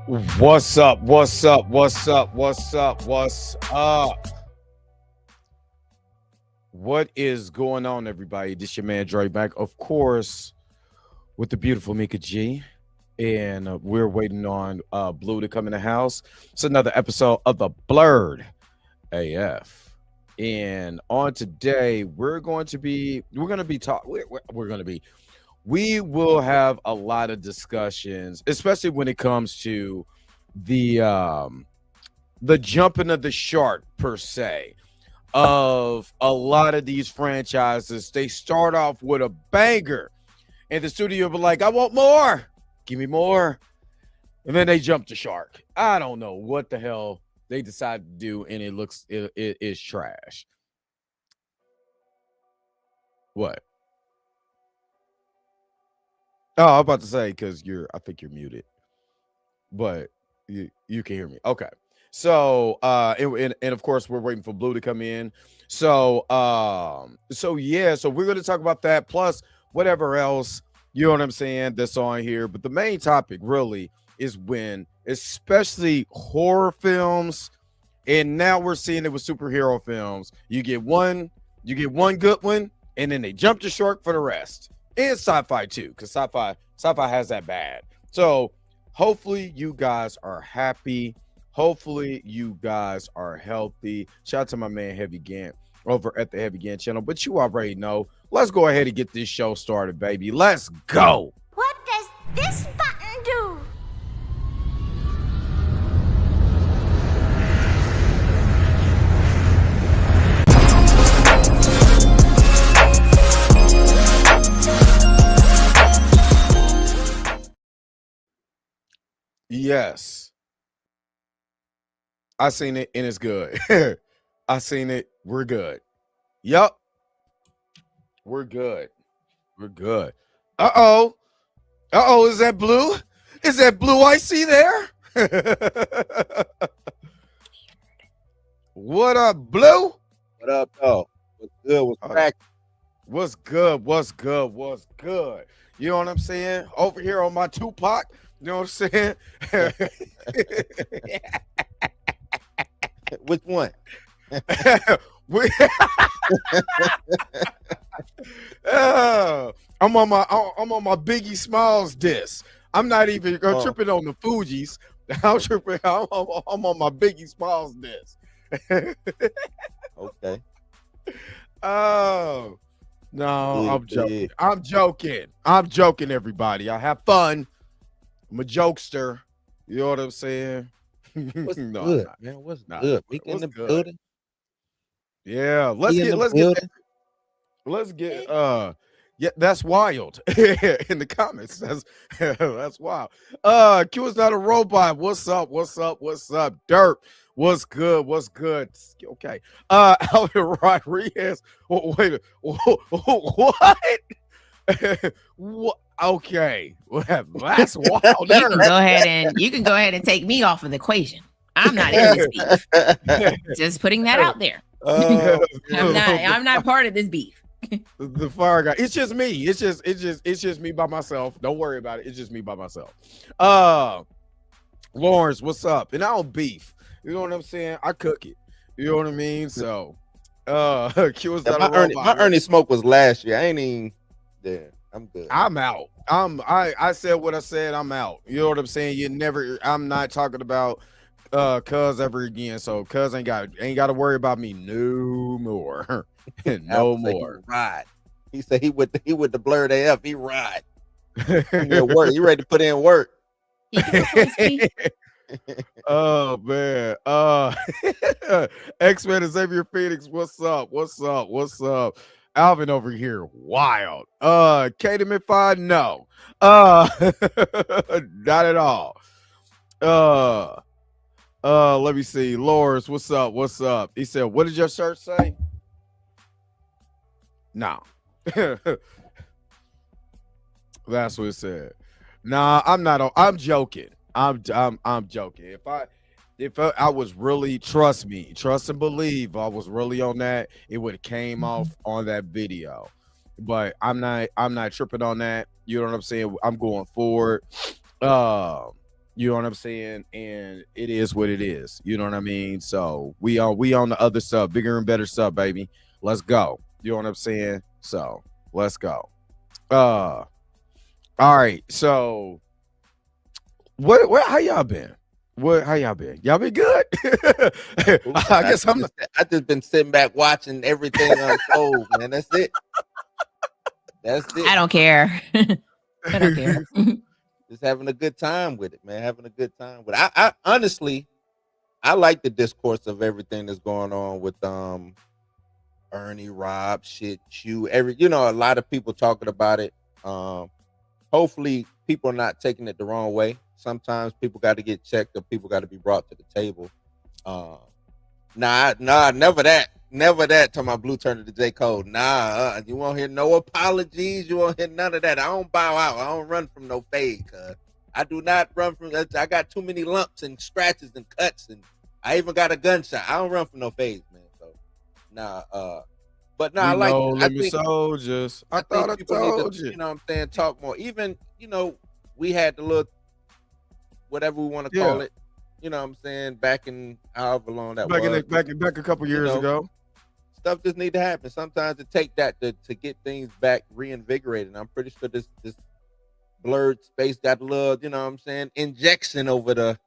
What's up? What's up? What's up? What's up? What's up? What is going on, everybody? This your man Dre back, of course, with the beautiful Mika G. And we're waiting on Blue to come in the house. It's another episode of the Blurred AF. And on today, we will have a lot of discussions, especially when it comes to the um the jumping of the shark per se of a lot of these franchises. They start off with a banger and the studio will be like, I want more, give me more, and then they jump the shark. I don't know what the hell they decide to do, and it is trash. What? Oh, I'm about to say, because I think you're muted, but you can hear me. Okay. So and of course we're waiting for Blue to come in. So yeah, so we're gonna talk about that plus whatever else, you know what I'm saying, that's on here. But the main topic really is when, especially horror films, and now we're seeing it with superhero films. You get one good one, and then they jump the shark for the rest. And sci-fi too, because sci-fi has that bad. So hopefully you guys are happy. Hopefully you guys are healthy. Shout out to my man Heavy Gant over at the Heavy Gant channel. But you already know. Let's go ahead and get this show started, baby. Let's go. What does this button do? Yes, I seen it and it's good. I seen it. We're good. Yup, we're good. We're good. Uh-oh. Uh-oh, is that Blue? Is that Blue I see there? What up, Blue? What up, though? What's good? What's cracking? What's good? What's good? What's good? You know what I'm saying? Over here on my Tupac, you know what I'm saying? Which one? We- I'm on my Biggie Smalls disc. I'm not even tripping on the Fugees. I'm tripping. I'm on my Biggie Smalls disc. Okay. Oh no, Yeah, I'm joking. yeah. I'm joking, everybody. I have fun. I'm a jokester. You know what I'm saying? What's No, I'm good, not. man? What's Nah, good? We in what's the good? building. Yeah, We in the building. let's get yeah, that's wild. In the comments. That's wild. Q is not a robot. What's up? What's up? What's up? Dirt. What's good? What's good? Okay. Alvin Rodriguez. Wait, what? What? Okay. Well, that's wild. You can go ahead and take me off of the equation. I'm not in this beef. Just putting that out there. Oh, I'm not part of this beef. The fire guy. It's just me. It's just me by myself. Don't worry about it. It's just me by myself. Lawrence, what's up? And I don't beef. You know what I'm saying? I cook it. You know what I mean? So Q is yeah, not my a robot. my Ernie smoke was last year. I ain't even there. I'm good. I'm out. I said what I said. I'm out. You know what I'm saying? I'm not talking about cuz ever again. So cuz ain't got to worry about me no more. No Alvin say he more. ride. He said he with the blurred AF. He ride. He at work. He ready to put in work. You can replace me. Oh man. X-Men Xavier Phoenix. What's up? What's up? What's up? Alvin over here. Wild. Katie McFly, no. Not at all. Let me see. Lawrence, what's up? What's up? He said, what did your shirt say? No. That's what it said. Nah, I'm joking. I'm joking. If I was really, trust and believe, I was really on that, it would have came off on that video. But I'm not tripping on that. You know what I'm saying? I'm going forward. You know what I'm saying? And it is what it is. You know what I mean? So we on the other stuff, bigger and better stuff, baby. Let's go. You know what I'm saying? So let's go. All right. So what how y'all been? How y'all been? Y'all been good? I guess I just been sitting back watching everything unfold, man. That's it. That's it. I don't care. I don't care. Just having a good time with it, man. Having a good time with it. I honestly, I like the discourse of everything that's going on with Ernie, Rob, shit, you, a lot of people talking about it. Hopefully people are not taking it the wrong way. Sometimes people got to get checked or people got to be brought to the table. Nah, never that. Never that to my Blue Turner to J. Cole. Nah, you won't hear no apologies. You won't hear none of that. I don't bow out. I don't run from no fade. I do not run from that. I got too many lumps and scratches and cuts, and I even got a gunshot. I don't run from no fades, man. So, but I think soldiers. I thought I told you. You know what I'm saying? Talk more. Even, we had the little, whatever we want to call it. You know what I'm saying? Back in however long that was. Back a couple years ago. Stuff just need to happen. Sometimes it take that to get things back reinvigorated. And I'm pretty sure this blurred space got a little, you know what I'm saying, injection over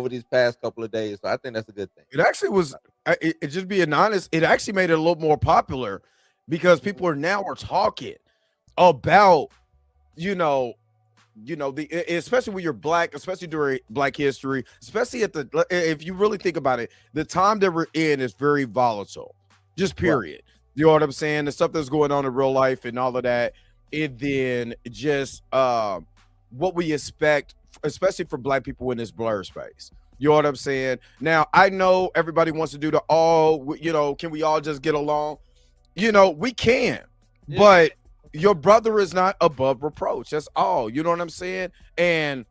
these past couple of days. So I think that's a good thing. It actually was, it just being honest, it actually made it a little more popular because people are talking about, especially when you're black, especially during Black History, especially if you really think about it, the time that we're in is very volatile, just period. Right. You know what I'm saying? The stuff that's going on in real life and all of that. And then just what we expect, especially for Black people in this blur space. You know what I'm saying? Now, I know everybody wants to do can we all just get along? We can, but your brother is not above reproach. That's all. You know what I'm saying? And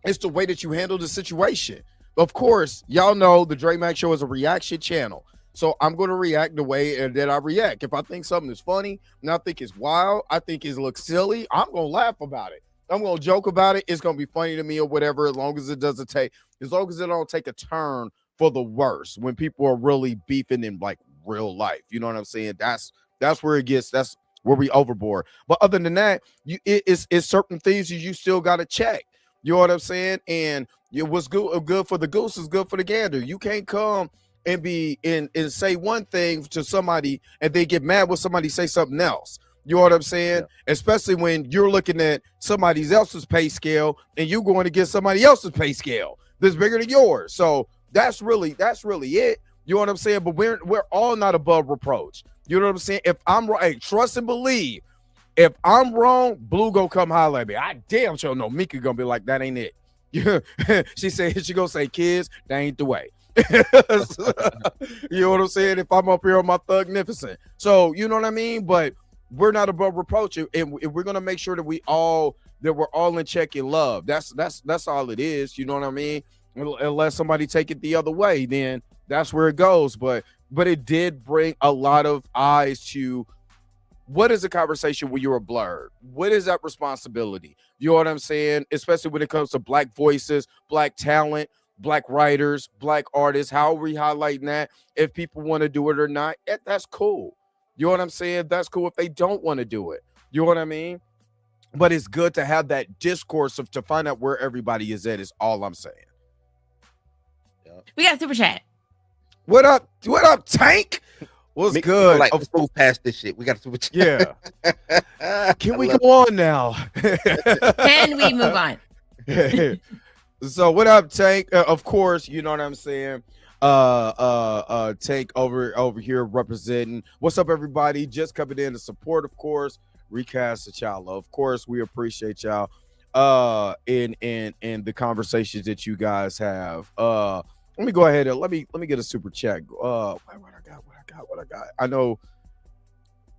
it's the way that you handle the situation. Of course, y'all know the Dre Mack Show is a reaction channel. So I'm going to react the way that I react. If I think something is funny and I think it's wild, I think it looks silly, I'm going to laugh about it. I'm going to joke about it. It's going to be funny to me or whatever, as long as it don't take a turn for the worse when people are really beefing in like real life. You know what I'm saying? That's where it gets, that's where we overboard. But other than that, it's certain things you still got to check. You know what I'm saying? And what's good for the goose is good for the gander. You can't come and be and say one thing to somebody and they get mad when somebody say something else. You know what I'm saying? Yeah. Especially when you're looking at somebody else's pay scale and you're going to get somebody else's pay scale that's bigger than yours. So that's really it. You know what I'm saying? But we're all not above reproach. You know what I'm saying? If I'm right, trust and believe. If I'm wrong, Blue go come holler at me. I damn sure know Mika gonna be like, that ain't it. She gonna say, kids, that ain't the way. You know what I'm saying? If I'm up here on my thugnificent. So you know what I mean? But we're not above reproach, and we're gonna make sure that we're all in check and love. That's all it is. You know what I mean? Unless somebody take it the other way, then that's where it goes. But it did bring a lot of eyes to what is a conversation when you're blurred? What is that responsibility? You know what I'm saying? Especially when it comes to Black voices, Black talent, Black writers, Black artists. How are we highlighting that? If people want to do it or not, that's cool. You know what I'm saying? That's cool if they don't want to do it. You know what I mean? But it's good to have that discourse to find out where everybody is at is all I'm saying. Yeah. We got a super chat. What up, Tank? What's good? Like, let's move past this shit. We got a super chat. Yeah. Can we go on now? Can we move on? So what up, Tank? Of course, you know what I'm saying. Tank over here representing. What's up, everybody? Just coming in to support, of course. Recast T'Challa. Of course, we appreciate y'all. In the conversations that you guys have. Let me go ahead and let me get a super chat. What I got. I know.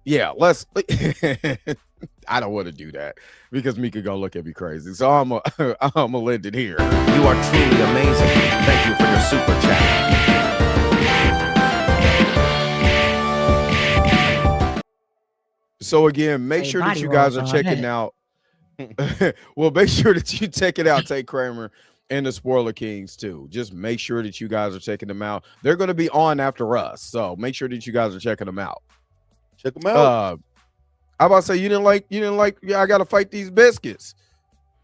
Yeah, let's. I don't want to do that because Mika gonna look at me crazy. So I'm gonna lend it here. You are truly amazing. Thank you for your super chat. So again, make sure that you guys are checking out. Well, make sure that you check it out, Tate Kramer. and the Spoiler Kings too. Just make sure that you guys are checking them out. They're going to be on after us, so make sure that you guys are checking them out. Check them out. I about to say you didn't like. Yeah, I got to fight these biscuits.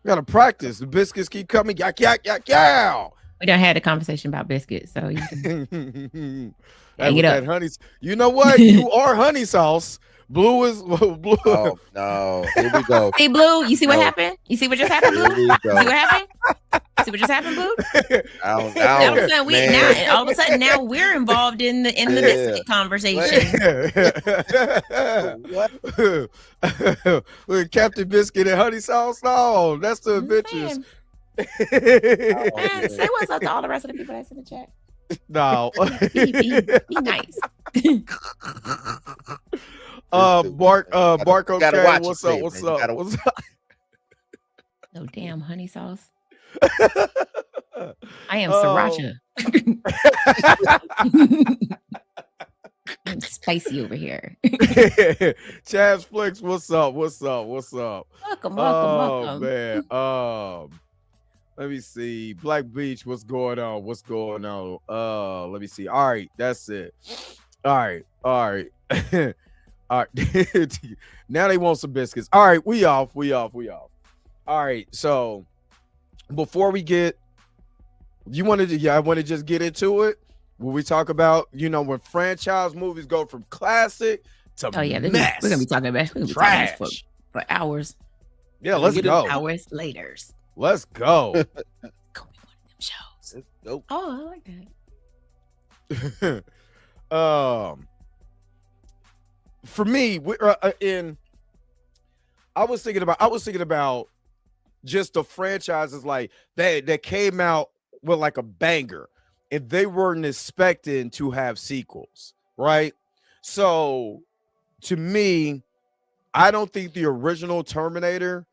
I got to practice. The biscuits keep coming. Yak yak yak yow. We done had a conversation about biscuits, so you can That, it up. that honey. You know what? You are honey sauce. Blue is blue. Oh no! Here we go. See, Blue, you see what No. happened? You see what just happened, Blue? Here we You see go. what happened? See what just happened, Blue? All of a sudden, man. all of a sudden now we're involved in the Yeah. biscuit conversation. What? With Captain Biscuit and honey sauce. No, that's the adventures. Man, say what's up to all the rest of the people that's in the chat. No. Be nice. Bark, okay. gotta watch What's it, up? man. What's You up? gotta- What's up? No damn honey sauce. I am Oh. sriracha. I'm spicy over here. Chaz Flicks, what's up? What's up? What's up? Welcome. Man. Let me see. Black Beach, what's going on? What's going on? Let me see. All right, that's it. All right. All right. Now they want some biscuits. All right, we off. All right, so before we get, I want to just get into it. When we talk about, when franchise movies go from classic to We're mess. gonna be talking about this Trash. for hours. Yeah, let's go. Hours later. Let's go. Gonna be one of them shows. Let's go. Oh, I like that. For me, I was thinking about just the franchises like that came out with like a banger, and they weren't expecting to have sequels, right? So, to me, I don't think the original Terminator.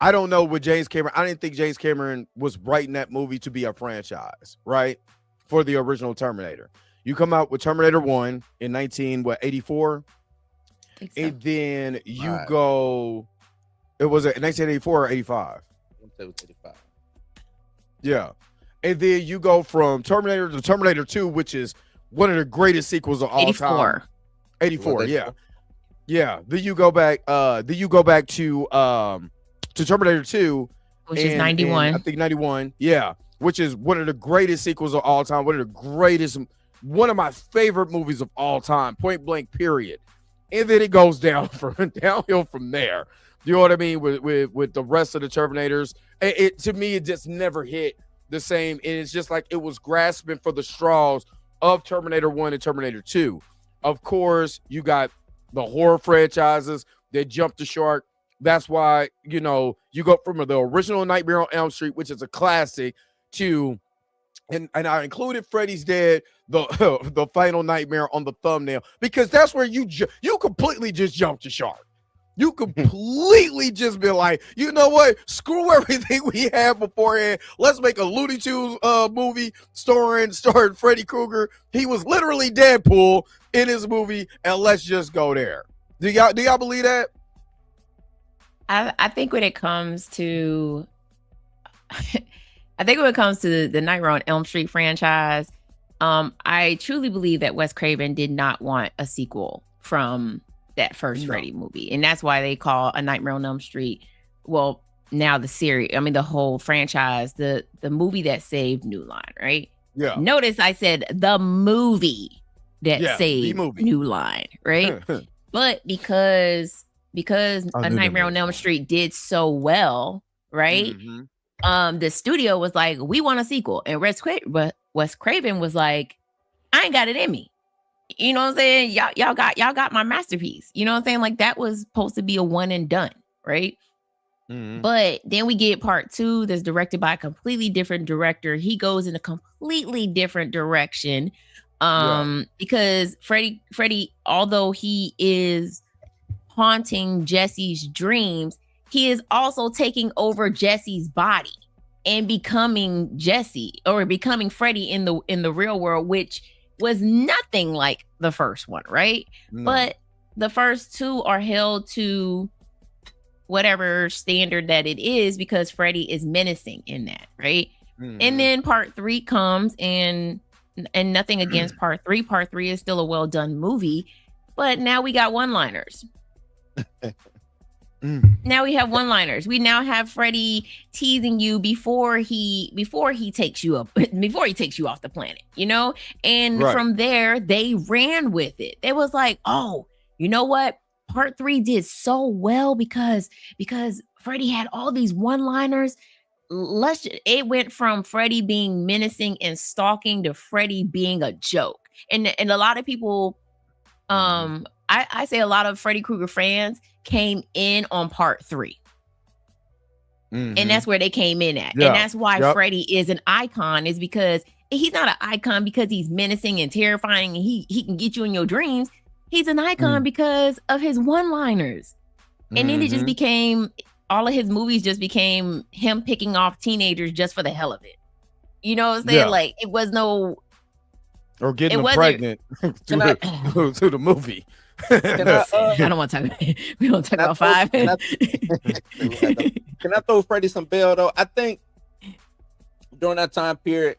I don't know with James Cameron. I didn't think James Cameron was writing that movie to be a franchise, right? For the original Terminator. You come out with Terminator 1 in 1984, Think so. and then you Right. go, it was 1984 or 85. I'm saying 35. Yeah. And then you go from Terminator to Terminator 2, which is one of the greatest sequels of all 84. time. 84, Was that yeah. Yeah. Then you go back to Terminator 2, Which is 91. I think 91. Yeah. Which is one of the greatest sequels of all time. One of my favorite movies of all time, point blank, period. And then it goes downhill from there. You know what I mean? With the rest of the Terminators. To me, it just never hit the same. And it's just like it was grasping for the straws of Terminator 1 and Terminator 2. Of course, you got the horror franchises that jumped the shark. That's why, you go from the original Nightmare on Elm Street, which is a classic, to, and I included Freddy's Dead, the Final Nightmare on the thumbnail, because that's where you completely just jumped the shark. You completely just be like, you know what? Screw everything we had beforehand. Let's make a Looney Tunes movie starring Freddy Krueger. He was literally Deadpool in his movie, and let's just go there. Do y'all believe that? I think when it comes to the Nightmare on Elm Street franchise, I truly believe that Wes Craven did not want a sequel from that first Freddy movie. And that's why they call A Nightmare on Elm Street, well, now the series, the whole franchise, the movie that saved New Line, right? Yeah. Notice I said the movie that saved movie. New Line, right? But because A knew Nightmare that on was Elm coming. Street did so well, right? Mhm. The studio was like, we want a sequel. And Wes Craven was like, I ain't got it in me. You know what I'm saying? Y'all got my masterpiece. You know what I'm saying? Like that was supposed to be a one and done, right? Mhm. But then we get part 2 that's directed by a completely different director. He goes in a completely different direction. Because Freddy, although he is haunting Jesse's dreams, he is also taking over Jesse's body and becoming Jesse, or becoming Freddy in the real world, which was nothing like the first one, right? No. But the first 2 are held to whatever standard that it is, because Freddy is menacing in that, right? Mhm. And then part 3 comes, and nothing against part 3. Part 3 is still a well done movie, but now we got one-liners. Now we have one-liners. We now have Freddy teasing you before he takes you up, before he takes you off the planet, you know? And Right. from there, they ran with it. It was like, oh, you know what? Part 3 did so well because Freddy had all these one-liners. It went from Freddy being menacing and stalking to Freddy being a joke. And a lot of people, I say a lot of Freddy Krueger fans came in on part 3. And that's where they came in at. Yeah. And that's why Yep. Freddy is an icon, is because he's not an icon because he's menacing and terrifying and he can get you in your dreams. He's an icon because of his one-liners. And then it just became, all of his movies just became him picking off teenagers just for the hell of it. You know what I'm saying? Yeah. Like, it was no, or getting It them wasn't- pregnant to the movie. Can I, I don't want to talk. We don't talk Can I about throw- 5. can Can I throw Freddie some bail though? I think during that time period,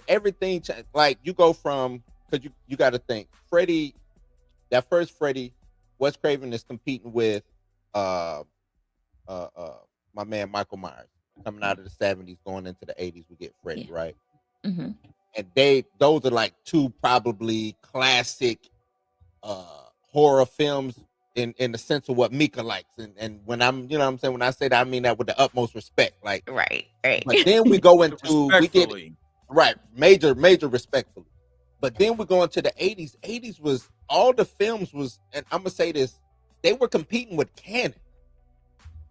everything like you go from, because you got to think Freddie, that first Freddie, Wes Craven is competing with my man Michael Myers, coming out of the 70s going into the 80s. We get Freddie, right? Mhm. And those are like two probably classic horror films in the sense of what Mika likes. And when I'm, you know what I'm saying, when I say that, I mean that with the utmost respect. Like, Right. but then we go into we get Respectfully. right, major respectfully. But then we go into the 80s. 80s was all the films was, and I'm gonna say this, they were competing with Canon.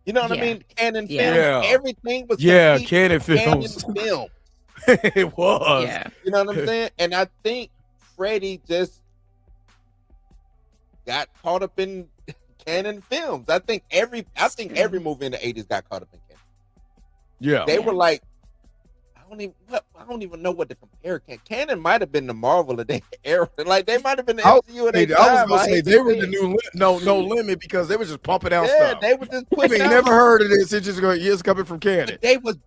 You know what I Yeah. mean? Canon Yeah. films, Yeah. everything was Yeah, competing Canon with films. film. It was. Yeah. You know what I'm saying? And I think Freddie just got caught up in Canon films. I think every movie in the 80s got caught up in Canon. Yeah. They were like, I don't even know what to compare. Canon might have been the Marvel of their era. Like they might have been the I was MCU of I their was time. gonna I say hate they to were say the it. new no limit because they were just pumping out Yeah, stuff. they were just I pushing mean, out. never heard of this. It's just going. It's coming from Canon.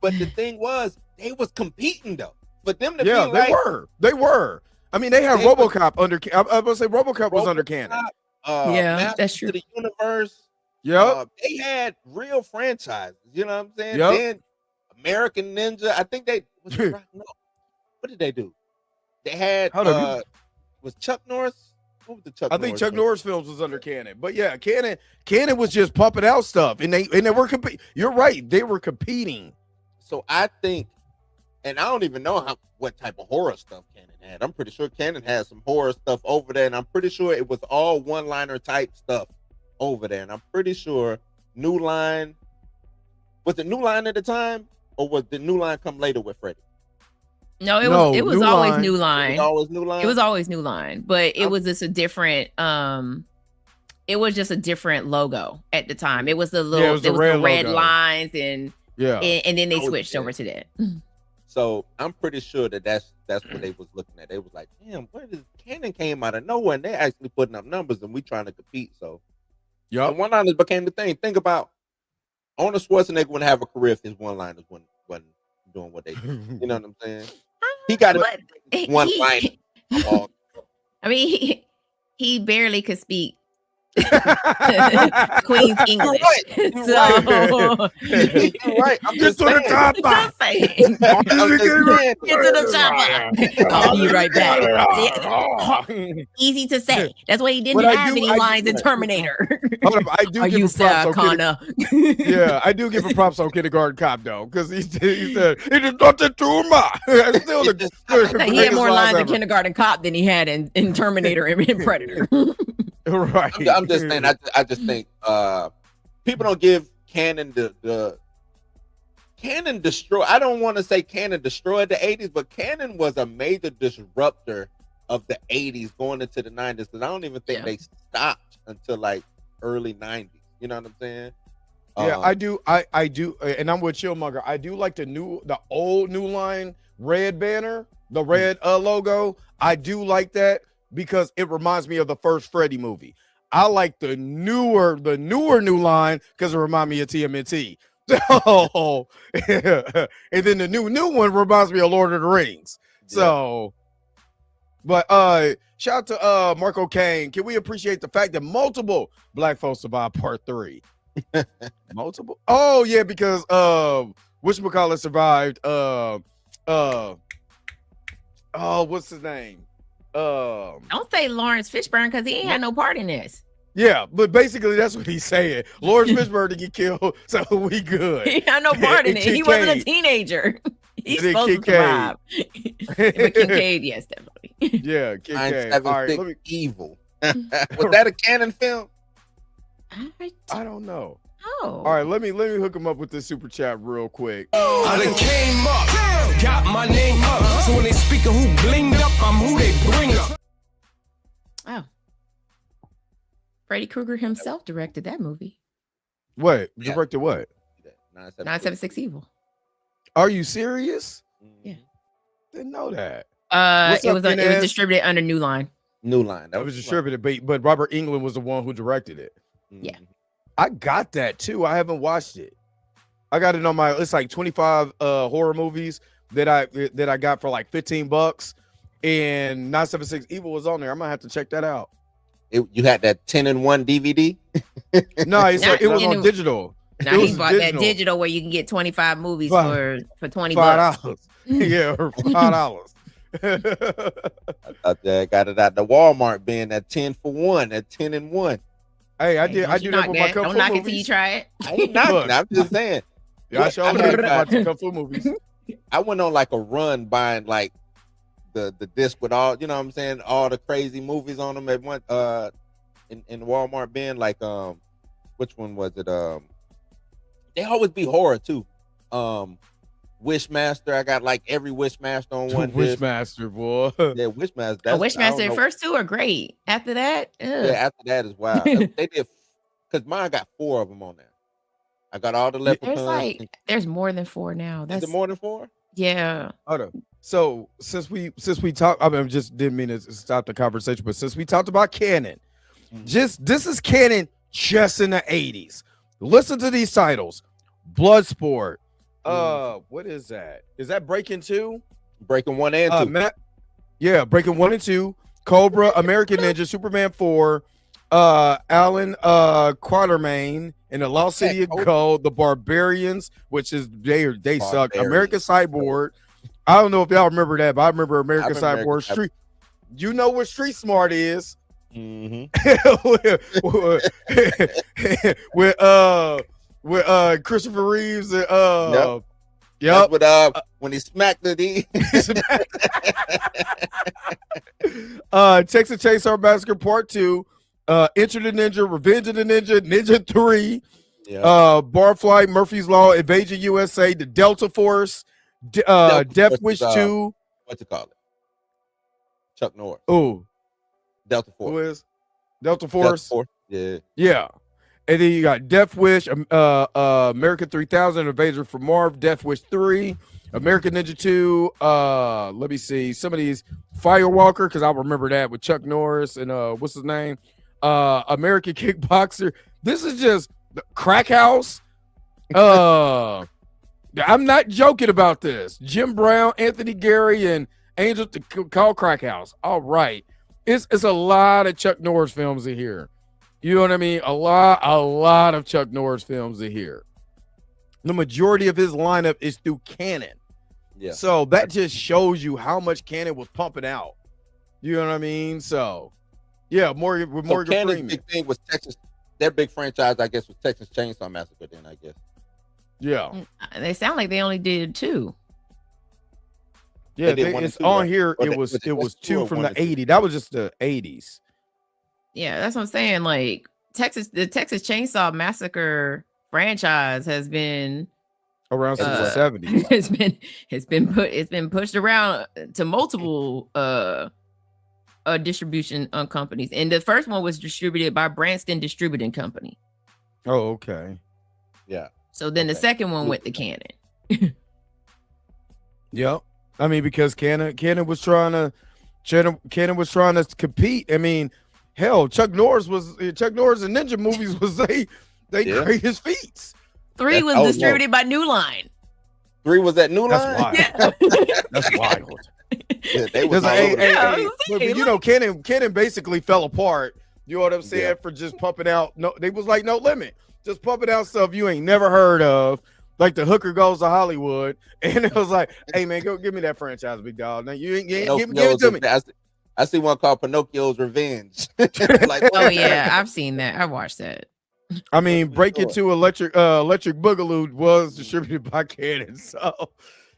But the thing was, they was competing though. For them to Yeah, be they like, were. They were. I mean, they had They was- RoboCop under. I was gonna say RoboCop was under Canon. Yeah, Masters that's true. of the Universe. Yep. They had real franchises. You know what I'm saying? Yep. Then American Ninja. I think they was it no. What did they do? They had Hold on. was Chuck Norris? What was the Chuck? I think Chuck film? Norris films was under Canon, but yeah, Canon was just pumping out stuff, and they were competing. You're right, they were competing. So I think, and I don't even know what type of horror stuff Canon had. I'm pretty sure Canon had some horror stuff over there, and I'm pretty sure it was all one-liner type stuff over there. And I'm pretty sure New Line was it New Line at the time, or was the New Line come later with Freddy? No, it No, was New always Line. New It Line. was always New Line. It was always New Line, but it I'm- was just a different it was just a different logo at the time. It was the little it was the there was red the red logo. lines and Yeah, then they Oh, switched yeah. over to that. So I'm pretty sure that's what they was looking at. They was like, damn, what is Canon came out of nowhere and they actually putting up numbers and we trying to compete. So yep. and one-liners became the thing. Think about Arnold Schwarzenegger wouldn't have a career if his one-liners wasn't doing what they do. You know what I'm saying? He got it But one he- line. I mean, he barely could speak Queen's English. You're So You're right. I'm Get just to the saying. top. I'm saying, I'm just saying. get to the chopper. I'll be right back. Easy to say. That's why he didn't But I have do- any I do- lines in Terminator. Hold up, I do Are give you him props on Sarah yeah, I do give him props on Kindergarten Cop though, because he said it is nothing to my. It's still the, It's the just- He had greatest more line lines in ever. Kindergarten Cop than he had in Terminator and in Predator. Right. I'm just saying. I just think people don't give Canon the Canon destroy. I don't want to say Canon destroyed the 80s, but Canon was a major disruptor of the 80s going into the 90s. Because I don't even think Yeah. they stopped until like early 90s. You know what I'm saying? Yeah, I do. I do, and I'm with Chillmonger. I do like the old New Line red banner, the red logo. I do like that because it reminds me of the first Freddy movie. I like the newer new line because it remind me of TMNT. So, and then the new one reminds me of Lord of the Rings. So, but shout out to Marco Kane. Can we appreciate the fact that multiple black folks survived part 3? Multiple? Oh yeah, because whatchamacallit survived what's his name? Don't say Lawrence Fishburne because he ain't had no part in this. Yeah, but basically that's what he's saying. Lawrence Fishburne to get killed, so we good. He had no part in it. He wasn't a teenager. He's supposed to survive. But Kincaid, yes, definitely. Yeah, Kincaid. All right, let me... Evil. Was that a canon film? I don't know. Oh. All right, let me hook him up with this super chat real quick. I done came up, got my name up. So when they speak of who blinged up, I'm who they bring up. Oh. Freddy Krueger himself directed that movie. What? Yeah. Directed what? 976 Evil. Are you serious? Yeah. Didn't know that. It was distributed under New Line. New Line. That was distributed, but Robert Englund was the one who directed it. Yeah. I got that too. I haven't watched it. I got it on my. It's like 25 horror movies that I got for like $15, and 976 Evil was on there. I'm gonna have to check that out. You had that 10-in-1 DVD? No, it was on digital. Now he bought that digital where you can get 25 movies for $20. $5. Yeah, or $5. I thought I got it at the Walmart being at 10 for 1, at 10-in-1. Hey, I do that with my Kung Fu Don't knock movies. it till you try it. I ain't knocking. I'm just saying. Yeah, I showed you about the Kung Fu movies. I went on like a run buying like the disc with all, you know what I'm saying, all the crazy movies on them at one in Walmart bin, like which one was it? They always be horror too. Wishmaster, I got like every Wishmaster on one disc. Wishmaster, boy. Yeah, Wishmaster. Wishmaster, the first two are great. After that, yeah, after that is wild. They did, because mine got 4 of them on there. I got all the leprechauns. There's more than 4 now. Is it more than 4? Yeah. Hold on. So since we talked, I mean, I just didn't mean to stop the conversation, but since we talked about canon, this is canon just in the 80s. Listen to these titles: Bloodsport. What is that? Is that Breaking 2? Breaking 1 and 2. Yeah, Breaking 1 and 2. Cobra, American Ninja, Superman 4, Alan Quatermain, and the Lost City of Gold, The Barbarians, which is they suck. American Cyborg. I don't know if y'all remember that, but I remember American Cyborg. Street. You know what Street Smart is? Mm-hmm. with Christopher Reeves and Yep. That's what, when he smacked the D. Texas Chainsaw Massacre Part 2, Enter the Ninja, Revenge of the Ninja, Ninja 3, Barfly, Murphy's Law, Invasion USA, The Delta Force, Death Wish 2. What's it called? Chuck Norris. Oh, Delta Force. Who is Delta Force? Yeah. And then you got Death Wish, American 3000, Invasion from Mars, Death Wish 3, American Ninja 2. Let me see some of these. Firewalker, because I remember that with Chuck Norris and what's his name? American Kickboxer. This is just Crack House. I'm not joking about this. Jim Brown, Anthony Gary, and Angel to call Crack House. All right. It's a lot of Chuck Norris films in here. You know what I mean? A lot of Chuck Norris films in here. The majority of his lineup is through canon. Yeah. So that just shows you how much canon was pumping out. You know what I mean? So yeah, Morgan Freeman. Big thing was Texas. Their big franchise, I guess, was Texas Chainsaw Massacre. Then I guess. Yeah. They sound like they only did 2. Yeah, it's on here. It was 2 from the 80s. That was just the 80s. Yeah, that's what I'm saying. Like the Texas Chainsaw Massacre franchise has been around since the 70s. It's been pushed around to multiple distribution companies, and the first one was distributed by Branston Distributing Company. Oh, okay. Yeah. So then the second one went to Canon. Yep. I mean, because Canon was trying to compete. I mean, Hell, Chuck Norris and Ninja movies was they Yeah. greatest feats. 3 was no. distributed by New Line. 3 was that New Line. That's wild. Yeah. That's wild. Yeah, they was Because all over the Yeah, place. but you know, Canon basically fell apart. You know what I'm saying? Yeah. For just pumping out. No, they was like No Limit, just pumping out stuff you ain't never heard of, like The Hooker Goes to Hollywood. And it was like, hey man, go give me that franchise, big dog. Now you ain't give it to me. I see one called Pinocchio's Revenge. Like, Oh yeah, I've seen that. I watched that. I mean, For Break sure. It to Electric Boogaloo was distributed by Canon. So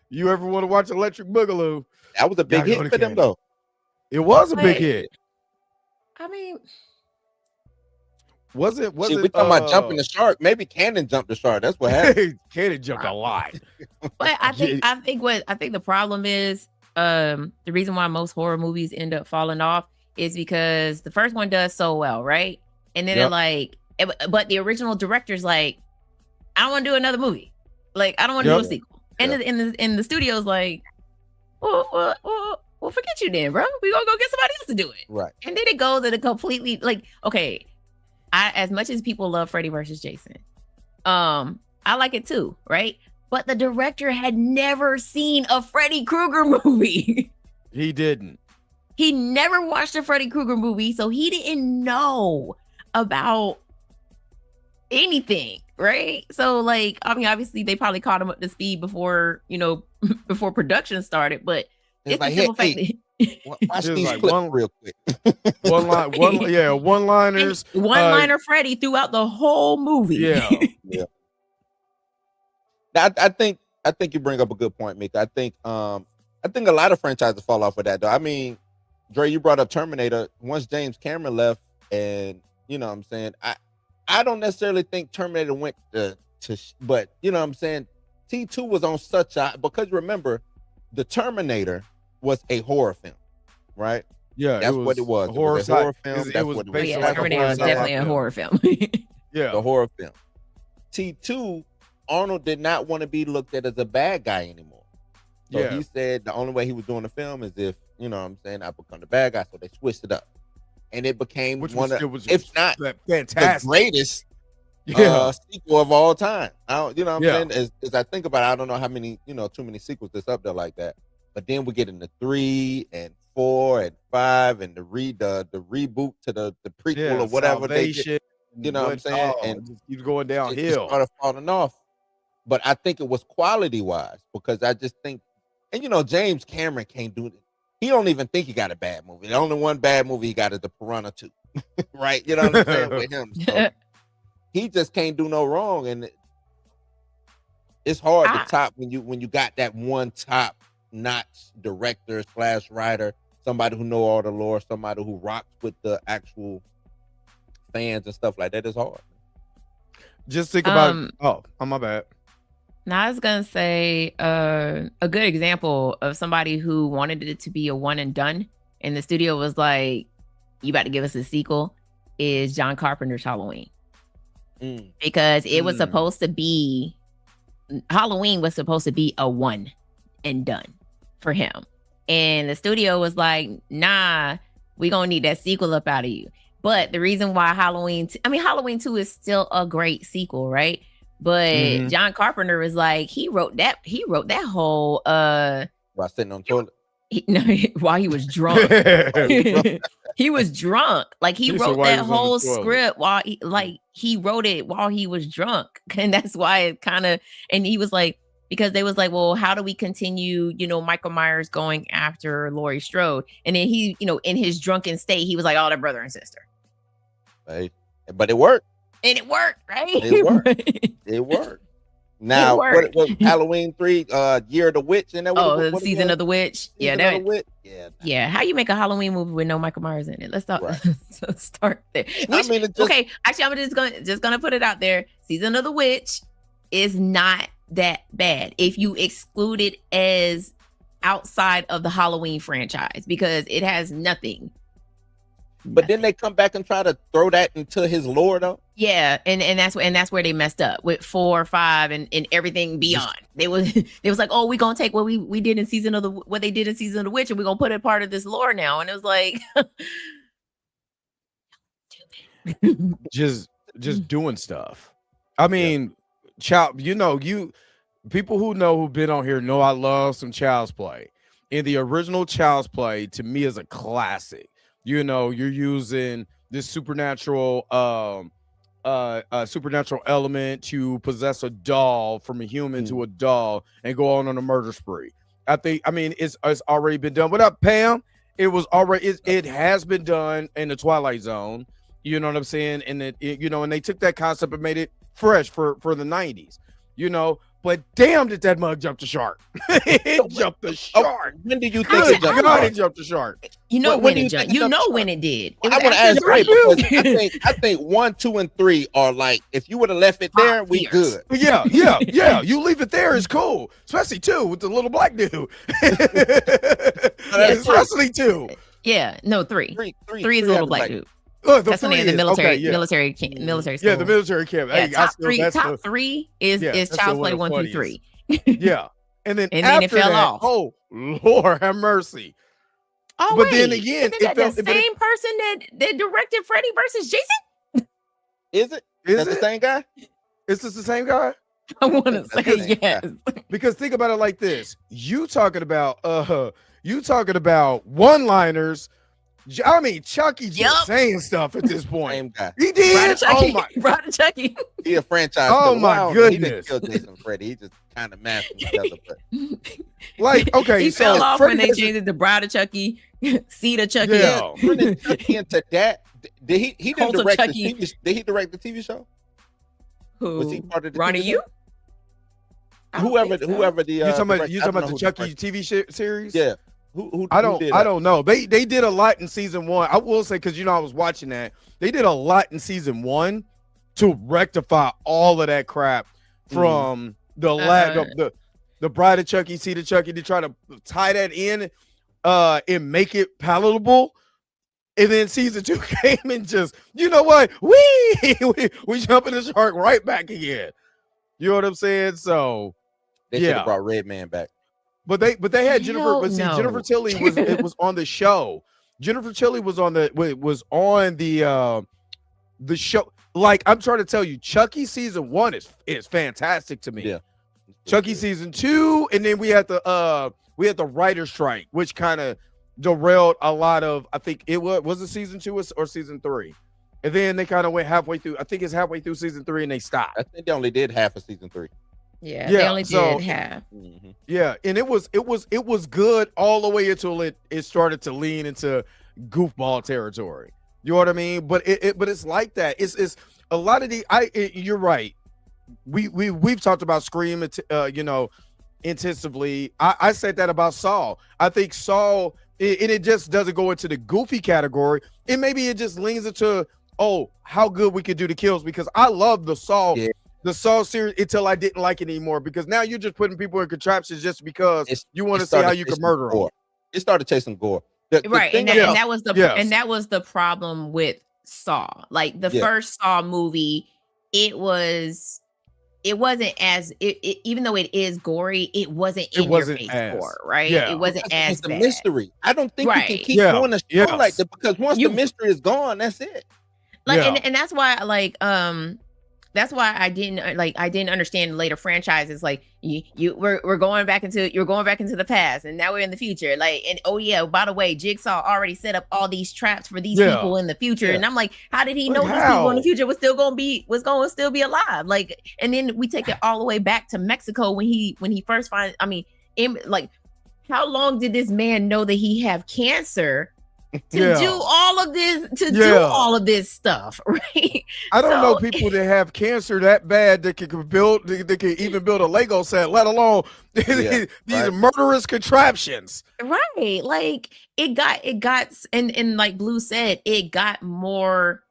you ever want to watch Electric Boogaloo? that was a big Gotta go hit to for them Canon. though. It was a big Wait. hit. I mean, Was it? See, we talking about jumping the shark. Maybe Cannon jumped the shark. That's what happened. Canon jumped a lot. but I think the problem is the reason why most horror movies end up falling off is because the first one does so well, right? And then they're Yep. like, but the original director's like, I don't want to do another movie. Like, I don't want to Yep. do a sequel. And in the studio's like, well, forget you then, bro. We gonna go get somebody else to do it. Right. And then it goes in a completely like, okay, as much as people love Freddy versus Jason, I like it too, right? But the director had never seen a Freddy Krueger movie. He didn't. He never watched a Freddy Krueger movie, so he didn't know about anything, right? So, like, I mean, obviously they probably caught him up to speed before, before production started, but It's it's like, the simple hey, fact watch Just these like clips one- real quick. One-liners. that one-liner Freddy throughout the whole movie. Yeah. I think you bring up a good point, Mika. I think a lot of franchises fall off with that though. I mean, Dre, you brought up Terminator. Once James Cameron left, and you know what I'm saying, I don't necessarily think Terminator went to but you know what I'm saying, T2 was on such a, because remember, the Terminator was a horror film, right? Yeah, That's what it was. A It horror, was a horror sci- film. It That's was what it Oh, was. based yeah, like a Terminator horror was sci-fi definitely a film. horror film. Yeah, The horror film. T2, Arnold did not want to be looked at as a bad guy anymore. So Yeah. he said the only way he was doing the film is if, you know what I'm saying, I become the bad guy. So they switched it up. And it became which one was of, it was if not the fantastic. greatest Yeah, sequel of all time. I don't, you know what I'm Yeah. saying? As I think about it, I don't know how many, too many sequels that's up there like that. But then we get into 3 and 4 and 5 and the reboot to the prequel yeah, or whatever they did. Salvation, you know what I'm saying? And And just keeps going It downhill. started falling off. But I think it was quality wise because I just think, and James Cameron can't do it. He don't even think he got a bad movie. The only one bad movie he got is the Piranha 2, right? You know what I'm saying with him. So he just can't do no wrong, and it's hard to top when you got that one top notch director / writer, somebody who know all the lore, somebody who rocks with the actual fans and stuff like that. It's hard. Just think about. Oh, my bad. Now I was gonna say a good example of somebody who wanted it to be a one and done, and the studio was like, "You about to give us a sequel?" Is John Carpenter's Halloween, because it was supposed to be Halloween was supposed to be a one and done for him, and the studio was like, "Nah, we gonna need that sequel up out of you." But the reason why Halloween 2 is still a great sequel, right? But John Carpenter was like, he wrote that whole While sitting on the toilet. while he was drunk. He was drunk. Like he He said wrote while he that was on the whole toilet. script while he wrote it while he was drunk. And that's why it kind of, and he was like, because they was like, well, how do we continue, Michael Myers going after Laurie Strode? And then he, in his drunken state, he was like, oh, they're brother and sister. Right. But it worked. And it worked, right? It worked. It worked. Now, worked. what Halloween 3, Year of the Witch, and that the Season of the Witch. Season Yeah, of the Witch. Yeah. Yeah, how you make a Halloween movie with no Michael Myers in it? Let's start. Right. Let's start there. I mean, it just, Okay, actually, I'm just gonna put it out there. Season of the Witch is not that bad if you exclude it as outside of the Halloween franchise because it has nothing. But then they come back and try to throw that into his lore, though. Yeah, and that's where they messed up with 4, 5, and everything beyond. They was like, oh, we gonna take what we did in what they did in Season of the Witch, and we're gonna put it part of this lore now. And it was like, just doing stuff. I mean, child, people who've been on here know I love some Child's Play. And the original Child's Play to me is a classic. You're using this supernatural element to possess a doll from a human to a doll and go on a murder spree. It's already been done. What up, Pam? It has been done in the Twilight Zone. You know what I'm saying? And and they took that concept and made it fresh for the 90s. But damn, did that mug jump the shark? It jumped the shark. When did you think Good it jumped? God, it jumped the shark. When it jumped. When it did. I want to ask Ray because I think 1, 2, and 3 are like, if you would have left it there, we good. Yeah. You leave it there is cool, especially 2 with the little black dude. Especially 2. Yeah, no, 3. 3 is a little black dude. That's when they're in the military, okay, military camp. Yeah, the military camp. Yeah, top three is Child's Play 1 through 3. Yeah, and then it fell off. Oh Lord, have mercy. Oh, but then again, isn't that the same person that directed Freddy versus Jason? Is it? Is that the same guy? Is this the same guy? I want to say yes. Because think about it like this: you talking about one-liners. I mean, Chucky just saying stuff at this point. Same guy. He did. Oh my, Brother Chucky. He a franchise. Oh my goodness. He didn't kill Jason Freddy. He just kind of mashed together. Like, okay, he fell off when they changed it to Bride of Chucky, Seed of Chucky. Yeah. Turning Chucky into that. Did he direct the TV? Did he direct the TV show? Who? Was he part of the Ronnie? TV You? Whoever the you talking about the Chucky TV series? Yeah. Who I don't know. They did a lot in season 1. I will say, because I was watching that. They did a lot in season 1 to rectify all of that crap from the Bride of Chucky, Seed of Chucky, to try to tie that in and make it palatable. And then season 2 came and just, you know what? We jump in the shark right back again. You know what I'm saying? So they should have brought Redman back. But they had Jennifer. But see, Jennifer Tilly was on the show. Jennifer Tilly was on the show. Like, I'm trying to tell you, Chucky season 1 is fantastic to me. Yeah. Chucky season 2, and then we had the writer's strike, which kind of derailed a lot of. I think it was it season 2 or season 3, and then they kind of went halfway through. I think it's halfway through season 3, and they stopped. I think they only did half of season 3. Yeah, they only did half. Yeah, and it was good all the way until it started to lean into goofball territory. You know what I mean? But it's like that. It's a lot of the. You're right. We've talked about Scream, intensively. I said that about Saw. I think Saw, and it just doesn't go into the goofy category. And maybe it just leans into how good we could do the kills, because I love the Saw. Yeah. The Saw series until I didn't like it anymore, because now you're just putting people in contraptions just because you want to see how you can murder them. It started chasing gore. Right, and that was the problem with Saw. Like the first Saw movie, it wasn't as even though it is gory, it wasn't in your face gore, right? Yeah. It wasn't as the bad. Mystery. I don't think you can keep doing a show like that, because once the mystery is gone, that's it. Like, and that's why, like, that's why I didn't understand later franchises. Like we're going back into the past, and now we're in the future. Like, and by the way, Jigsaw already set up all these traps for these people in the future. And I'm like, how did he know these people in the future was going to still be alive? Like, and then we take it all the way back to Mexico when he first finds. I mean, how long did this man know that he have cancer to do all of this stuff, right? I don't know people that have cancer that bad that can even build a Lego set, let alone these murderous contraptions. Right. Like it got and like Blue said, it got more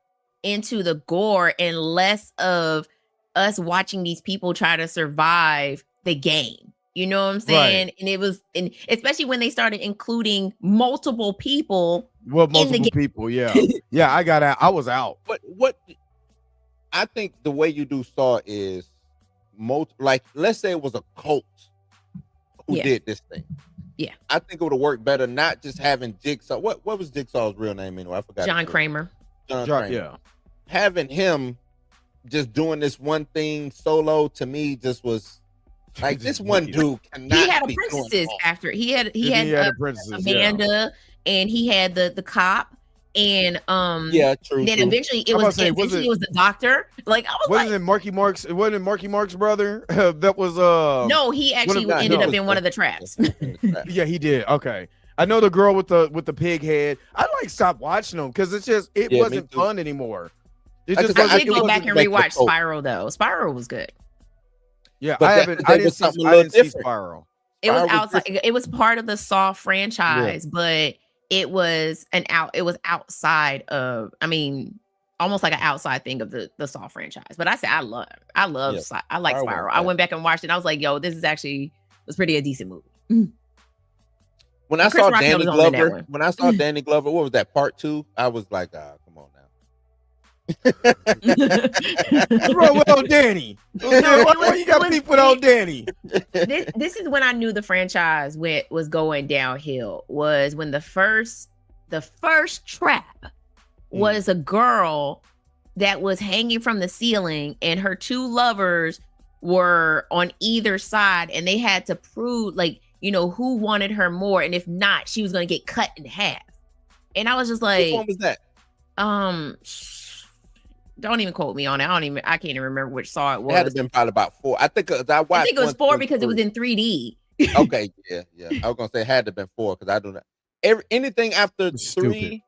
into the gore and less of us watching these people try to survive the game. You know what I'm saying? Right. And it was, and especially when they started including multiple people. Well, multiple people, yeah. Yeah, I got out. I was out. What I think the way you do Saw is like, let's say it was a cult who did this thing. Yeah. I think it would have worked better not just having Jigsaw. What was Jigsaw's real name anyway? I forgot. John Kramer. John Kramer. Yeah. having him just doing this one thing solo to me just was like Just this one weird. dude cannot He had a be doing princesses all. after he had the princesses, yeah. Amanda, and he had the cop, and Yeah, true. then true. eventually it I'm was about to say, was eventually it was the doctor. Like I was Wasn't like, it Marky Mark's? It wasn't Marky Mark's brother. That was no, he actually no, ended no. up in one of the traps. Yeah, he did. Okay. I know the girl with the pig head. I like stopped watching them because it Yeah, me wasn't too. fun anymore. It I just just- I wasn't. did It go wasn't back and like the rewatch Pope. Spiral though. Spiral was good. yeah, But I that- haven't. that I was didn't see. something a I little didn't see different. Spiral. It was Spiral was outside. It was part of the Saw franchise, but it was It was outside of. I mean, almost like an outside thing of the Saw franchise. But I said I love. Yeah. I like Spiral was Spiral. I bad. went back and watched it. And I was like, yo, this is actually was pretty a decent movie. When I Chris saw Rock Danny was on in that Glover, one. when I saw Danny Glover, what was that, part 2? I was like, come on now. What's wrong with old Danny? Why you got beef with old Danny? this is when I knew the franchise was going downhill. Was when the first trap was a girl that was hanging from the ceiling, and her two lovers were on either side, and they had to prove, like, you know, who wanted her more, and if not, she was gonna get cut in half. And I was just Which like, one was that? don't even quote me on it. I can't even remember which Saw it It had to was. been probably about 4. I think I watched. I think it was 1, 4 2, because it was 3. in 3D. Okay, yeah. I was gonna say it had to been 4 because I do not. Anything after 3, Stupid.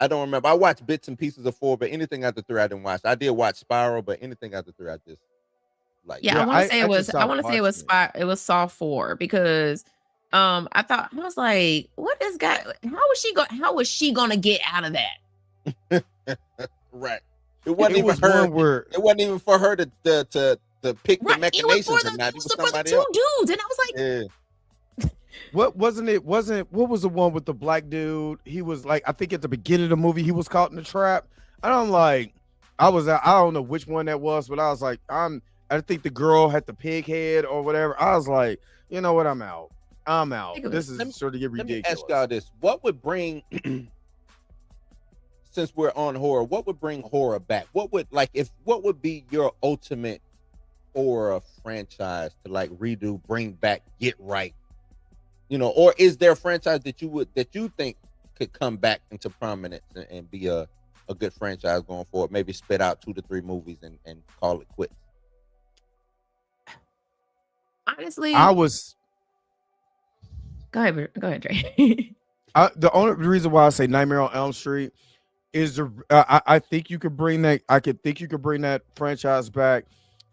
I don't remember. I watched bits and pieces of 4, but anything after 3, I didn't watch. I did watch Spiral, but anything after 3, I just like. Yeah, Yeah, I want I- to say I it was. just I stopped want to say it was watching it was Saw 4 because I thought, I was like, what is guy? How was she gonna get out of that? Right. It wasn't It even was her. one where It wasn't even for her to pick the Right, it was machinations for and not. It it was was for the somebody two else. dudes, and I was like, Yeah. what was the one with the black dude? He was like, I think at the beginning of the movie, he was caught in the trap. And I'm like, I don't know which one that was, but I was like, I think the girl had the pig head or whatever. I was like, you know what? I'm out. think it This was- is sort of get Let me ridiculous. ask y'all this: what would bring, since we're on horror, what would bring horror back? What would be your ultimate horror franchise to like redo, bring back, get right? You know, or is there a franchise that you think could come back into prominence and be a good franchise going forward? Maybe spit out 2 to 3 movies and call it quits. honestly, I was go ahead, Dre. the only reason why I say Nightmare on Elm Street is I think you could bring that. I could think you could bring that franchise back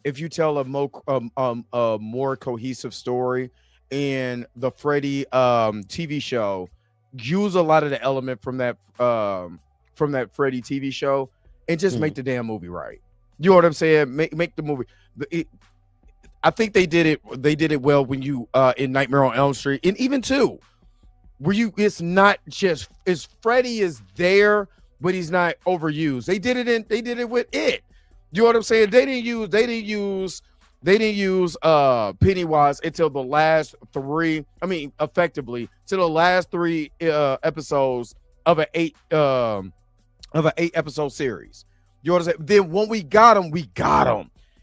if you tell a more cohesive story. And the Freddy TV show use a lot of the element from that Freddy TV show and just make the damn movie right. You know what I'm saying? Make the movie. I think they did it well when you in Nightmare on Elm Street, and even 2, where it's not just Freddy is there, but he's not overused. They did it with it. You know what I'm saying? They didn't use Pennywise until the last 3. I mean, effectively to the last 3 episodes of an 8 episode series. You know what I'm saying? Then when we got him.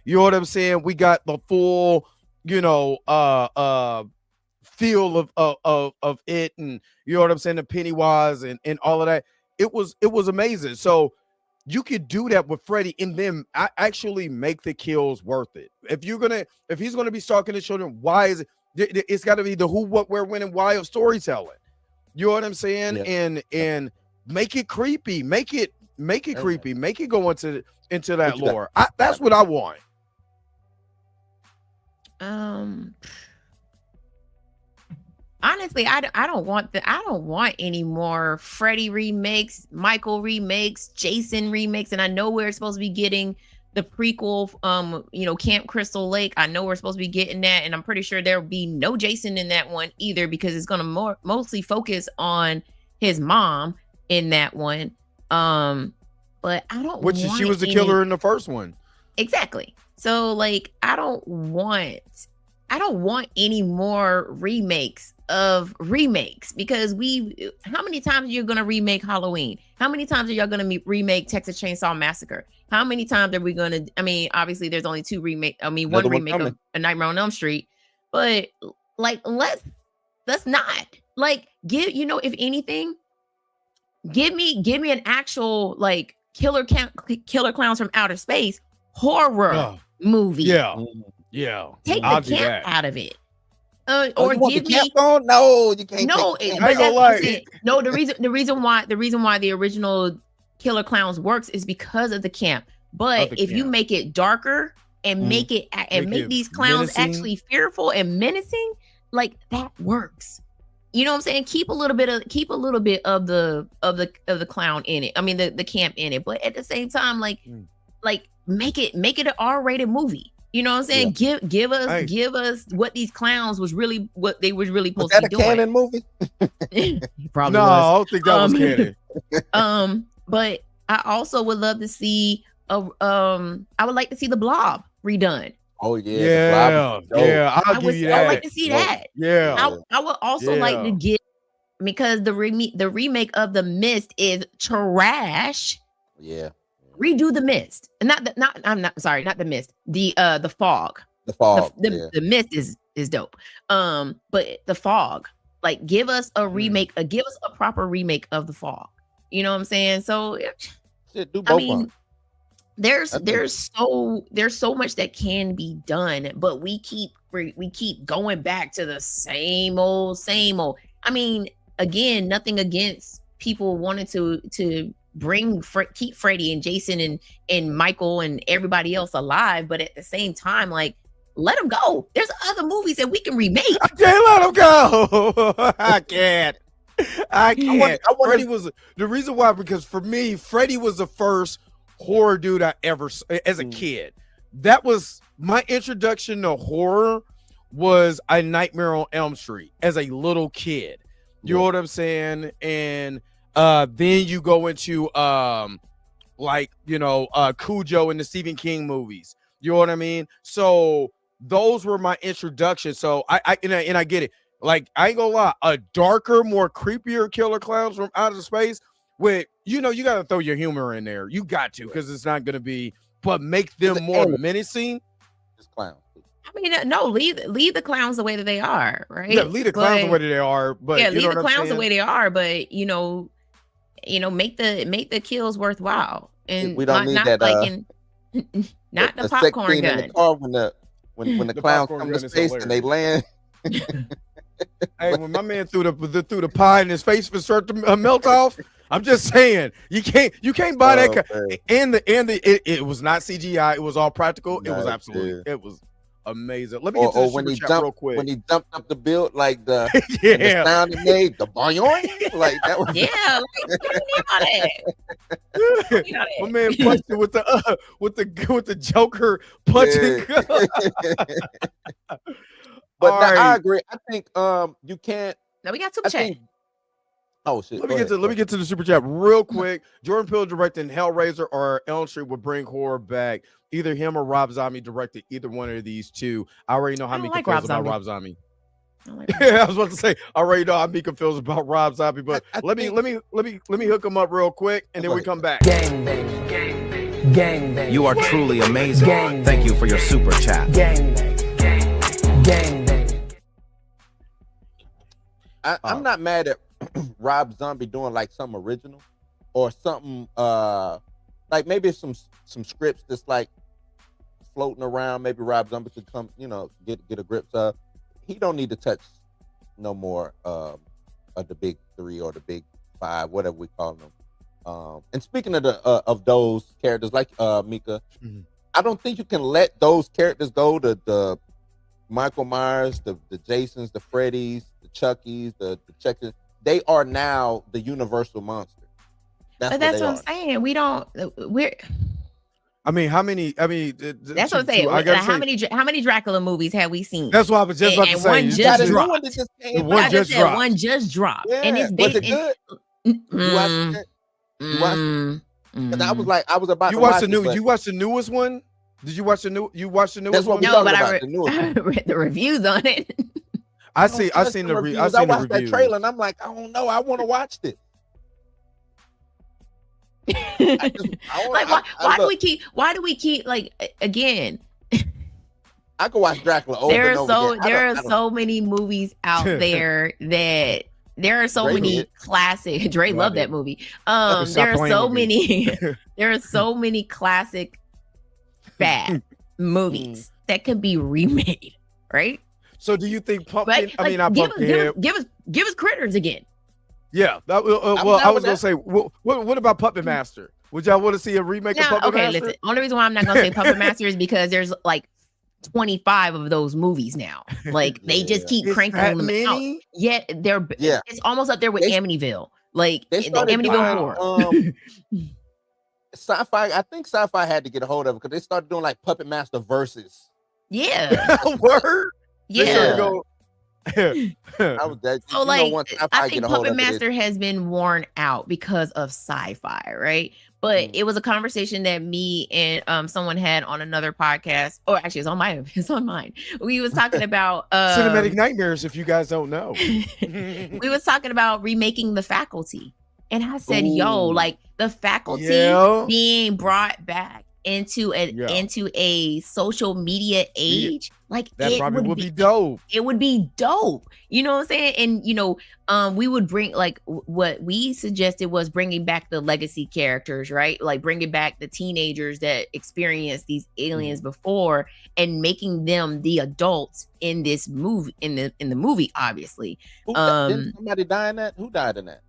You know what I'm saying? We got the full, feel of it, and you know what I'm saying, the Pennywise and all of that. It was amazing. So you could do that with Freddy and then actually make the kills worth it. If he's gonna be stalking the children, why is it? It's got to be the who, what, where, when, and why of storytelling. You know what I'm saying? Yeah. And make it creepy, make it creepy, make it go into that lore. That's what I want. Honestly, I don't want any more Freddy remakes, Michael remakes, Jason remakes, and I know we're supposed to be getting the prequel, Camp Crystal Lake. I know we're supposed to be getting that, and I'm pretty sure there'll be no Jason in that one either because it's gonna mostly focus on his mom in that one. But I don't. Which she was the killer in the first one. Exactly. So like, I don't want I don't want any more remakes of remakes because how many times are you gonna remake Halloween? How many times are y'all gonna remake Texas Chainsaw Massacre? How many times are we gonna? I mean, obviously there's only one remake of A Nightmare on Elm Street, but like let's not like if anything, give me an actual like killer clowns from outer space horror movie. Yeah. Take I'll the do camp that. out of it. Or give me camp on? No, you can't. No, I ain't gonna lie. No, the reason why the original Killer Clowns works is because of the camp. But if you make it darker and make these clowns menacing. actually fearful and menacing, like that works. You know what I'm saying? Keep a little bit of the clown in it. I mean the camp in it, but at the same time, like make it an R-rated movie. You know what I'm saying? Yeah. Give us what these clowns what they was really supposed to be doing. Was that a canon movie? Probably no, was. I don't think that was canon. But I also would love to see I would like to see the Blob redone. Oh yeah. I'll give you that. I would like to see that. Yeah. I would also like to get, because the remake of The Mist is trash. Yeah. Redo The Mist. Not The Mist. The Fog. The Fog. The Mist is dope. But The Fog, like give us a remake, give us a proper remake of The Fog. You know what I'm saying? So do both. I mean, there's so much that can be done, but we keep going back to the same old. I mean, again, nothing against people wanting to keep Freddy and Jason and Michael and everybody else alive, but at the same time, like, let them go. There's other movies that we can remake. I can't let them go. I can't. Freddy was the reason why, because for me, Freddy was the first horror dude I ever saw as a kid. That was my introduction to horror, was A Nightmare on Elm Street as a little kid. You know what I'm saying? And then you go into Cujo and the Stephen King movies. You know what I mean? So those were my introduction. So I get it. Like, I ain't gonna lie, a darker, more creepier Killer Clowns from outer space with, you got to throw your humor in there. You got to, because it's not gonna be, but make them more menacing. Just clowns. I mean, no, leave the clowns the way that they are, right? Yeah, leave the clowns the way that they are. But leave the clowns the way they are. But make the kills worthwhile, and we don't need that. Not the popcorn gun. In the car when the clowns come to space and they land. Hey, when my man threw the pie in his face and start to melt off, I'm just saying you can't buy that. And it was not CGI. It was all practical. It was absolutely. It was amazing. Let me get to the super chat real quick. When he jumped up the build, like the the sound he made, the boing, like that was My man punched it with the Joker punching. But I agree. I think you can't. Now we got super chat. Oh shit! Let me get to the super chat real quick. Jordan Peele directing Hellraiser or Elm Street would bring horror back. Either him or Rob Zombie directed either one of these two. I already know how many confused about Rob Zombie. I was about to say I already know I'd be confused about Rob Zombie, but let me hook him up real quick and then we come back. Gang bang. Gang bang. You are truly amazing. Gang Thank you for your super chat. Gang bang. Gang bang. I'm not mad at Rob Zombie doing like something original or something like maybe some scripts that's like floating around. Maybe Rob Zombie could come, get a grip. He don't need to touch no more of the big three or the big five, whatever we call them. And speaking of those characters, like Mika, I don't think you can let those characters go. The Michael Myers, the Jasons, the Freddys, the Chuckies, the Checkers. They are now the universal monster. That's what I'm saying. I mean, how many? I mean, that's what I'm saying. How many Dracula movies have we seen? That's what I was just about to say. One just dropped. One just dropped. Yeah. And it's was it good? You watched it? Because I was about. You watched the newest one? Did you watch the new? You watched the newest That's what one? we No, talking but about. The newest I read the reviews on it. I don't seen trust the reviews. I I seen the watched that reviews. trailer and I'm like, I don't know. I want to watch this. Why do we keep like again? I could watch Dracula over There and are over again. there are so many movies out there that there are so Dre many did. classic. Dre No, I loved that didn't. movie. Stop There are playing so with me. many. There are so many classic bad movies that could be remade, right? So do you think Pumpkin? But I mean, not give Pumpkinhead. us Critters again. Yeah. That, well, I'm I down was with gonna that. say, what about Puppet Master? Would y'all want to see a remake of Now, Puppet okay, Master? listen. Only reason why I'm not gonna say Puppet Master is because there's like 25 of those movies now. Like they just Yeah. keep It's cranking that them out. many? Yet they're Yeah. it's almost up there with They- Amityville. Like They the started Amityville 4. doing, Sci-Fi. I think Sci-Fi had to get a hold of it because they started doing like Puppet Master versus. Yeah. Word. They Yeah. started go- I was that. So like once Sci-Fi I get think a hold Puppet of it, Master has been worn out because of sci-fi, right? But it was a conversation that me and someone had on another podcast. Or actually it's on mine. We was talking about Cinematic Nightmares, if you guys don't know. we was talking about remaking The Faculty. And I said, yo, Ooh. like The Faculty Yeah. being brought back into a social media age, like That it probably would be dope. it would be dope. You know what I'm saying? And we would bring like what we suggested was bringing back the legacy characters, right? Like bringing back the teenagers that experienced these aliens before and making them the adults in this movie, in the movie, obviously. Didn't somebody die in that? Who died in that?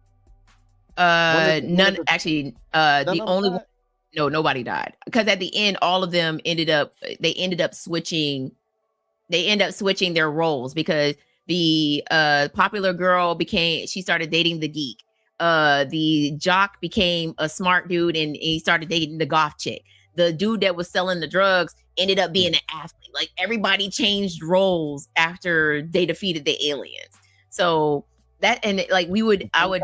None actually. None The of them only died? one, no, nobody died because at the end, all of them ended up switching. They end up switching their roles because the popular girl she started dating the geek. The jock became a smart dude and he started dating the goth chick. The dude that was selling the drugs ended up being an athlete. Like everybody changed roles after they defeated the aliens. So that, and like I would,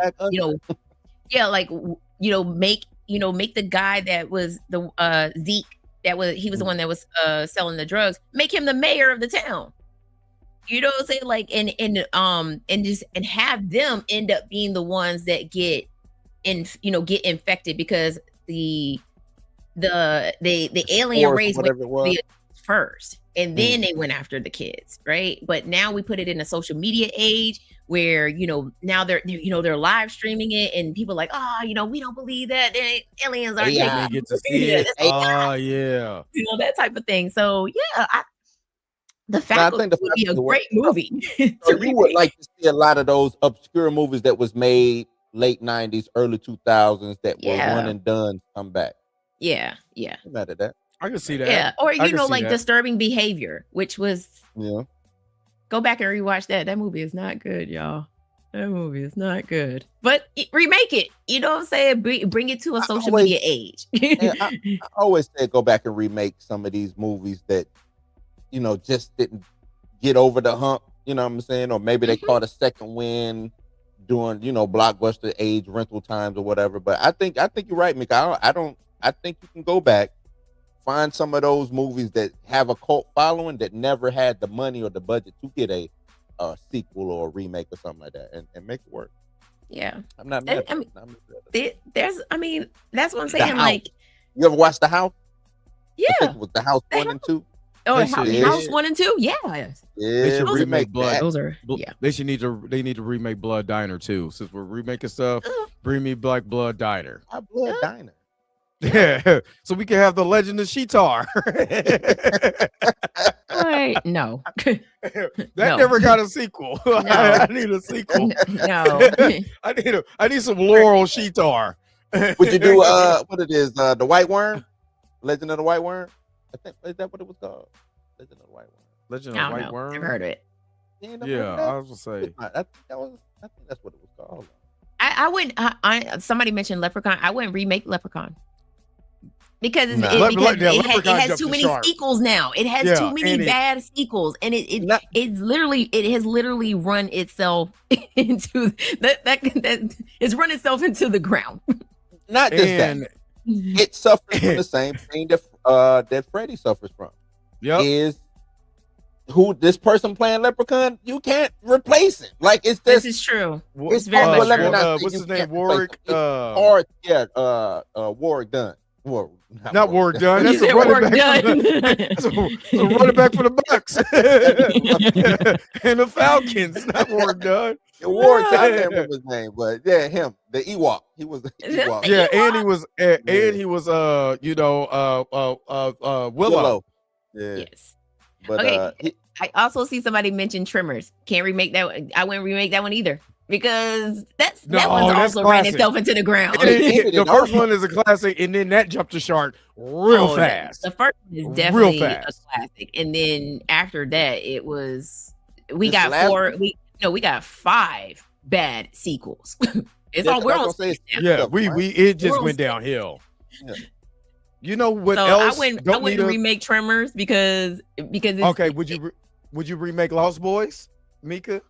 make the guy that was the Zeke, he was the one that was selling the drugs, make him the mayor of the town. You know what I'm saying? Like and have them end up being the ones that get infected because the alien Or race whatever it was. first, and then they went after the kids, right? But now we put it in a social media age where now they're live streaming it, and people are like, we don't believe that aliens are AI. They get to see it. Oh yeah. that type of thing. So yeah, The I Faculty think The would be a Faculty great movie. So you would like to see a lot of those obscure movies that was made late 90s, early 2000s that were one and done come back. Yeah. I'm mad at that. I can see that. Yeah. Or I can see like that. Disturbing Behavior, which was Yeah. go back and rewatch that. That movie is not good, y'all. That movie is not good. But remake it. You know what I'm saying? Bring it to a social media age. I always say go back and remake some of these movies that, just didn't get over the hump. You know what I'm saying? Or maybe they caught a second win during, blockbuster age rental times or whatever. But I think you're right, Mick. I think you can go back, find some of those movies that have a cult following that never had the money or the budget to get a sequel or a remake or something like that and make it work. Yeah. I'm not mad. I mean, that's what I'm saying. House. Like, you ever watch The House? I think yeah. it was The House 1 and 2. Oh, They House, should- House 1 and 2. Yeah. They should we remake make Blood. that. Those are They need to remake Blood Diner too. Since we're remaking stuff, bring me back Blood Diner. Our Blood Diner. Yeah, so we can have the Legend of Sheetar. Wait, no. That No. never got a sequel. I need a sequel. No. I need some Laurel Sheetar. Would you do what it is? The White Worm? Legend of the White Worm? I think is that what it was called? Legend of the White Worm. Legend I of don't White know. Worm? Never heard of it. You ain't never Yeah, heard of I that? was gonna say. I think that's what it was called. I wouldn't. Somebody mentioned Leprechaun. I wouldn't remake Leprechaun because Nah. it Leprechaun has jumped too the many shark. sequels now. It has Yeah, too many and bad sequels, and it Not- has literally run itself into that it's run itself into the ground. Not just And that. It suffers from the same thing that that Freddy suffers from. Yep. Is who this person playing Leprechaun? You can't replace him. Like it's This just is true. it's very much let me true. not say What's you his name? can't replace Warwick. him. It's hard. Yeah. Warwick Dunn. Not Warwick Dunn. You That's a said running Warwick back. Dunn. That's a running back for the Bucks and the Falcons. Not Warwick Dunn. Warwick, I can't remember his name, but yeah, him, the Ewok. He was the Ewok. Yeah, and he was Willow. Yeah, Yes. but Okay. I also see somebody mention Tremors. Can't remake that one. I wouldn't remake that one either because that No, one's that's also ran classic. itself into the ground. The first one is a classic, and then that jumped the shark real Oh, fast. The first one is Real definitely a fast. classic, and then after that, it was we This got last four. We got 5 bad sequels. It's all we're on. Yeah, it just We're went on- downhill. Yeah. You know what So else? I wouldn't don't need a- remake Tremors because it's, Okay, would you remake Lost Boys, Mika?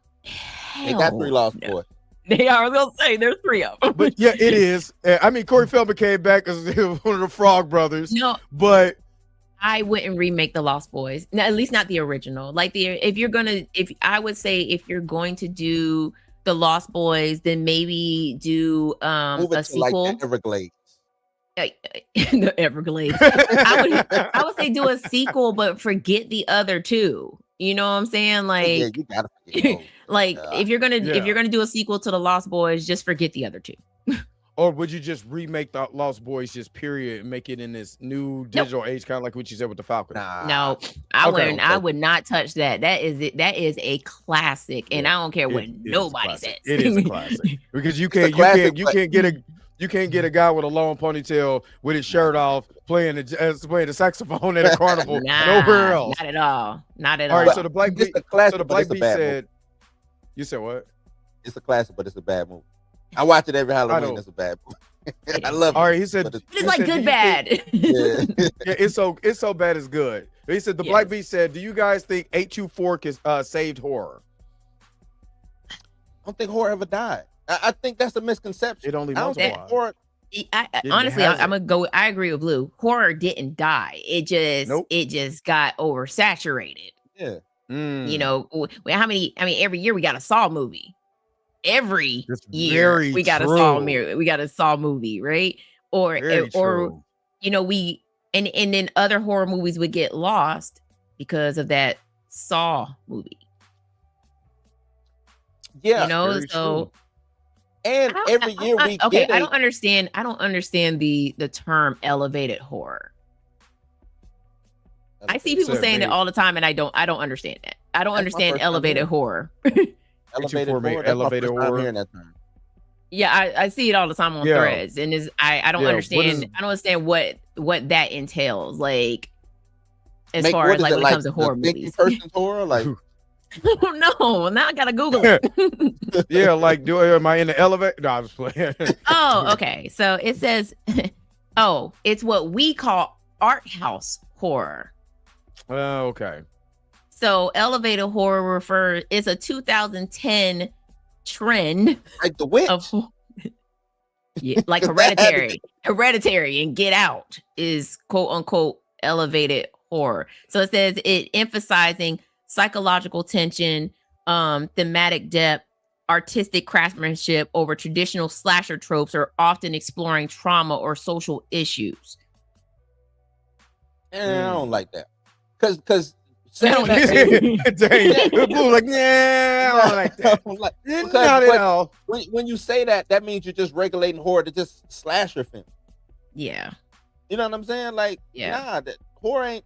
They got 3 Lost no. Boys. They are. I was gonna say there's 3 of them. But yeah, it is. I mean, Corey Feldman came back as one of the Frog Brothers, No, but I wouldn't remake the Lost Boys. No, at least not the original. Like if I would say if you're going to do the Lost Boys, then maybe do Move a it to like sequel. the Everglades. The Everglades. I would say do a sequel, but forget the other 2. You know what I'm saying? Like, Yeah, you gotta forget those. like Yeah. if you're gonna Yeah. do a sequel to the Lost Boys, just forget the other 2. or would you just remake the Lost Boys just period and make it in this new digital age, kind of like what you said with the Falcon? Nah. No, I Okay. wouldn't. I would not touch that. That is it. That is a classic, and I don't care what It is a nobody classic. says. It is a classic because you It's a can't classic, you but- can't get a guy with a long ponytail with his shirt off playing the saxophone at a carnival nowhere else. Not at all. Not at All all. right, so the Black It's Beat, a classic, so the but Black it's a Beat bad said, movie. you said what? It's a classic, but it's a bad movie. I watch it every Halloween. know. It's a bad movie. I love it. All right, he said, but it's he like said, good "Do you bad. Yeah. Yeah, it's so bad it's good. He said the Black Beat said, "Do you guys think 824 saved horror?" I don't think horror ever died. I think that's a misconception. It only I don't think multiplied. horror. Honestly, hasn't. I'm gonna go. I agree with Blue. Horror didn't die. Nope. It just got oversaturated. Yeah. Mm. You know, how many? I mean, every year we got a Saw movie. Every That's year very we got a Saw true. we got a Saw movie, right? Or Very true. you know, and then other horror movies would get lost because of that Saw movie. Yeah. You know, very so And every year we okay, get I don't understand the term elevated horror. I see people Said saying it me. all the time, and I don't understand that. I don't That's my understand first time elevated hearing. horror. elevated for me, horror. That's my elevated first time horror. hearing that term. Yeah, I see it all the time on Yeah. threads, and I don't Yeah, what understand. is- I don't understand what that entails. Like, as Make- far what as is like it, when it comes to the horror thinking movies. person's horror, like No, now I gotta Google it. Yeah, like, am I in the elevator? No, I was playing. Oh, okay. So it says, oh, it's what we call art house horror. Okay. So elevated horror is a 2010 trend like the witch. of yeah, like hereditary and Get Out is quote unquote elevated horror. So it says it emphasizing psychological tension, thematic depth, artistic craftsmanship over traditional slasher tropes, or often exploring trauma or social issues. And I don't like that. Cause don't saying like that, Dang. Blue like, yeah, I don't like that. I don't like- because Not at what- all. when you say that, that means you're just regulating horror to just slasher film. Yeah. You know what I'm saying? Like, Yeah. nah, that horror ain't.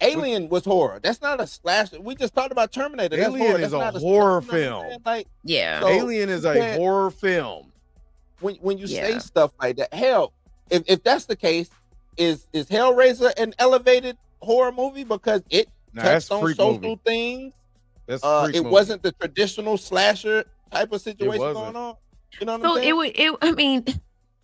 Alien was horror. That's not a slasher. We just talked about Terminator. That's Alien horror. is That's a not horror you know what I'm film. saying? Like Yeah. So, Alien is you a can't- horror film. when you say Yeah. stuff like that, hell, if that's the case, is Hellraiser an elevated horror movie because it Nah, that's touched on freak social movie. things? That's a freak It movie. wasn't the traditional slasher type of situation wasn't. going on. You know what So I'm saying? I mean,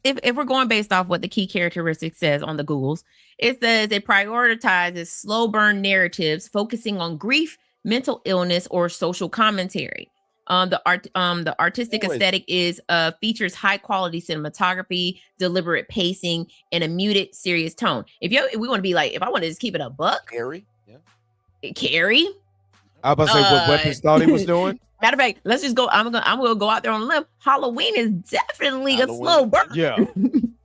if we're going based off what the key characteristic says on the Googles, it says it prioritizes slow burn narratives focusing on grief, mental illness, or social commentary. The artistic Always. aesthetic is features high quality cinematography, deliberate pacing, and a muted, serious tone. If we want to be like, if I want to just keep it a buck, Carrie. Yeah. Carrie. I was about to say what Weapons thought he was doing. Matter of fact, let's just go. I'm gonna go out there on a limb. Halloween is definitely Halloween. a slow burn. Yeah,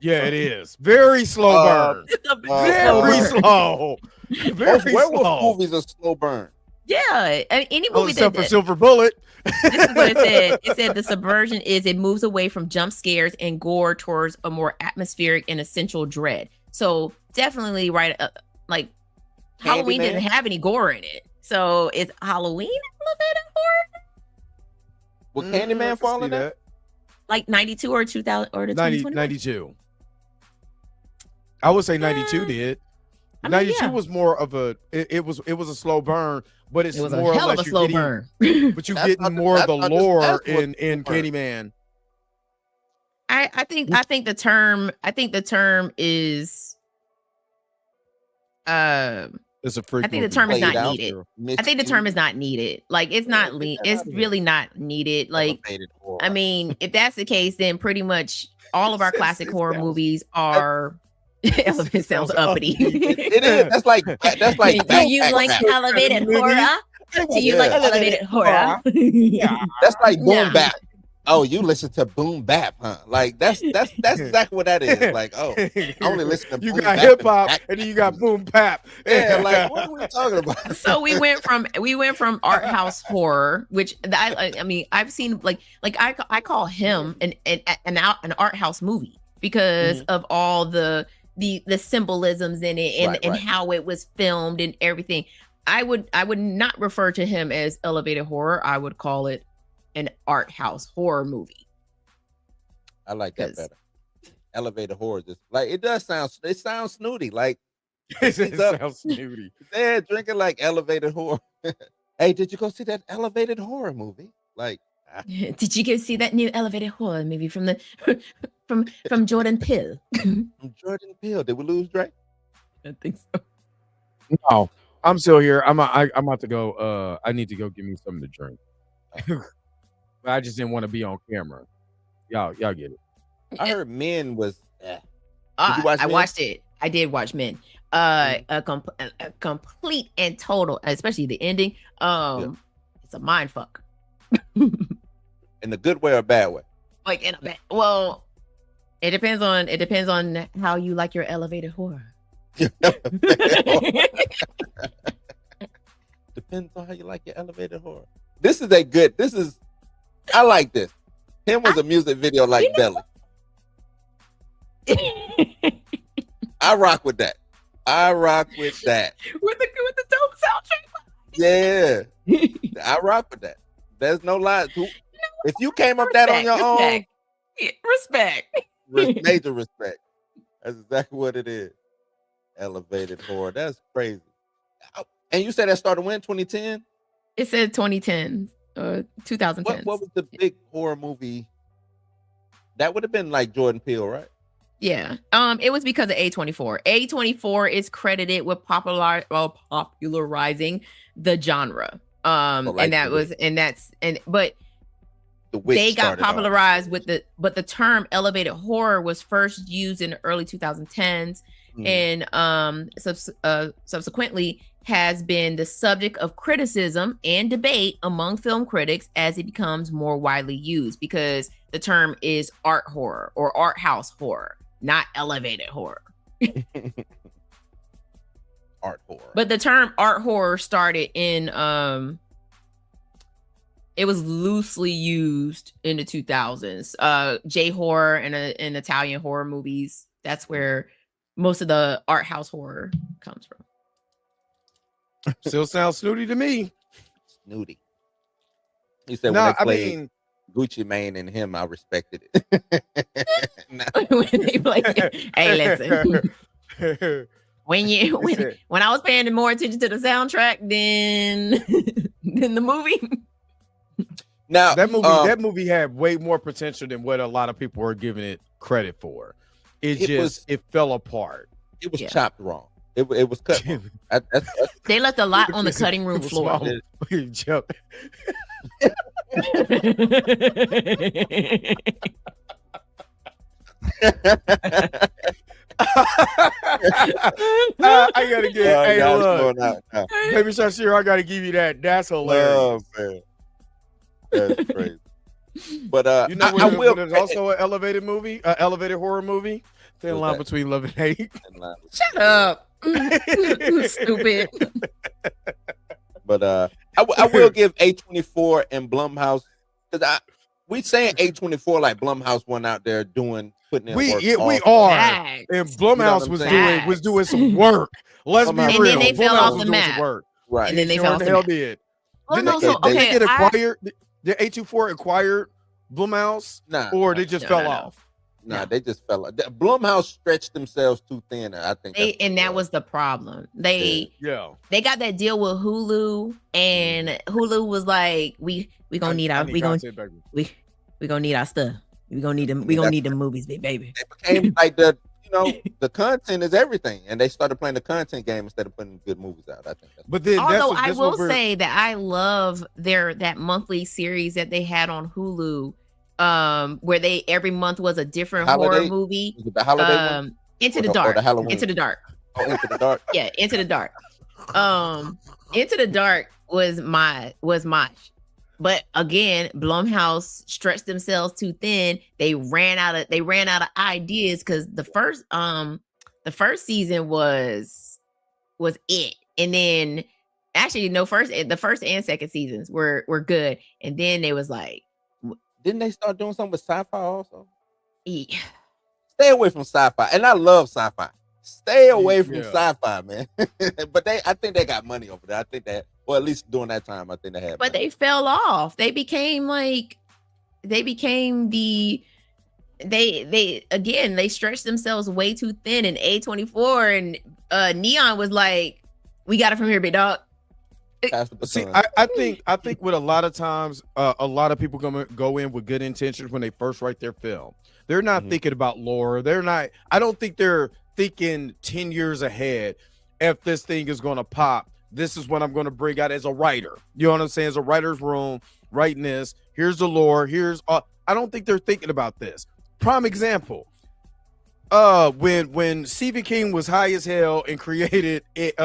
yeah, it is very slow burn. It's a Very slow. Very Werewolf slow. movies are slow burn. Yeah, I mean, any Oh, movie except for that Silver Bullet. this is what it said. It said the subversion is it moves away from jump scares and gore towards a more atmospheric and essential dread. So definitely right, like Halloween Candyman? didn't have any gore in it. So is Halloween a little bit of horror? Would I Candyman can fall see in that? Like 92 or 2000 or the 90, 2021? 92. I would say 92 did. I mean, 92 yeah. was more of a it was a slow burn, but it's It was a more or hell of less a you're slow getting, burn. but you're That's getting not- more of the that's not- lore that's what in burn. Candyman. I think the term is It's a freak I think the movie. term is Played not out needed. there. I think the term is not needed. Like it's Yeah, not get that it's out of here. really not needed. Like Elevated horror. I mean, if that's the case, then pretty much all of our It classic horror sounds- movies are Elevated sounds sounds uppity. it is. That's like Do you backpack like rap. elevated horror? Do you like Yeah. elevated horror? That's like boom Yeah. bap. Oh, you listen to boom bap, huh? Like that's exactly what that is. Like, oh, I only listen to You boom got bap hip and hop back- and then you got boom pap. Yeah, like what are we talking about? So we went from art house horror, which I mean I've seen like I call him an art house movie because of all the symbolisms in it and Right. how it was filmed and everything. I would not refer to him as elevated horror. I would call it an art house horror movie. I like that 'Cause- better. Elevated horror, just like it sounds snooty. Like It He's up. sounds snooty. they're drinking like elevated horror. Hey, did you go see that elevated horror movie? Like, Did you go see that new elevated horror movie from the from Jordan Peele? Jordan Peele. Did we lose Drake? I think so. No, I'm still here. I'm about to go. I need to go get me something to drink. But I just didn't want to be on camera. Y'all get it. I heard Men was. Did you watch I Men? watched it. I did watch Men. A complete and total, especially the ending. It's a mind fuck. In a good way or a bad way? Like in a bad. Well, it depends on how you like your elevated horror. Depends on how you like your elevated horror. I like this. Him was a music video like Belly. I rock with that. with the dope soundtrack. Yeah. I rock with that. There's no lie. If you came up that on your own, Respect. major respect. That's exactly what it is. Elevated horror. That's crazy. And you said that started when? 2010? It said 2010, 2010. What was the big horror movie? That would have been like Jordan Peele, right? Yeah. It was because of A24. A24 is credited with popularizing the genre. like But The Witch they got started off. popularized but the term elevated horror was first used in the early 2010s and subsequently has been the subject of criticism and debate among film critics as it becomes more widely used, because the term is art horror or art house horror, not elevated horror. Art horror. But the term art horror started in it was loosely used in the 2000s. J-horror and Italian horror movies. That's where most of the art house horror comes from. Still sounds snooty to me. Snooty. He said No, when they I played mean, Gucci Mane and him, I respected it. Nah. When they play, hey, listen. When I was paying more attention to the soundtrack than the movie. Now that movie had way more potential than what a lot of people were giving it credit for. It fell apart. it was Yeah. chopped wrong. It was cut wrong. That's They left a lot on the cutting room floor. He jumped. I gotta get. Hey, y'all look, showing out now. Baby Shashir, I gotta give you that. That's hilarious. Oh man, that's crazy. But You know, I will. there's also an elevated movie, elevated horror movie. Thin line between love and hate. Shut up. Stupid. But I will give A24 and Blumhouse, because we saying A24 like Blumhouse went out there putting in work. We are. Facts. And Blumhouse what was I'm doing some work. Let's be And real. then they fell Blumhouse off was the doing map. some work. Right. And then they Sure fell off the the hell map. did. Well, Did no, they so okay, get acquired? Did A24 acquire Blumhouse? Nah, Or they just fell off? Nah, No. they just fell. Blumhouse stretched themselves too thin. I think that was the problem. They got that deal with Hulu, and Hulu was like, we gonna need our we gonna need our stuff. We gonna need them. We gonna need them movies, big baby. They became like the content is everything, and they started playing the content game instead of putting good movies out. I think. But then, although I will say that I love that monthly series that they had on Hulu, where they every month was a different horror movie. Was it the holiday one? Into the Dark. Halloween? Into the Dark. Oh, Into the Dark. Yeah, Into the Dark. Into the Dark was my. But again, Blumhouse stretched themselves too thin. They ran out of ideas, because the first season was it, and then actually the first and second seasons were good, and then they was like, didn't they start doing something with sci-fi also? Yeah. Stay away from sci-fi, and I love sci-fi. Stay away from sci-fi, man. But I think they got money over there. I think that, or at least during that time, I think they had. But money. they fell off. They became they stretched themselves way too thin. And A24 and Neon was like, we got it from here, big dog. See, I think with a lot of times, a lot of people go in with good intentions when they first write their film. They're not thinking about lore. I don't think they're thinking 10 years ahead. If this thing is going to pop, this is what I'm going to bring out as a writer. You know what I'm saying? As a writer's room, writing this. Here's the lore. I don't think they're thinking about this. Prime example. When Stephen King was high as hell and created it,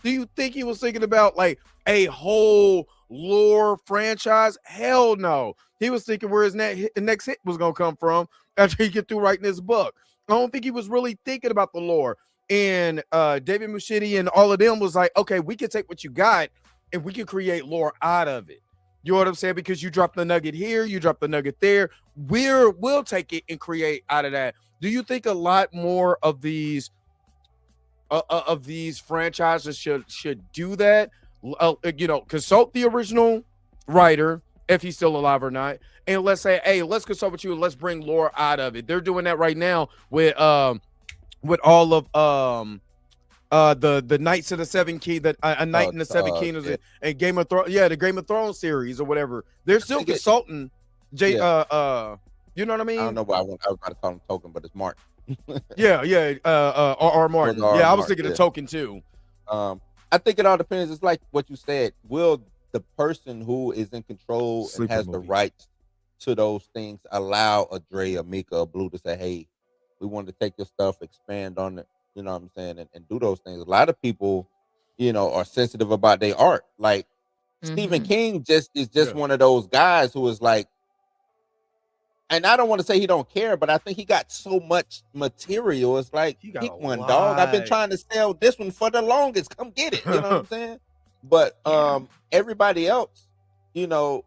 do you think he was thinking about like a whole lore franchise? Hell no. He was thinking where his next hit was gonna come from after he get through writing this book. I don't think he was really thinking about the lore. And David Muschietti and all of them was like, okay, we can take what you got and we can create lore out of it. You know what I'm saying? Because you drop the nugget here, you drop the nugget there. We'll take it and create out of that. Do you think a lot more of these franchises should do that? Consult the original writer if he's still alive or not, and let's say, hey, let's consult with you and let's bring lore out of it. They're doing that right now with all of the Knights of the Seven Kingdoms, a Knight in the Seven Kingdoms, and Game of Thrones, the Game of Thrones series or whatever. They're still consulting. You know what I mean? I don't know why I was about to call him Token, but it's Mark. R.R. Martin. I was thinking of Token too. I think it all depends. It's like what you said. Will the person who is in control and has the rights to those things allow a Dre, a Mika, a Blue to say, hey, we want to take your stuff, expand on it, you know what I'm saying, and do those things. A lot of people, are sensitive about their art. Like Stephen King is just one of those guys who is like, and I don't want to say he don't care, but I think he got so much material. It's like, pick one, dog. I've been trying to sell this one for the longest. Come get it. You know what I'm saying? But everybody else, you're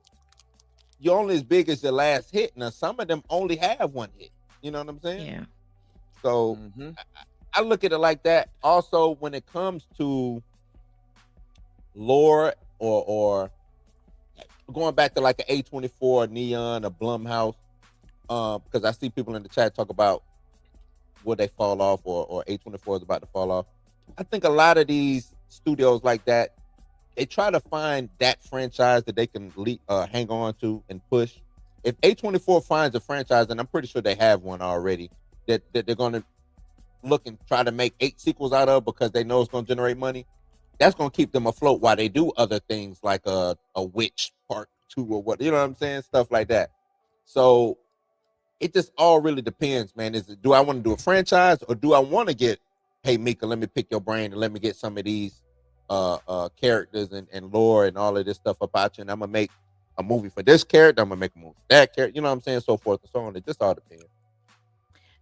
only as big as your last hit. Now, some of them only have one hit. You know what I'm saying? Yeah. So I look at it like that. Also, when it comes to lore or going back to like an A24, Neon, a Blumhouse, because I see people in the chat talk about will they fall off or A24 is about to fall off. I think a lot of these studios like that, they try to find that franchise that they can hang on to and push. If A24 finds a franchise, and I'm pretty sure they have one already, that they're going to look and try to make 8 sequels out of because they know it's going to generate money, that's going to keep them afloat while they do other things like a Witch Part 2 or what, you know what I'm saying? Stuff like that. So it just all really depends, man. Do I want to do a franchise, or do I want to get, hey Mika, let me pick your brain and let me get some of these characters and lore and all of this stuff about you, and I'm gonna make a movie for this character, I'm gonna make a movie for that character, you know what I'm saying, so forth and so on. It just all depends.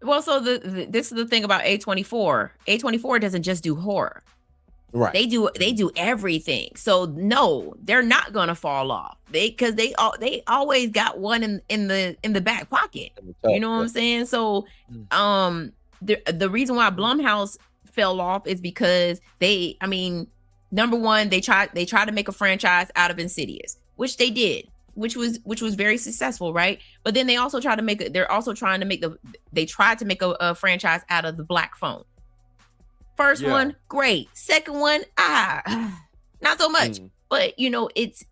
Well, so this is the thing about A24. A24 doesn't just do horror. Right. They do everything. So no, they're not gonna fall off. They always got one in the back pocket. You know what I'm saying? So the reason why Blumhouse fell off is because number one, they tried to make a franchise out of Insidious, which they did, which was very successful, right? But then they also tried to make a franchise out of The Black Phone. First one, great. Second one, not so much. But you know,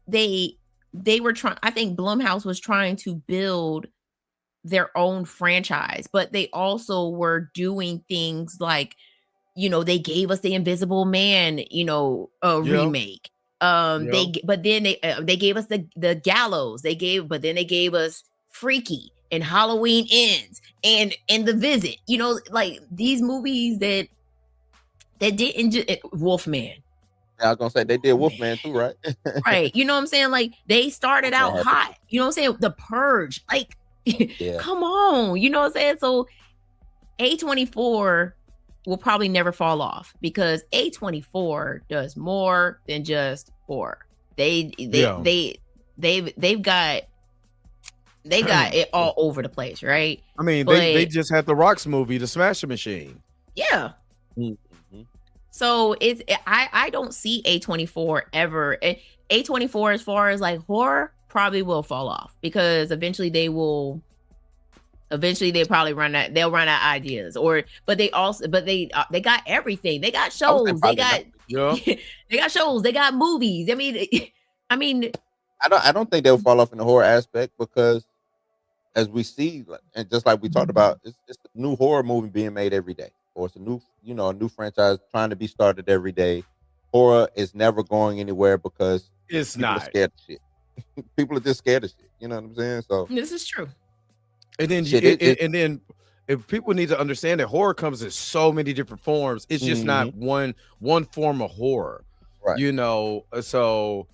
they were trying. I think Blumhouse was trying to build their own franchise, but they also were doing things like, you know, they gave us the Invisible Man, you know, remake. They gave us the Gallows. But then they gave us Freaky and Halloween Ends and The Visit. You know, like these movies that didn't just Wolfman. I was gonna say they did Wolfman too, right? Right. You know what I'm saying? Like they started out hot. You know what I'm saying? The Purge. Like, come on. You know what I'm saying? So A24 will probably never fall off because A24 does more than just horror. They've got it all over the place, right? I mean, they just had the Rocks movie, The Smashing Machine. Yeah. So I don't see A24 ever. A24 as far as like horror probably will fall off because eventually they probably run out ideas, but they got everything. They got shows, they got shows, they got movies. I mean I don't think they'll fall off in the horror aspect because as we see, and just like we talked about, it's a new horror movie being made every day, or it's a new franchise trying to be started every day. Horror is never going anywhere because it's people not are scared of shit. People are just scared of shit. You know what I'm saying? So this is true. And then then if people need to understand that horror comes in so many different forms, it's just not one form of horror. Right. You know, so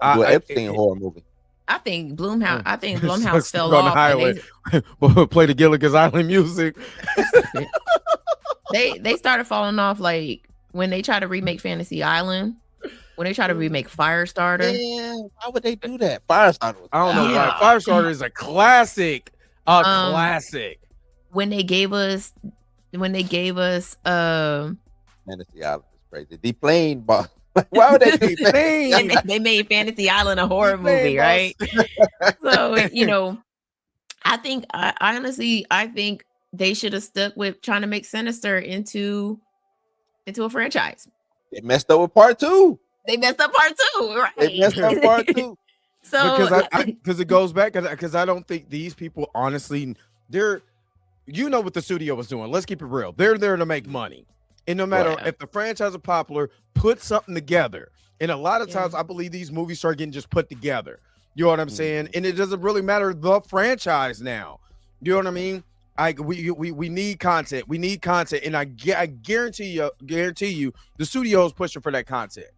Epstein horror movie. I think Blumhouse fell off. Play the Gilligan's Island music. They started falling off like when they tried to remake Fantasy Island, when they tried to remake Firestarter. Yeah, why would they do that? Firestarter. I don't know why. Firestarter is a classic. Classic. When they gave us Fantasy Island is crazy. The plane boss. Why would they do that? They made Fantasy Island a horror movie, right? So, you know, I think they should have stuck with trying to make Sinister into a franchise. They messed up with part 2. They messed up part 2, right? They messed up part 2. So because it goes back because I don't think these people honestly what the studio was doing. Let's keep it real. They're there to make money. And no matter if the franchise is popular, put something together. And a lot of times I believe these movies start getting just put together. You know what I'm saying? And it doesn't really matter the franchise now. You know what I mean? We need content. We need content. And I guarantee you the studio is pushing for that content.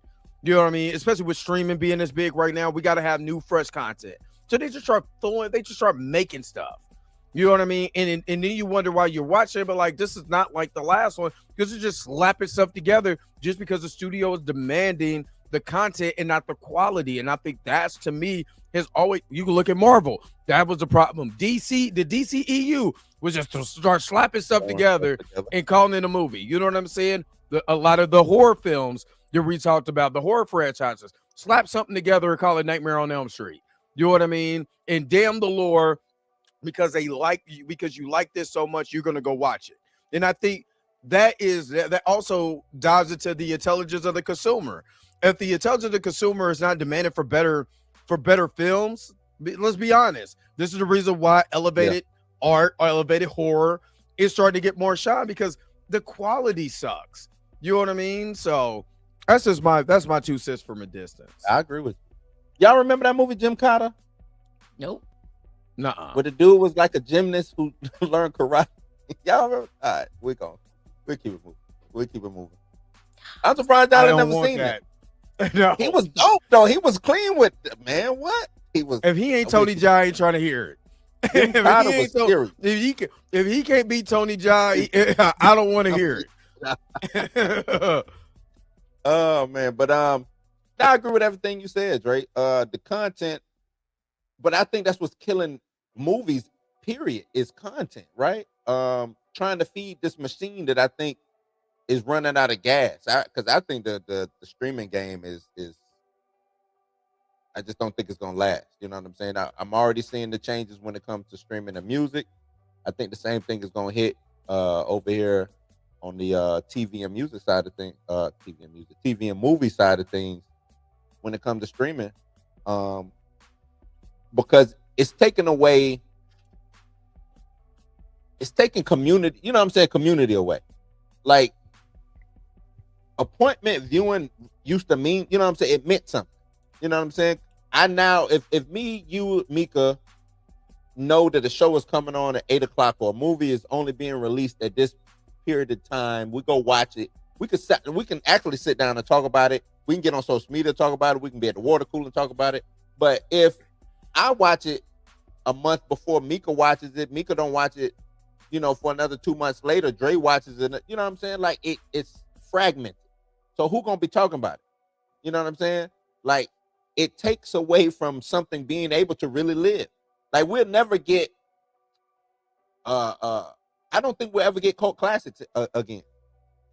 You know what I mean? Especially with streaming being this big right now, we got to have new, fresh content. So they just start making stuff. You know what I mean? And then you wonder why you're watching, but like this is not like the last one because it just slapping stuff together just because the studio is demanding the content and not the quality. And I think that's, to me, has always, you can look at Marvel. That was the problem. The DCEU was just to start slapping stuff together and calling it a movie. You know what I'm saying? A lot of the horror films that we talked about, the horror franchises, slap something together and call it Nightmare on Elm Street. You know what I mean? And damn the lore because you like this so much, you're going to go watch it. And I think that also dives into the intelligence of the consumer. If the intelligence of the consumer is not demanding for better films, let's be honest. This is the reason why elevated art or elevated horror is starting to get more shine because the quality sucks. You know what I mean? So that's my 2 cents from a distance. I agree with you. Y'all remember that movie Jim Carter? Nope. Nuh-uh. Where the dude was like a gymnast who learned karate. Y'all remember? All right, we'll keep it moving. I'm surprised I y'all don't never want seen that. No. He was dope though. He was clean with man. What? He was. If he ain't Tony Jaa, I ain't trying to hear it. Jim Carter was serious. If he can't beat Tony Jaa, I don't want to hear it. Oh man, but I agree with everything you said, Dre. The content, but I think that's what's killing movies. Period, is content, right? Trying to feed this machine that I think is running out of gas. Because I think the streaming game is. I just don't think it's gonna last. You know what I'm saying? I'm already seeing the changes when it comes to streaming and music. I think the same thing is gonna hit over here on the TV and music side of things, TV and movie side of things when it comes to streaming, because it's taking community, you know what I'm saying, community away. Like appointment viewing used to mean, you know what I'm saying, it meant something. You know what I'm saying? I now, if me, you, Mika know that a show is coming on at 8:00 or a movie is only being released at this period of time, we go watch it. We can actually sit down and talk about it. We can get on social media, talk about it. We can be at the water cooler and talk about it. But if I watch it a month before Mika watches it, Mika don't watch it, you know, for another 2 months later, Dre watches it. You know what I'm saying? Like it's fragmented. So who gonna be talking about it? You know what I'm saying? Like it takes away from something being able to really live. Like we'll never get I don't think we'll ever get cult classics again.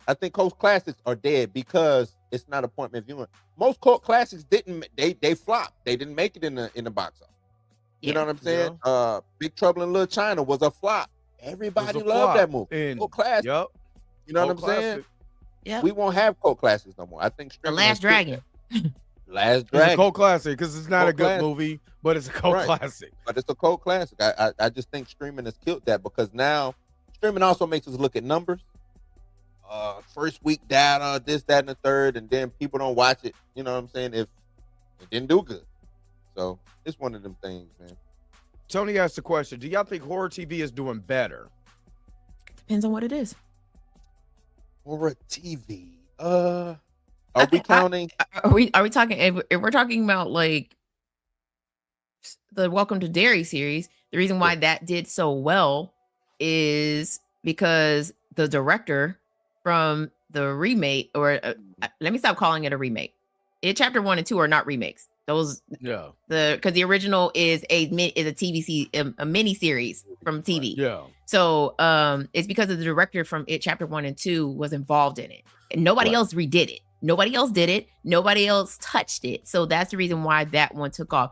I think cult classics are dead because it's not appointment viewing. Most cult classics they flopped. They didn't make it in the box office. You know what I'm saying? Yeah. Big Trouble in Little China was a flop. Everybody loved that movie. Cult classic. Yep. You know what I'm saying? Yeah. We won't have cult classics no more. I think The Last Dragon. Last Dragon. It's a cult classic because it's not a good movie, but it's a cult classic. But it's a cult classic. I just think streaming has killed that because now streaming also makes us look at numbers. First week data, this, that, and the third, and then people don't watch it. You know what I'm saying? If it didn't do good. So it's one of them things, man. Tony asked the question: do y'all think horror TV is doing better? Depends on what it is. Horror TV. Are we counting? Are we talking? If we're talking about like the Welcome to Derry series, the reason why that did so well is because the director from the remake, or let me stop calling it a remake. Chapter 1 and 2 are not remakes. Those, because the original is a TVC, a mini series from TV. Yeah. So it's because of the director from It Chapter 1 and 2 was involved in it, and nobody else redid it. Nobody else did it. Nobody else touched it. So that's the reason why that one took off.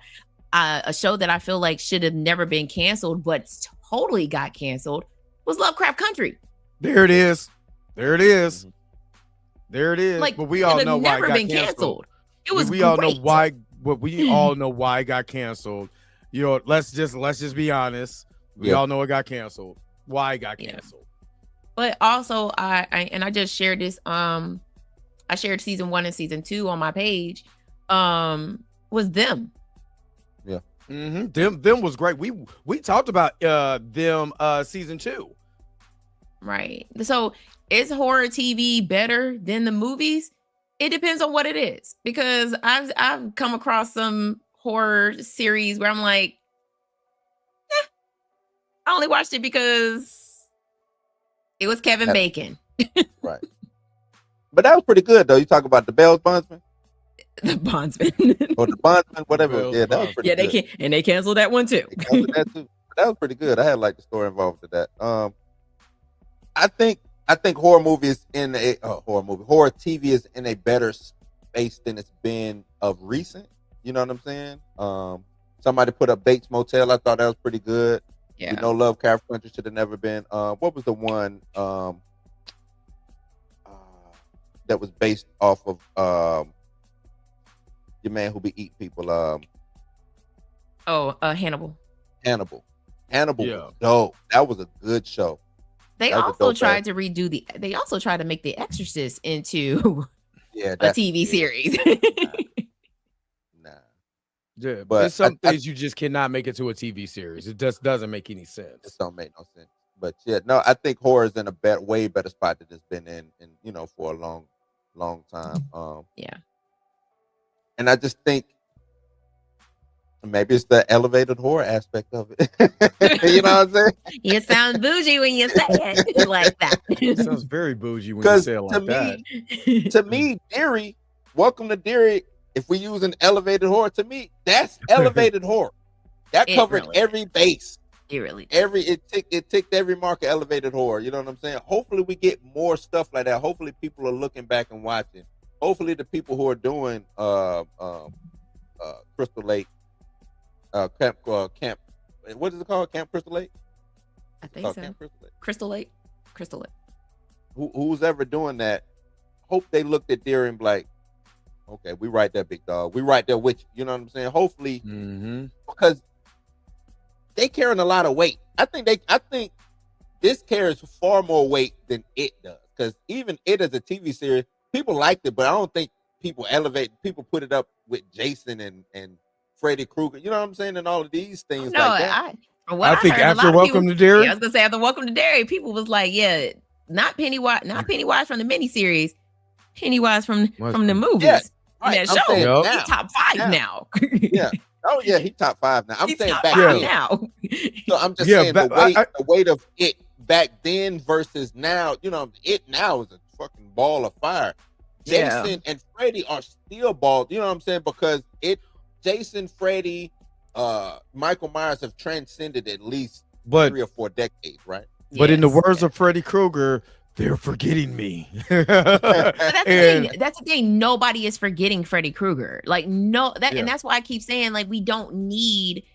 A show that I feel like should have never been canceled, but totally got canceled, was Lovecraft Country. There it is. There it is. There it is. Like, but we all know why it got been canceled. It was we great. all know why. But we all know why it got canceled. You know, let's just be honest. We all know it got canceled. Why it got canceled. But also, I just shared this. I shared season 1 and season 2 on my page. Was Them. Yeah. Mm-hmm. Them was great. We talked about Them season 2. Right. So is horror TV better than the movies? It depends on what it is, because I've come across some horror series where I'm like, I only watched it because it was Kevin Bacon. Right. But that was pretty good though. You talk about the Bells Bondsman? The Bondsman. Or the Bondsman, whatever. That was pretty good. They canceled that one too. They canceled that too. That was pretty good. I had like the story involved with that. I think horror TV is in a better space than it's been of recent. You know what I'm saying? Somebody put up Bates Motel. I thought that was pretty good. Yeah. You know, Lovecraft Country should have never been. What was the one that was based off of your man who be eating people? Hannibal. Hannibal was dope. That was a good show. They also tried to redo they also tried to make The Exorcist into a TV series. Yeah, But there's some I things you just cannot make it to a TV series. It just doesn't make any It sense. don't make no sense. But yeah, no, I think horror is in a way better spot that it's been in, for a long time. Yeah. And I just think maybe it's the elevated horror aspect of it. You know what I'm saying? You sound bougie when you say it like that. It sounds very bougie when you Because say it like that. to me, Deary, Welcome to Deary. If we use an elevated horror, to me, that's elevated horror. That It covered really every base. It really It ticked every mark of elevated horror. You know what I'm saying? Hopefully we get more stuff like that. Hopefully people are looking back and watching. Hopefully the people who are doing Crystal Lake camp what is it called? Camp Crystal Lake? I think so. Camp Crystal Lake. Crystal Lake. Who's ever doing that? Hope they looked at Deary and be like, okay, we right there, big dog. We right there with you. You know what I'm saying? Hopefully, because they carrying a lot of weight. I think this carries far more weight than it does. Because even it as a TV series, people liked it, but I don't think people put it up with Jason and Freddy Krueger. You know what I'm saying? And all of these things No, like that. I think after Welcome to Derry, I was gonna say after Welcome to Derry, people was like, yeah, not Pennywise from the miniseries, Pennywise from the movies. Yeah, And right. that I'm show, saying now. he's top 5 now. Yeah. Oh yeah, he top 5 now. I'm He's saying top back 5 then. now. So I'm just Yeah, saying but the weight of it back then versus now. You know, it now is a fucking ball of fire. Yeah. Jason and Freddy are still balls. You know what I'm saying? Because Jason, Freddy, Michael Myers have transcended at least 3 or 4 decades, right? But in the Yes. words of Freddy Krueger, they're forgetting me. But that's And- the thing. That's the thing. Nobody is forgetting Freddy Krueger. Like and Yeah. that's why I keep saying like we don't need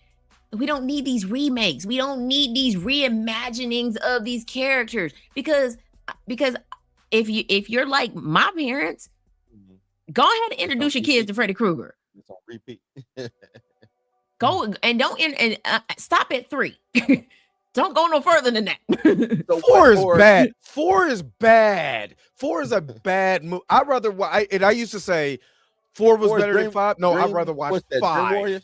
these remakes. We don't need these reimaginings of these characters because if you're like my parents, go ahead and introduce your kids to Freddy Krueger. It's on repeat. Go and don't stop at 3. Don't go no further than that. So 4 is horror- bad. 4 is bad. 4 is a bad movie. I'd rather I used to say 4 was 4 is better than 5. No, I'd Dream- rather watch what's that, 5. Dream Warriors?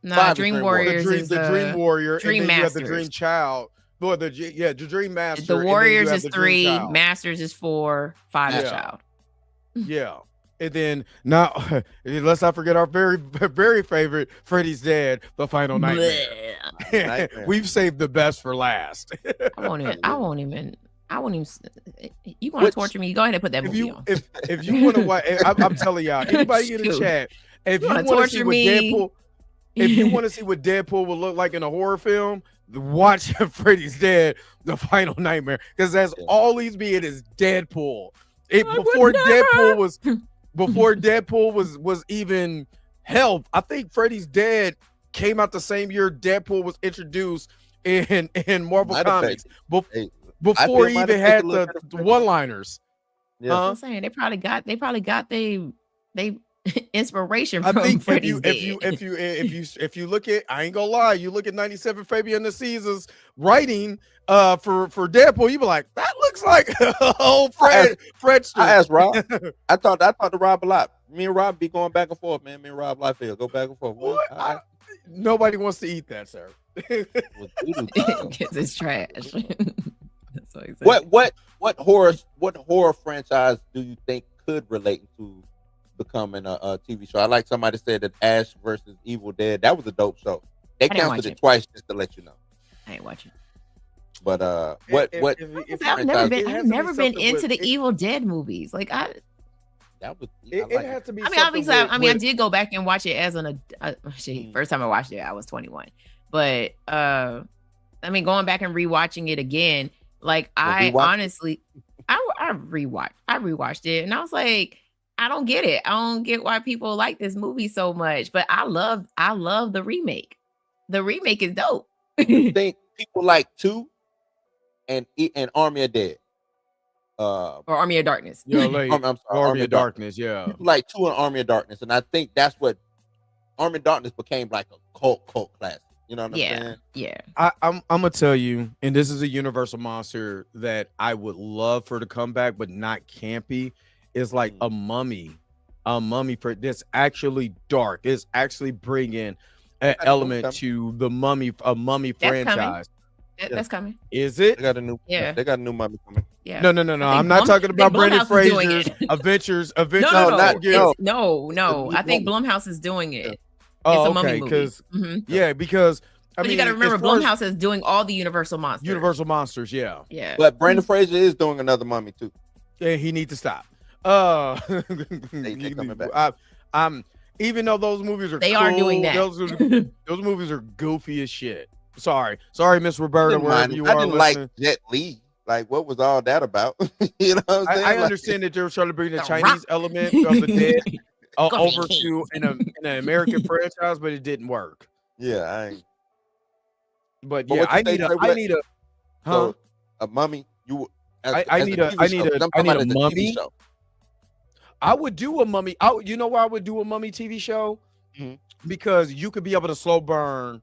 Nah, Five is Dream Dream Warriors Warriors. The is Dream Warrior, Dream and then you have the Masters. Dream Child. Well, the Dream Master. The and then you Warriors have is the Dream 3, Child. Masters is 4, 5 is Yeah. Child. Yeah. And then now let's not forget our very, very favorite Freddy's Dead, The Final Nightmare. Bleh. Nightmare. We've saved the best for last. I won't even. You want to Which- torture me? Go ahead and put that if movie you on. if you want to watch, I'm telling y'all, anybody in the Shoot. chat, if You you wanna want to see torture what me? Deadpool, if you want to see what Deadpool will look like in a horror film, watch Freddy's Dead: The Final Nightmare, because that's Yeah. all he's being is Deadpool. I would Before never. Deadpool was even hell. I think Freddy's Dead came out the same year Deadpool was introduced in Marvel Might have Comics. taken- hey, Before he might even have had taken a little the bit of Freddy. one-liners. Yeah. I'm saying they probably got they inspiration I from think Freddy's if you look at, I ain't gonna lie, you look at 97 Fabian the Caesar's writing for Deadpool, you be like, that looks like old Fredster. I asked Rob. I talked to Rob a lot. Me and Rob be going back and forth, man. Me and Rob Liefeld go back and forth. What? All right. Nobody wants to eat that, sir. Well, doo-doo. because it's trash. That's what he said. What horror franchise do you think could relate to becoming a TV show? I like somebody said that Ash versus Evil Dead. That was a dope show. They didn't canceled watch it it. twice just to let you know. I ain't watching. But If I've never been. it has I've to be never been something into with- the Evil Dead movies. Like I that was it like has to be. mean, something obviously, with- I with- did go back and watch it as first time I watched it, I was 21. But I mean, going back and rewatching it again, like I rewatch it? honestly, I rewatched it, and I was like, I don't get it. I don't get why people like this movie so much. But I love the remake. The remake is dope. think people like 2 and Army of Dead. Or Army of Darkness. Yeah, like I'm sorry, Army of Darkness. Yeah. People like 2 and Army of Darkness, and I think that's what Army of Darkness became, like a cult classic. You know what I'm Yeah, saying? yeah. I'm gonna tell you, and this is a Universal monster that I would love for to come back, but not campy. Is like a Mummy a mummy for that's actually dark. It's actually bringing an element to the mummy That's franchise. That's coming. Is it? They got a new mummy coming. Yeah. No. I'm not talking about Brendan Blumhouse is doing Fraser's it. Adventures. No. No. I think Blumhouse is doing it. Oh, It's a mummy okay. movie. Because Mhm. because But you got to remember, as far as Blumhouse is doing all the Universal monsters. Universal monsters. Yeah, Yeah. But Brendan Fraser is doing another mummy too. yeah. He needs to stop. They coming back. I'm even though those movies are They are cool, doing that. those movies are goofy as shit. Sorry, Miss Roberta, wherever you I are. didn't listening. like Jet Li. Like, what was all that about? You know what I'm saying? I Like, understand that they're trying to bring the The Chinese Rock. element of the dead Gonna be over king. to an American franchise, but it didn't work. yeah, I ain't. But But yeah, what you I say, need a, Trey, I what- need a, huh? So, a mummy. You. I need a- I need a mummy. Show. I would do a mummy. You know why I would do a mummy TV show? Mhm. Because you could be able to slow burn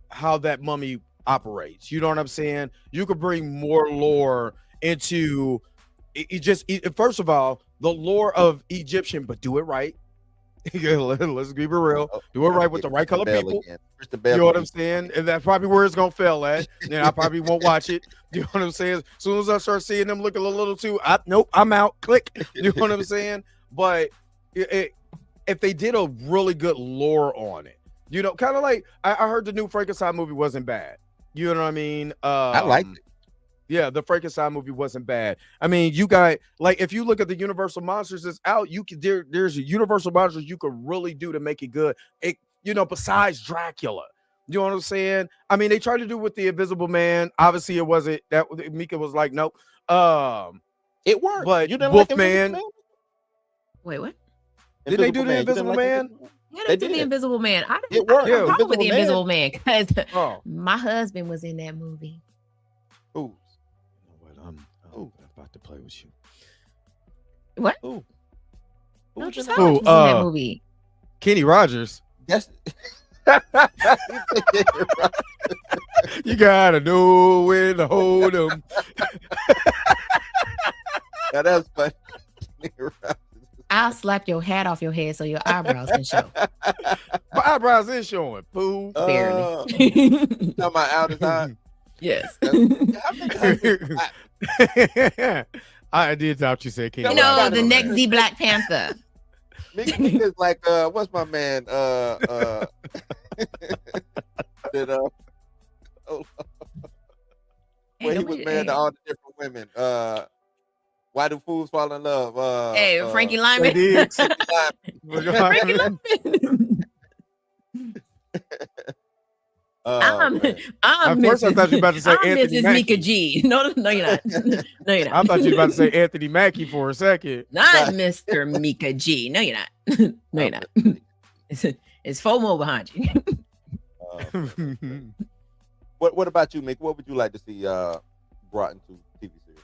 how that mummy operates. You know what I'm saying? You could bring more lore into it. First of all, the lore of Egyptian, but do it right. Let's keep it real. Do it right with the right color people. You know what I'm saying? And that's probably where it's gonna fail at. And I probably won't watch it. You know what I'm saying? As soon as I start seeing them looking a little too, nope, I'm out. Click. You know what I'm saying? But if they did a really good lore on it, you know, kind of like I heard the new Frankenstein movie wasn't bad. You know what I mean? I liked it. Yeah, the Frankenstein movie wasn't bad. I mean, you got like if you look at the Universal monsters that's out, you could there's Universal monsters you could really do to make it good. Besides Dracula. You know what I'm saying? I mean, they tried to do with the Invisible Man. Obviously, it wasn't that Mika was like, nope. It worked. But You didn't Wolfman. like Wait, what? Did they do the You didn't Invisible like Man? Invisible Yeah, They they did the did. Invisible Man. I It didn't worked. have a Yeah, problem with the Invisible Man. Invisible Man because Oh, my husband was in that movie. Ooh. you know what? I'm about to play with you. What? Ooh. No, Who's just in how that? much was in that movie? Kenny Rogers. That's You gotta know when to hold him. Now that's funny. I'll slap your hat off your head so your eyebrows can show. My eyebrows is showing. Pooh. Barely. Talking about out his eye. Yes. How many husbands- I did thought you said Kenny You know, Rogers. the next Z Black Panther. Niggas like what's my man that where he was married to all the different women. Why do fools fall in love? Hey, Frankie They Lyman. did. Frankie Lyman. I'm At first, I thought you were about to say I'm Anthony Mrs. Mackie. Mika G. No, you're not. No, you're I not. thought you were about to say Anthony Mackie for a second. Not Mr. Mika G. No, you're not. No, you're not. It's FOMO behind you. What about you, Mick? What would you like to see brought into TV series?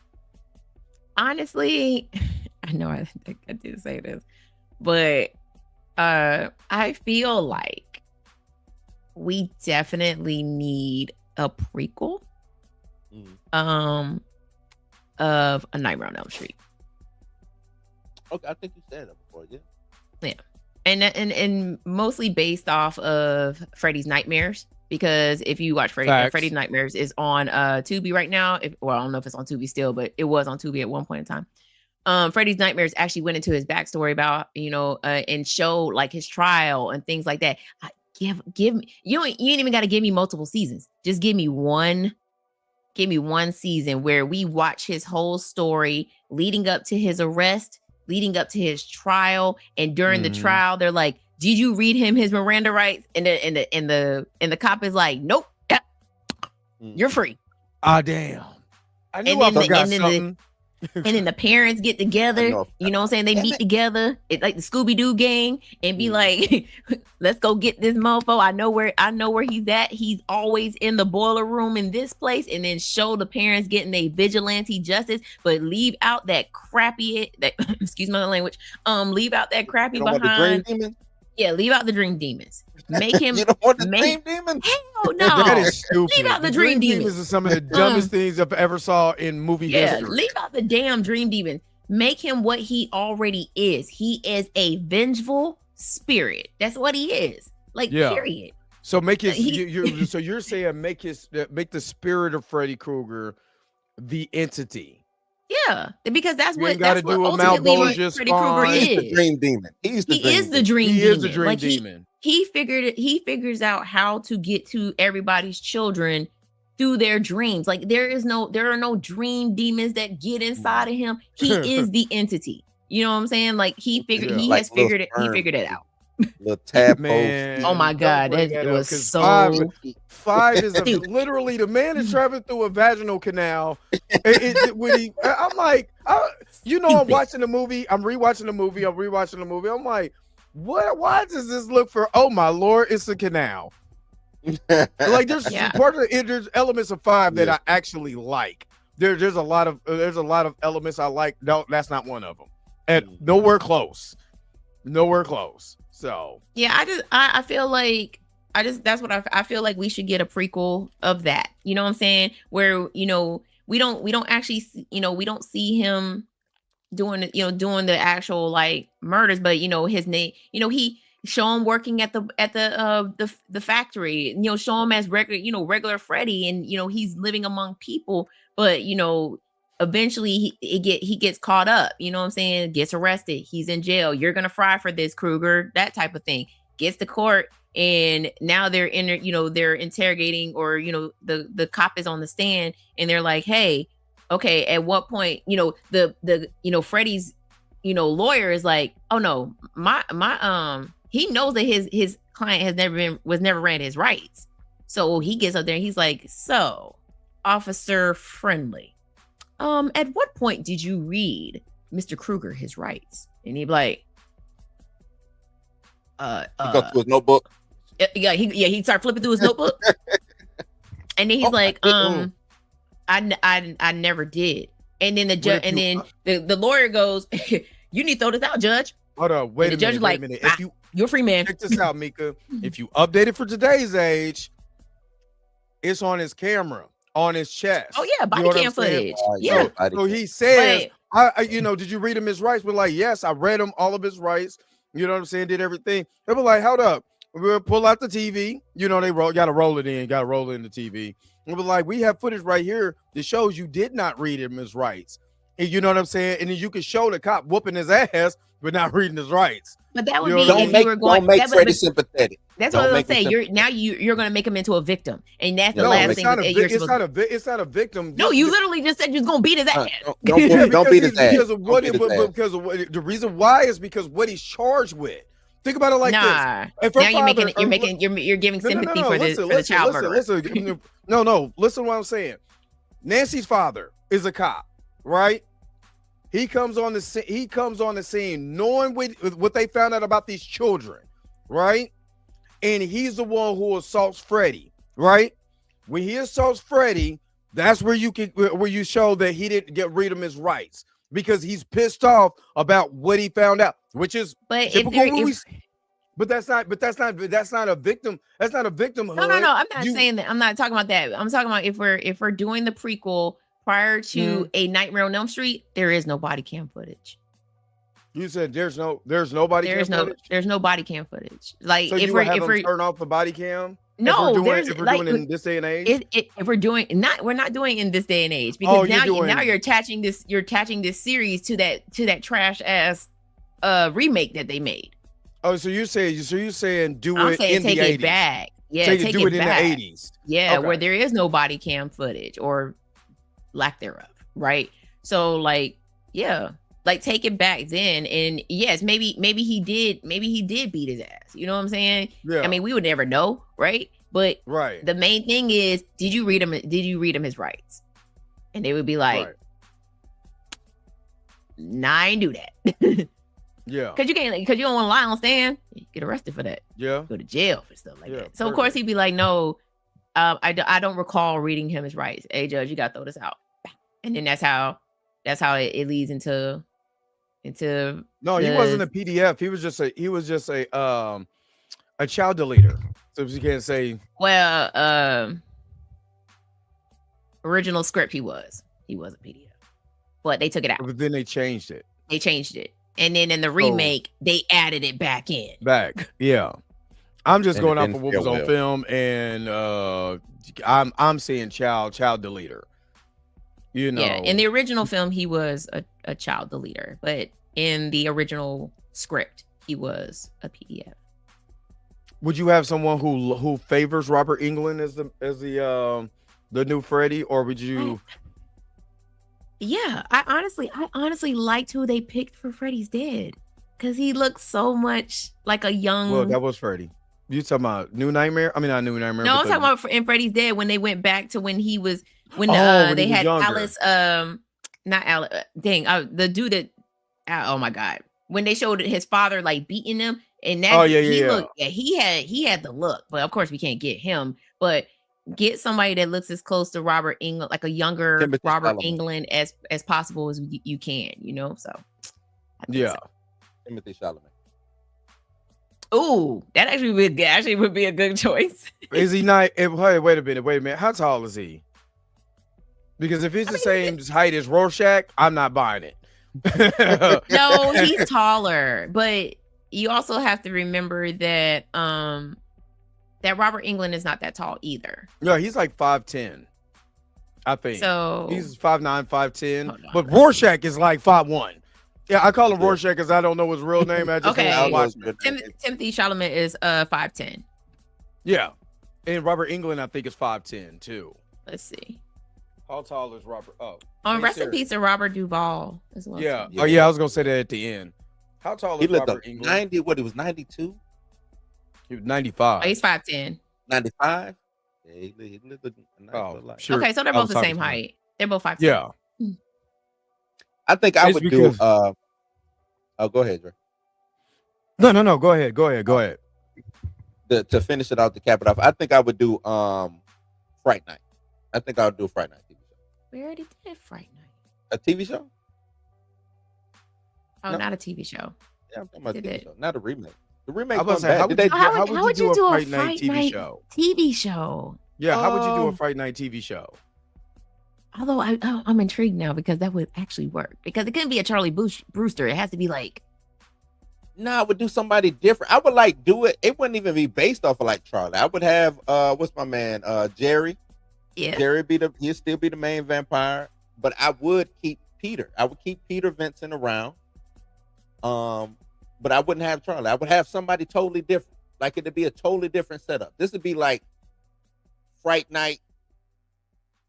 Honestly, I know I did say this, but I feel like we definitely need a prequel of A Nightmare on Elm Street. Okay, I think you said that before, yeah. And mostly based off of Freddy's Nightmares, because if you watch Facts. Freddy's Nightmares is on Tubi right now. I don't know if it's on Tubi still, but it was on Tubi at one point in time. Freddy's Nightmares actually went into his backstory about and showed like his trial and things like that. Give me you ain't even got to give me multiple seasons. Just give me one season where we watch his whole story leading up to his arrest, leading up to his trial, and during the trial, they're like, "Did you read him his Miranda rights?" And the cop is like, "Nope, you're free." Ah, damn. I knew And I then forgot and then something. And then the parents get together, you know what I'm saying? They meet together, like the Scooby-Doo gang, and be like, let's go get this mofo. I know where he's at. He's always in the boiler room in this place, and then show the parents getting their vigilante justice, but leave out that crappy excuse my language. Leave out that crappy You don't want the behind. Dream Demon? Yeah, leave out the dream demons. Make him You don't want the make- Dream Demon? hell no. That is stupid. Leave out the The Dream Demons Demons. are some of the dumbest things I've ever saw in movie Yeah, history. leave out the damn dream demons. Make him what he already is. He is a vengeful spirit. That's what he is. Like, Yeah. period. So make his He- so you're saying make the spirit of Freddy Krueger the entity. Yeah, because that's You what ain't gotta that's what do a ultimately what Malbolgia Freddy Krueger spawn. He's the is. dream demon. He's the He dream is the demon. dream He demon. is the dream Like, demon. he figures out how to get to everybody's children through their dreams. Like, there are no dream demons that get inside of him. He is the entity. You know what I'm saying? Like, he Yeah. he Like has little figured it. He sperm. figured it out. Little tadpole. Man, Oh my don't God, bring that up, was 'cause so five is stupid. literally the man is traveling through a vaginal canal. I'm like, I'm Stupid. watching the movie. I'm rewatching the movie. I'm like, what? Why does this look for? Oh my Lord, it's a canal. Like there's Yeah. there's elements of five that Yeah. I actually like. There's a lot of elements I like. No, that's not one of them. And nowhere close. So Yeah, I feel like that's what I feel like we should get a prequel of that. You know what I'm saying? Where, we don't actually we don't see him doing the actual like murders, but his name, he show him working at the factory, show him as regular Freddy, and he's living among people, but eventually he gets caught up, you know what I'm saying, gets arrested, he's in jail, you're gonna fry for this, Krueger, that type of thing, gets to court, and now they're they're interrogating, or the cop is on the stand, and they're like, hey, okay, at what point, the Freddy's lawyer is like, oh no, my he knows that his client was never ran his rights, so he gets up there and he's like, so Officer Friendly, at what point did you read Mr. Krueger his rights? And he'd be like, He goes to his notebook. he started flipping through his notebook, and then he's like, I never did. And then the judge, and then the lawyer goes, you need to throw this out, judge. hold on, wait a the judge minute. is like, If you you're a free man. check this out, Mika, if you update it for today's age, it's on his camera, on his chest. Oh yeah, You body know what cam I'm saying? footage. Yeah. So he says, But did you read him his rights? We're like, yes, I read him all of his rights. You know what I'm saying? Did everything. They were like, hold up. We're gonna pull out the TV. They gotta roll it in, the TV. And we're like, we have footage right here that shows you did not read him his rights. And you know what I'm saying? And then you can show the cop whooping his ass, but not reading his rights. but that would You be know, if you were going. Don't make that would- Freddy sympathetic. That's Don't what I was make him gonna say. You're gonna make him into a victim, and that's the No, last it's thing not that a you're it's supposed not to. it's not a victim. No, you literally just said you was gonna beat his ass. Don't beat his ass. Because of what Don't beat his ass. because of what the reason why is because what he's charged with. Think about it like Nah. this. If her Now father- you're giving No, no, sympathy no, for the child murderer. Listen. No, listen to what I'm saying. Nancy's father is a cop, right? He comes on the scene knowing what they found out about these children, right? And he's the one who assaults Freddy, right? When he assaults Freddy, that's where you show that he didn't read him his rights, because he's pissed off about what he found out, which is But typical movies. But that's not a victim. That's not a victimhood. No. I'm not saying that. I'm not talking about that. I'm talking about if we're doing the prequel prior to a Nightmare on Elm Street, there is no body cam footage. You said there's no body cam footage? There's no body cam footage. Like So if you we're would have them turn off the body cam? no, if we're there's doing like it in this day and age. if we're doing we're not doing it in this day and age, because now you're attaching this series to that trash ass remake that they made. Oh, so you're saying do I'm it saying in take the 80s. it back. Yeah, Take take do it it back. in the 80s. Yeah, Okay. where there is no body cam footage or lack thereof, right? So like, yeah, like take it back then, and yes, maybe he did beat his ass. You know what I'm saying? Yeah. I mean, we would never know, right? But right. the main thing is, did you read him his rights? And they would be like, Right. nah, I ain't do that. Yeah. Because you don't want to lie on stand. You get arrested for that. Yeah. Go to jail for stuff like Yeah, that. So of course he'd be like, no, I don't recall reading him his rights. Hey judge, you got to throw this out. And then that's how it leads into No, he wasn't a PDF. He was just a child deleter. So you can't say, well, original script he was a PDF. but they took it out. But then they changed it They changed it. And then in the remake, they added it back in. back. Yeah. I'm just And going it off didn't of what feel was on well. film, and I'm seeing child deleter. You know, Yeah, in the original film, he was a child deleter, but in the original script, he was a PDF. would you have someone who favors Robert Englund as the new Freddy, or would you? Yeah, I honestly liked who they picked for Freddy's Dead because he looks so much like a young. Well, that was Freddy. You talking about New Nightmare? I mean, not New Nightmare. No, but I'm talking about in Freddy's Dead when they went back to when he was when when they he was had younger. Alice. Not Alice. The dude that. Oh my god! When they showed his father like beating him, and that he looked. Yeah, he had the look, but of course we can't get him. But get somebody that looks as close to Robert Englund, like a younger Timothy Robert Chalamet. Englund as possible as you can. You know, so I think Yeah. so. Timothy Chalamet. Ooh, that actually would be a good choice. Is he not? Wait a minute. How tall is he? Because if he's the same height as Rorschach, I'm not buying it. No, he's taller, but you also have to remember that that Robert Englund is not that tall either. No, he's like 5'10", I think. So He's 5'9", 5'10", Hold on, but let's Rorschach is like 5'1". Yeah, I call him Rorschach because I don't know his real name. I just Okay. know Watchmen. Timothy Chalamet is 5'10". Yeah, and Robert Englund I think is 5'10" too. Let's see. How tall is Robert? Oh, On Hey, rest in Sarah. peace to Robert Duvall as well. yeah. Yeah. Oh yeah, I was gonna say that at the end. How tall He is looked Robert up Englund? 90. What, he was 92? He was 95. Oh, he's 5'10". 95? Yeah, he looked a nice little light. sure. Okay, so they're I was both the talking same to him. height. They're both 5'10". Yeah. I think I It's would do because- oh, go ahead, Dre. No. Go ahead. To finish it out, to cap it off, I think I would do Fright Night. I think I would do a Fright Night TV show. We already did Fright Night. A TV show? Oh, No. not a TV show. Yeah, I'm talking about a Did TV it. show, not a remake. The remake I was wasn't saying, bad. how Did would they- you, How how would you do a Fright Night TV show? TV show. Yeah, how would you do a Um, Fright Night TV show? Although I'm intrigued now because that would actually work. Because it couldn't be a Charlie Brewster. It has to be like I would do somebody different. I would like do it. It wouldn't even be based off of like Charlie. I would have what's my man? Jerry. yeah. Jerry he'd still be the main vampire, but I would keep Peter. I would keep Peter Vincent around. But I wouldn't have Charlie. I would have somebody totally different. Like it'd be a totally different setup. This would be like Fright Night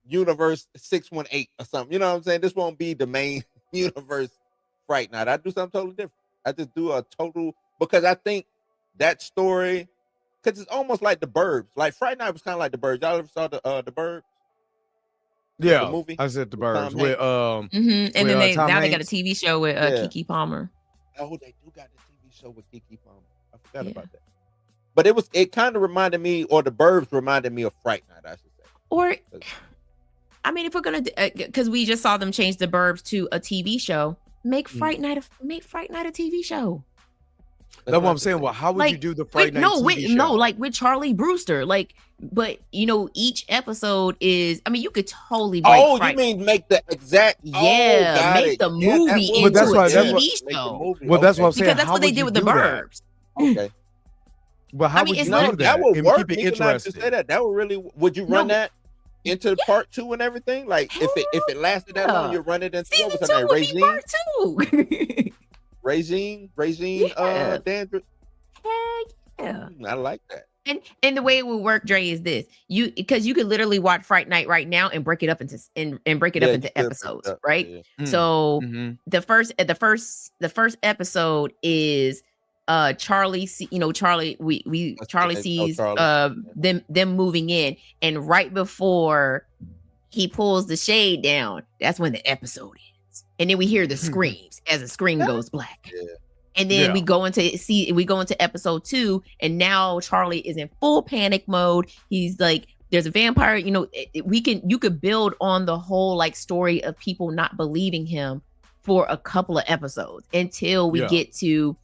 Universe 618 or something. You know what I'm saying? This won't be the main universe Fright Night. I'd do something totally different. I just do a total, because I think that story, because it's almost like The Burbs. Like Fright Night was kind of like The Burbs. Y'all ever saw the Burbs? Yeah, movie I said the with birds Tom with And With, then Tom now they got a Hanks? TV show with Yeah. Kiki Palmer. Oh, they do got the TV show with Kiki Palmer. I forgot Yeah. about that. But it kind of reminded me, or The Burbs reminded me of Fright Night, I should say. Or, I mean, if we're gonna, because we just saw them change the Burbs to a TV show, make Fright Night a TV show. That's what I'm saying. Well, how would you Like, do the Fright Night TV show? no, like with Charlie Brewster, like, but each episode is. I mean, you could totally. Oh, Fright- you mean make the exact? Yeah, got make it. the Yeah, movie that into would- that's a why- that's TV what- make the show. movie. Well, that's what I'm Okay. saying. Because that's How what they would did you with the do that? Burbs. Okay. But how I mean, would it's you not- No, do that would and work. keep it You can not just interesting? say that. That would really. Would you run No. that into part 2 and everything? Like if it lasted that long, you run it into Season what was 2 her name? would be part 2. Regine, Yeah. Dandridge. Heck yeah. I like that. And the way it would work, Dre, is this: because you could literally watch Fright Night right now and break it up into Yeah, you could break episodes, it up, right? yeah. Mm. So Mhm. the first episode is Charlie Charlie Charlie. sees Charlie. them moving in, and right before he pulls the shade down, that's when the episode ends, and then we hear the screams as the screen goes black. Yeah. And then Yeah. we go into episode 2, and now Charlie is in full panic mode. He's like, there's a vampire, you could build on the whole like story of people not believing him for a couple of episodes until we Yeah. get to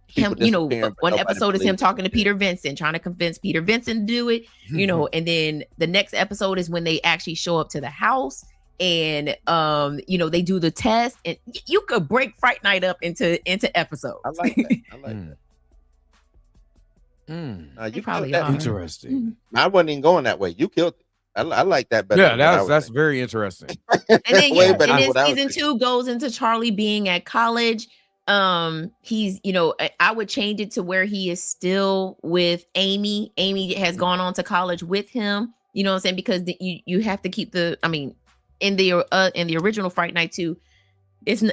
him, People disappearing, but one nobody episode is him believes talking to him. Peter Vincent, trying to convince Peter Vincent to do it, and then the next episode is when they actually show up to the house, and you know, they do the test, and you could break Fright Night up into episodes. I like that. I like Mm. that. Mm. You killed probably that. are. Interesting. I wasn't even going that way. You killed it. I like that better. Yeah, than what I was that's thinking. very interesting. And then Way yeah, better and than what I then was season 2 goes into Charlie being at college. He's, you know, I would change it to where he is still with Amy. Amy has gone on to college with him. You know what I'm saying? Because you have to keep the. I mean, in the original Fright Night 2,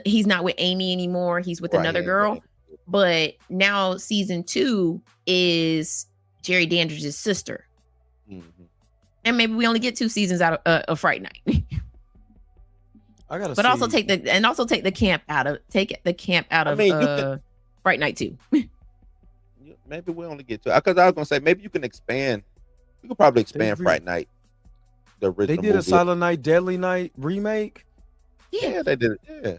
he's not with Amy anymore. He's with Right, another yeah, girl. right. But now season 2 is Jerry Dandridge's sister. Mhm. And maybe we only get 2 seasons out of Fright Night. I gotta. But also see. take the camp out of I mean, you could- Fright Night 2. Maybe we only get to because I was gonna say maybe you can expand. You could probably expand re- Fright Night. The They original did a movie. Silent Night, Deadly Night remake. Yeah, they did it. Yeah,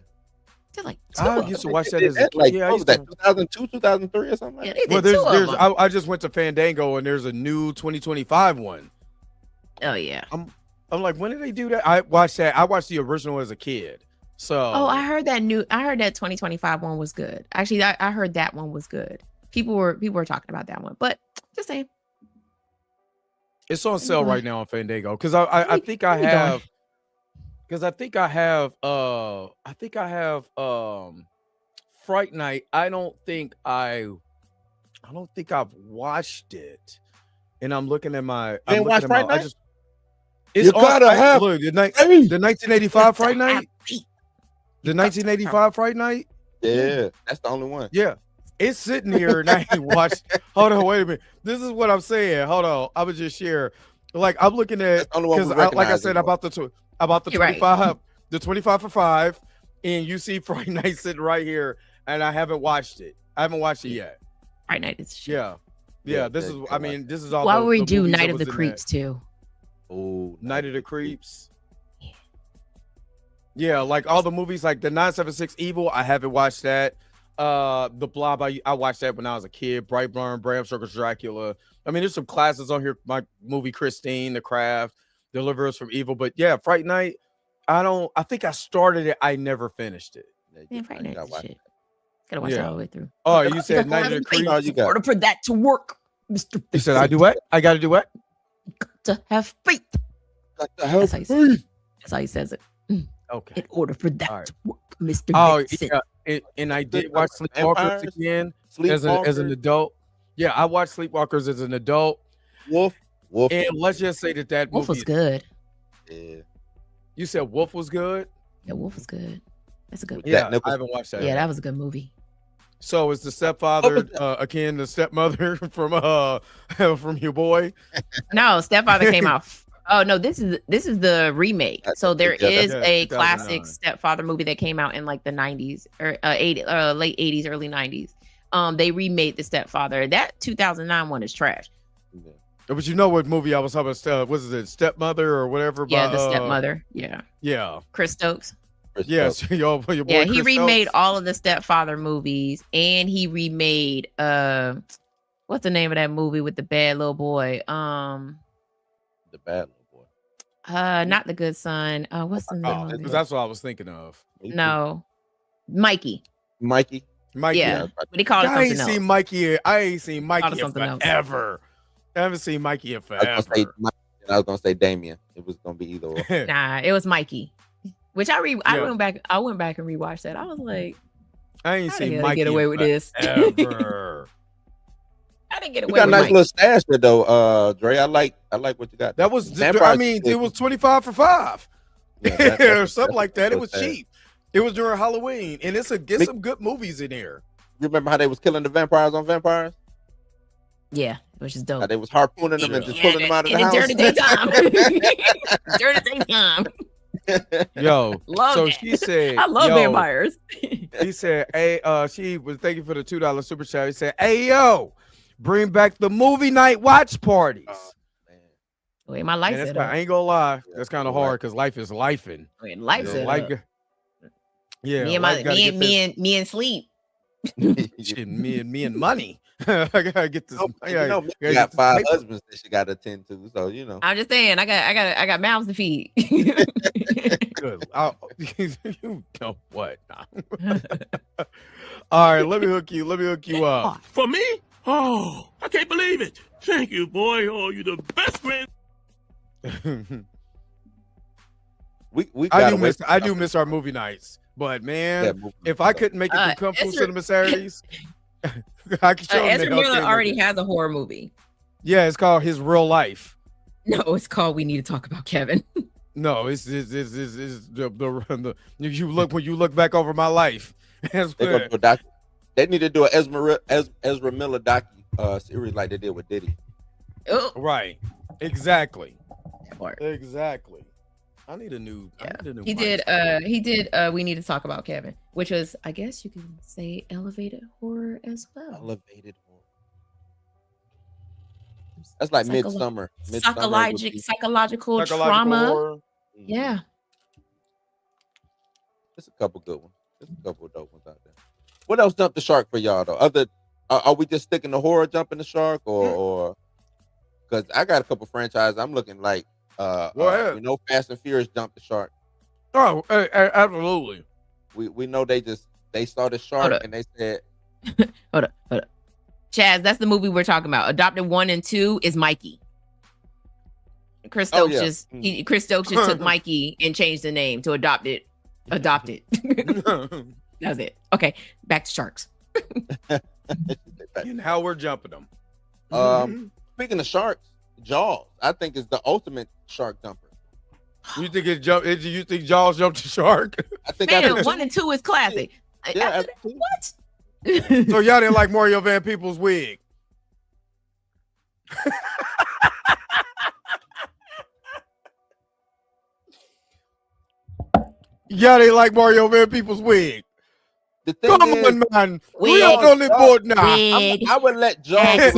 They're like 2 I of used them. to watch They that did as a kid. like Yeah, I what was used that to- 2002, 2003 or something like Yeah, that? they Well, did 2 there's. of them. I just went to Fandango and there's a new 2025 one. Oh yeah. I'm like, when did they do that? I watched that. I watched the original as a kid. So. Oh, I heard that 2025 one was good. Actually, I heard that one was good. People were talking about that one, but just saying. It's on sale Okay. right now on Fandango because I think I where we going? have because I think I have Fright Night. I don't think I've watched it, and I'm looking at my. I'm ain't looking watched at my- Fright I Night? just. It's You on gotta Fright- have- look the Hey! 1985 Fright Night. Happy. The 1985 Fright Night. Yeah, that's the only one. Yeah. It's sitting here and I ain't watched. Hold on, wait a minute. This is what I'm saying. Hold on. I would just share. Like I'm looking at That's the only one we because like I recognize said anymore. about the You're right. 25, the 25 for 5, and you see Friday Night sitting right here, and I haven't watched it. I haven't watched it yet. Fright Night is shit. Yeah. Yeah, This yeah, is you I can mean, this is all Why the- would we the do movies that Night of was the in Creeps too? Oh, Night of the Creeps. Yeah, like all the movies like the 976 Evil, I haven't watched that. The Blob, I watched that when I was a kid. Brightburn, Bram Stoker's Dracula. I mean, there's some classics on here. My movie Christine, The Craft, Deliver Us from Evil. But yeah, Fright Night. I think I started it. I never finished it. Yeah, Fright You Night gotta is watch shit. it. Gotta watch Yeah. it all the way through. Oh, you said Night of the Creeps. Creeps. Oh, you got- In order for that to work, Mr. You said I do what? I got to do what? to have faith. Got the That's help. how he says it. That's how he says it. Okay. In order for that All right. to work, Mr. Oh Vincent. yeah, and I did Sleepwalkers, watch Sleepwalkers Vampires, again as an Sleepwalkers, adult. Yeah, I watched Sleepwalkers as an adult, Wolf. and let's just say that Wolf movie. was good. Yeah. You said Wolf was good. Yeah, Wolf was good. That's a good With one. Yeah, Jack Nicholson. I haven't watched that. Yeah, that was a good movie. So is the stepfather What was akin to stepmother from your boy? No, Stepfather came out. Oh no, this is the remake. That's So there yeah, is that's a 2009. classic Stepfather movie that came out in like the 90s or late 80s, early 90s. They remade the Stepfather. That 2009 one is trash. Yeah. But you know what movie I was talking about? Was it Stepmother or whatever? Yeah, by, the Stepmother. Yeah, Yeah. Chris Stokes. Chris Yes. Stokes. your boy Yeah, he Chris remade Stokes. all of the Stepfather movies, and he remade what's the name of that movie with the bad little boy? The bad little boy. Not The Good Son. What's the name Oh, of it? that's what I was thinking of. No, Mikey. Mikey. Mikey. Yeah, but he called it I ain't something seen else. Mikey. I ain't seen Called Mikey it in something else. forever. I haven't seen Mikey in I was gonna say forever. Mikey, and I was gonna say Damien. It was gonna be either or. Nah, it was Mikey. Which I Yeah. went back and rewatched that. I was like, I ain't how the seen hell they Mikey get away in with this? forever. I didn't get You away got a with nice Mikey. little stash there though, Dre. I like what you got. That was, Vampires I mean, is- it was 25 for 5. yeah, or something like that. It was stash. cheap. It was during Halloween, and it's Mick- some good movies in there. You remember how they was killing the vampires on Vampires? Yeah, which is dope. How they was harpooning them and just Yeah, pulling them out of in the house. during the daytime. During the daytime. Yo, Love so that. she said, I love yo, vampires. He said, hey, she was thank you for the $2 super chat. He said, hey, yo, bring back the movie night watch parties. Man. Wait, my And lights that's set kinda- up. I ain't gonna lie, that's kind of you're right. hard because life is lifing. Wait, lights Yeah, set life, up. yeah, Me and life gotta get this- me and sleep. Shit, me and money. I gotta get this. You got 5 husbands that she got to attend to, so you know. I'm just saying, I got mouths to feed. Good. You know what? All right, let me hook you up. For me? Oh, I can't believe it. Thank you, boy. Oh, you the best friend. I do miss our movie nights, but man, if I couldn't make it to Kung Fu Cinema Saturdays, I could show Ezra Miller already has a horror movie. Yeah, it's called His Real Life. No, it's called We Need to Talk About Kevin. No, it's the you look when you look back over my life. They need to do an Ezra Miller docu series like they did with Diddy. Oh. Right. Exactly. Or, exactly. I need a new. He did We Need to Talk About Kevin, which was, I guess you can say, elevated horror as well. Elevated horror. That's like Midsummer. Psychological trauma. Horror. Yeah. There's a couple good ones. There's a couple of dope ones out there. What else jumped the shark for y'all though? Are we just sticking to horror jumping the shark, or because I got a couple franchises I'm looking like Fast and Furious jumped the shark. Oh, absolutely. We know they started shark and they said hold up. Chaz, that's the movie we're talking about. Adopted 1 and 2 is Mikey. Chris Stokes Chris Stokes just took Mikey and changed the name to Adopt It. That's it. Okay, back to sharks. And how we're jumping them. Speaking of sharks, Jaws, I think, is the ultimate shark jumper. You think Jaws jumped the shark? I think 1 and 2 is classic. Yeah, what? So y'all didn't like Mario Van Peebles' wig? Y'all didn't like Mario Van Peebles' wig? The thing Come is, on, man. We are on the board now. I would let Jaws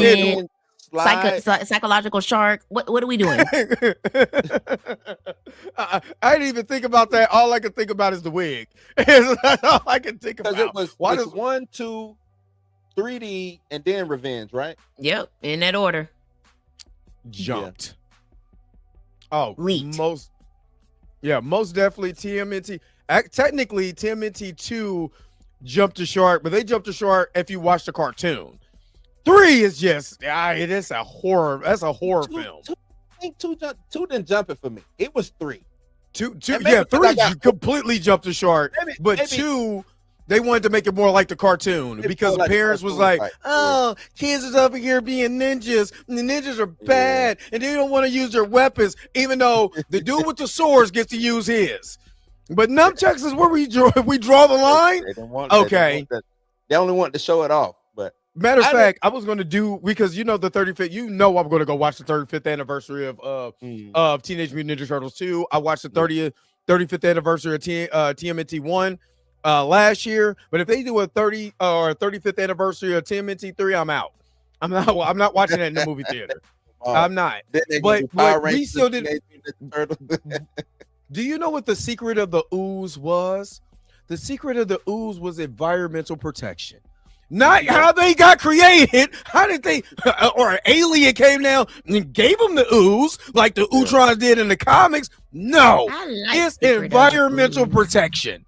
slide. Psychological shark. What are we doing? I didn't even think about that. All I could think about is the wig. That's all I can think about. Because it was 1, 2, 3D, and then Revenge, right? Yep, in that order. Jumped. Yeah. Oh, Leaked. most definitely TMNT. Technically, TMNT 2 jumped the shark, but they jumped the shark if you watch the cartoon. 3 is just it's a horror. That's a horror film. I think 2 didn't jump it for me. It was 3. 3 completely jumped the shark, but 2 they wanted to make it more like the cartoon because the parents was like, oh, kids is over here being ninjas, and the ninjas are bad, and they don't want to use their weapons, even though the dude with the swords gets to use his. But nunchucks is where we draw the line. They only want to show it off. But matter of fact, I was going to do, because the 35th. I'm going to go watch the 35th anniversary of Teenage Mutant Ninja Turtles 2. I watched the 35th anniversary of TMNT 1 last year. But if they do a 30 or 35th anniversary of TMNT 3, I'm out. I'm not watching that in the movie theater. I'm not. But we still did. Do you know what the secret of the ooze was? The secret of the ooze was environmental protection. Not how they got created. How did they, or an alien came down and gave them the ooze like the Utrons did in the comics? No, it's environmental protection.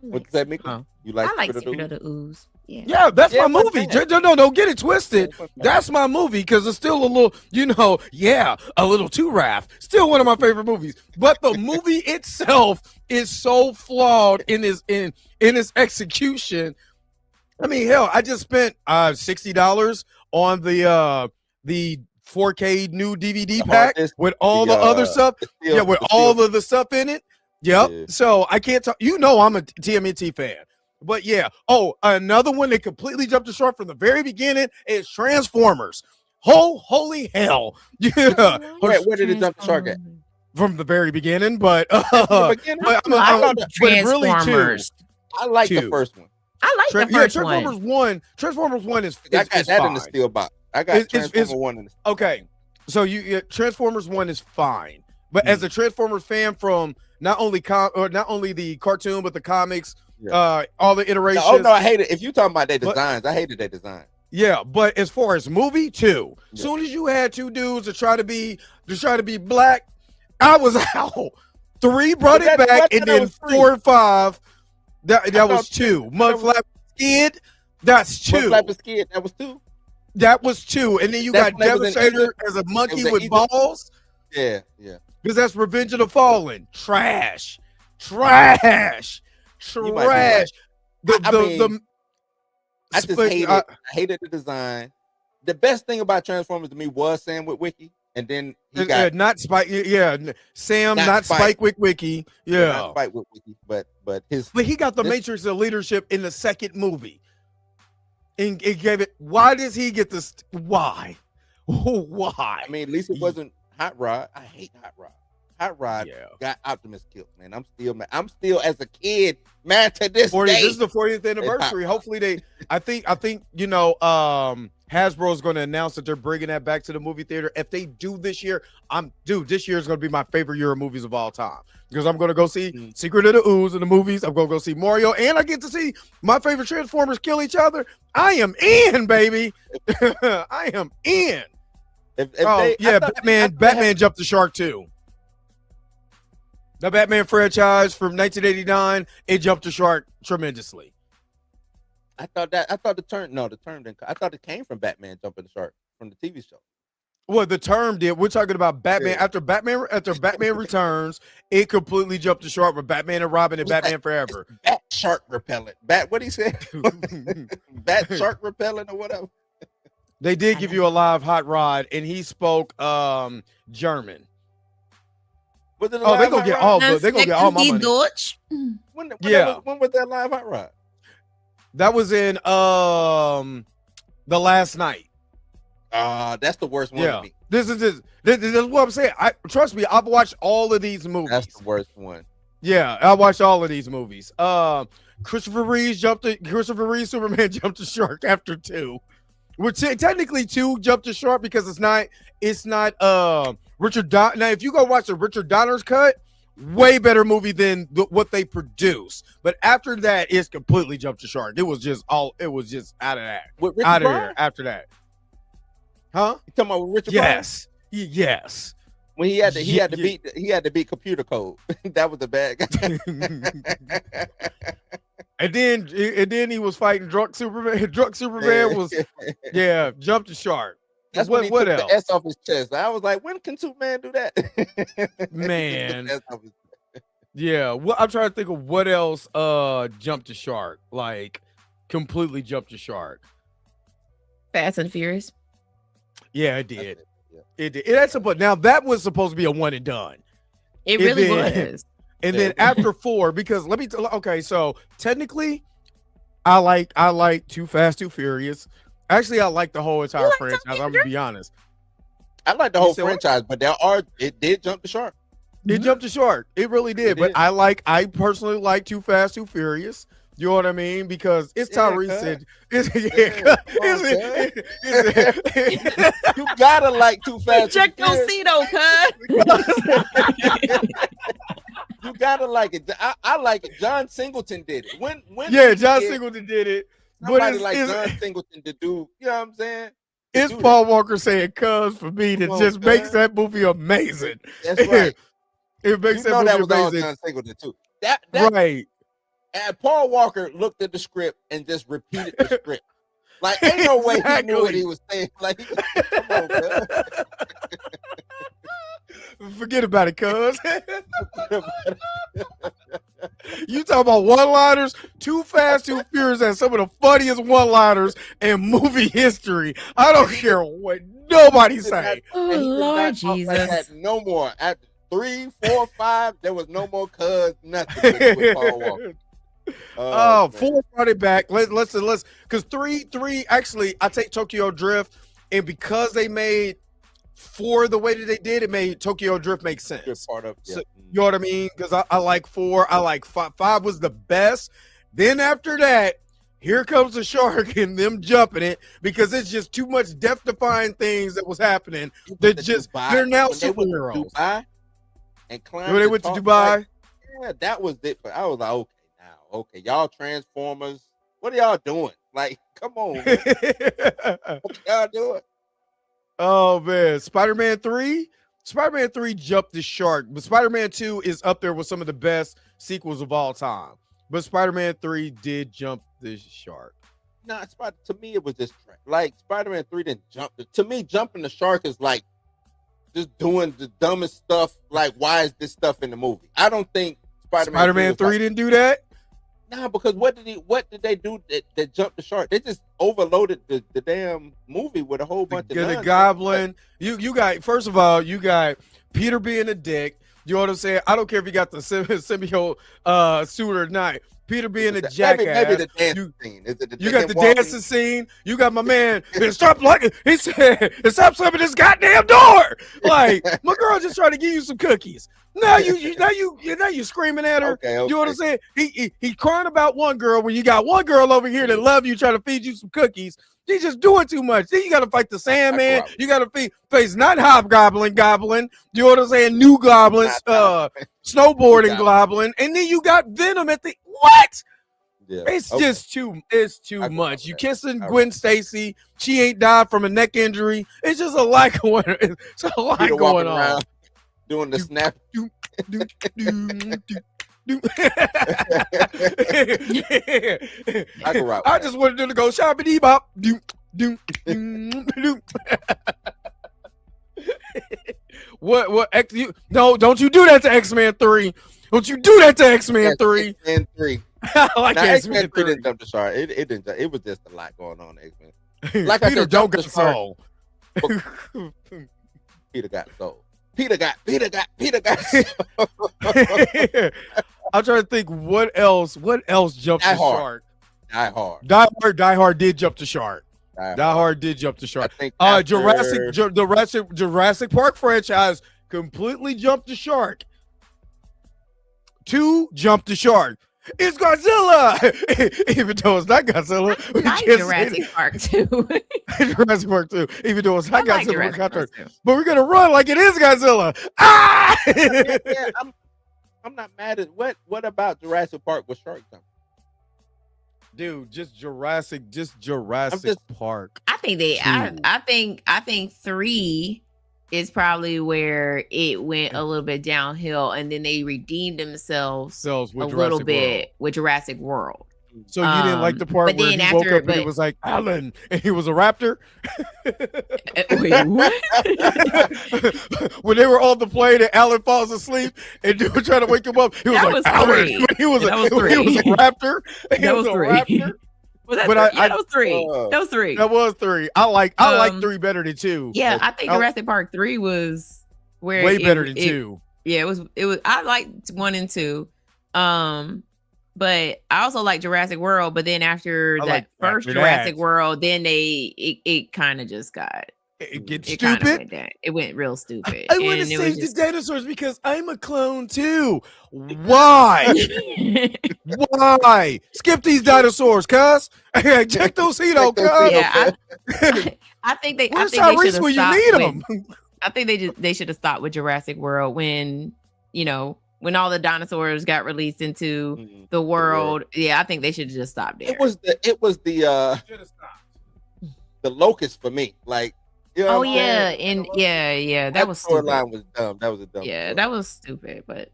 What does that mean? You like? I like Secret of the Ooze. Yeah, that's my movie. No, don't get it twisted. That's my movie because it's still a little, a little too Raph. Still one of my favorite movies. But the movie itself is so flawed in its execution. I mean, hell, I just spent $60 on the 4K new DVD pack with all the other stuff. With all of the stuff in it. Yep. Yeah. So I can't talk. I'm a TMNT fan. But another one that completely jumped the shark from the very beginning is Transformers. Holy hell. Yeah. Where did it jump the shark at? From the very beginning, but Transformers. I like the first one. I like the first Transformers one. Transformers 1 is I got that fine. In the steel box. I got Transformers 1 in the steel. Okay. So Transformers 1 is fine. But as a Transformers fan from not only the cartoon but the comics all the iterations. Oh no, I hate it. If you talking about their But- designs, I hated their design. Yeah, but as far as movie, two. Yeah. Soon as you had two dudes to try to be black, I was out. 3 brought But it that- back, that- and that then was 4 and 5. That thought was 2. Mud was- flap skid. That's 2. Flap and skid, that was 2. That was 2. And then you That's got when they was in Devastator Egypt. as a monkey It was in with Egypt. balls. Yeah. Because that's Revenge of the Fallen. Trash. Trash. You might be right. The I just hated. I hated the design. The best thing about Transformers to me was Sam Witwicky, and then he got not Spike. Yeah, Sam, Not not Spike. Spike Witwicky. Yeah, not fight Witwicky, but his but he got the this- Matrix of leadership in the second movie, and it gave it. Why does he get this? Why? Why? I mean, at least it wasn't Hot Rod. I hate Hot Rod. Hot Rod Yeah. got Optimus killed, man. I'm still as a kid mad to this 40, day. this is the 40th anniversary. Hopefully they. I think Hasbro's going to announce that they're bringing that back to the movie theater. If they do this year, this year is going to be my favorite year of movies of all time because I'm going to go see Secret of the Ooze in the movies. I'm going to go see Mario, and I get to see my favorite Transformers kill each other. I am in, baby. I am in. Batman jumped the shark too. The Batman franchise from 1989, it jumped the shark tremendously. I thought the term didn't. I thought it came from Batman jumping the shark from the TV show. Well, the term did. We're talking about Batman after Batman Returns. It completely jumped the shark with Batman and Robin and Batman Forever. Bat shark repellent. What he said? Bat shark repellent or whatever. They did give you a live hot rod, and he spoke German. Was it a Oh, live they gonna hot get rod? all. They gonna get all my money. Deutsch. When Yeah. when was that live hot rod? That was in the last night. That's the worst one Yeah. to me. This is what I'm saying. Trust me, I've watched all of these movies. That's the worst one. Yeah, I watched all of these movies. Christopher Reeve Superman jumped the shark after 2. Which technically 2 jumped the shark because it's not Richard Donner. Now, if you go watch the Richard Donner's cut, way better movie than what they produced. But after that, it's completely jumped the shark. It was just out of that. With Richard Out of Pryor? there after that. Huh? You talking about with Richard Yes. Yes. Pryor? When he had to beat computer code. That was the bad guy. And then he was fighting drunk Superman. Drunk Superman was jumped the shark. That's what when he took else? the S off his chest. I was like, when can Superman do that? Man. He took the S off his chest. Yeah, well, I'm trying to think of what else jumped the shark, like completely jumped the shark. Fast and Furious. Yeah, it That's did. it, yeah. It did. Now that was supposed to be a one and done. It And really then- was. And then after 4, because let me tell. Okay, so technically, I like Too Fast, Too Furious. Actually, I like the whole entire franchise. I'm gonna be honest. I like the whole said what? franchise, but it did jump the shark. It jumped the shark. It really did. It But did. I personally like Too Fast, Too Furious. You know what I mean? Because it's Yeah, Tyrese cuz. said. You gotta like Too Fast. Check Too your Furious. seat, cuz. You gotta like it. I like it. John Singleton did it. When Yeah, he John did, Singleton did it. But somebody like John Singleton to do. You know what I'm saying? To it's do Paul Walker saying "cuz" for me that Come on, just makes cuz. that movie amazing. that. That's right. It makes You know that that movie was all amazing. John Singleton too. That Right. and Paul Walker looked at the script and just repeated the script. Like ain't no way he knew what Exactly. he was saying. Like come on, cuz. Forget about it, cuz. You talk about one-liners. Too Fast, Too Furious has some of the funniest one-liners in movie history. I don't care what nobody say. Oh, And he did Lord not talk like Jesus. that no more. At 3, 4, 5, there was no more cuz nothing with Paul Walker. Oh, man. 4 brought it back. Let's because three actually I take Tokyo Drift, and because they made 4 the way that they did, it made Tokyo Drift make sense. Good part of So- yeah. You know what I mean? Because I like 4. I like 5. 5 was the best. Then after that, here comes the shark and them jumping it because it's just too much death-defying things that was happening. That just they're now When they went to superheroes. Dubai and climbed When they the went to top Dubai, flight, yeah, that was it. But I was like, okay, now okay, y'all Transformers. What are y'all doing? Like, come on, man. What y'all doing? Oh man, Spider-Man 3. Spider-Man 3 jumped the shark, but Spider-Man 2 is up there with some of the best sequels of all time. But Spider-Man 3 did jump the shark. Nah, to me it was just like Spider-Man 3 didn't jump. To me, jumping the shark is like just doing the dumbest stuff. Like, why is this stuff in the movie? I don't think Spider-Man 3 didn't do that. Nah, because what did they do that jumped the shark? They just overloaded the damn movie with a whole bunch of the Goblin. You got, first of all, you got Peter being a dick. You know what I'm saying? I don't care if you got the symbiote suit or not. Peter being a jackass. Maybe the dancing scene. Is it you got the dancing scene. You got my man. Stop like he said. Stop slamming this goddamn door. Like, my girl just trying to give you some cookies. Now you screaming at her. Okay. You know what I'm saying? He crying about one girl when you got one girl over here that love you, trying to feed you some cookies. He's just doing too much. Then you got to fight the Sandman. You got to face not Hobgoblin, Goblin. You know what I'm saying? New Goblins, snowboarding Goblin, and then you got Venom at the what? Yeah. It's just too. It's too much. You kissing Gwen Stacy. She ain't died from a neck injury. It's just a lot going. It's a lot going on. Doing the snap. I just wanted them to go shoppity bop. What no, don't you do that to X-Men 3. Don't you do that to X-Men 3. X-Men 3. I like X-Men 3. Didn't jump the shark. It didn't. It was just a lot going on in X-Men. Like Peter I said, don't got soul. Peter got soul. Peter got soul. I'm trying to think what else jumped the shark. Die Hard did jump the shark. Die Hard did jump the shark. Jurassic Park franchise completely jumped the shark. 2 jumped the shark. It's Godzilla, even though it's not Godzilla. I like Jurassic Park 2. Jurassic Park 2, even though it's not Godzilla. But we're gonna run like it is Godzilla. Ah! Yeah, I'm not mad at what about Jurassic Park with shark jumping? Dude, just Jurassic Park. I think I think 3 is probably where it went a little bit downhill, and then they redeemed themselves with a little bit with Jurassic World. So you didn't like the part where he woke up and it was like Alan and he was a raptor? Wait, what? When they were on the plane and Alan falls asleep and they were trying to wake him up, he was like Alan. He was a raptor. That was 3. Was that that was 3. That was 3. That was 3. I like 3 better than 2. Yeah, I think Jurassic Park 3 was where way better than 2. Yeah, it was. I liked 1 and 2. But I also like Jurassic World. But then after Jurassic World, then it kind of just got stupid. It went real stupid. I want to save the dinosaurs because I'm a clone too. Why? Why? Skip these dinosaurs, cuz. Check those feet out, cuz. Yeah, I think they. Where's I think they Tyrese when you need them? I think they should have stopped with Jurassic World when when all the dinosaurs got released into the world. Yeah, I think they should have just stopped there. It was the locust for me. Like, you know that was stupid. Storyline was dumb. That was a dumb. Yeah, that was stupid. But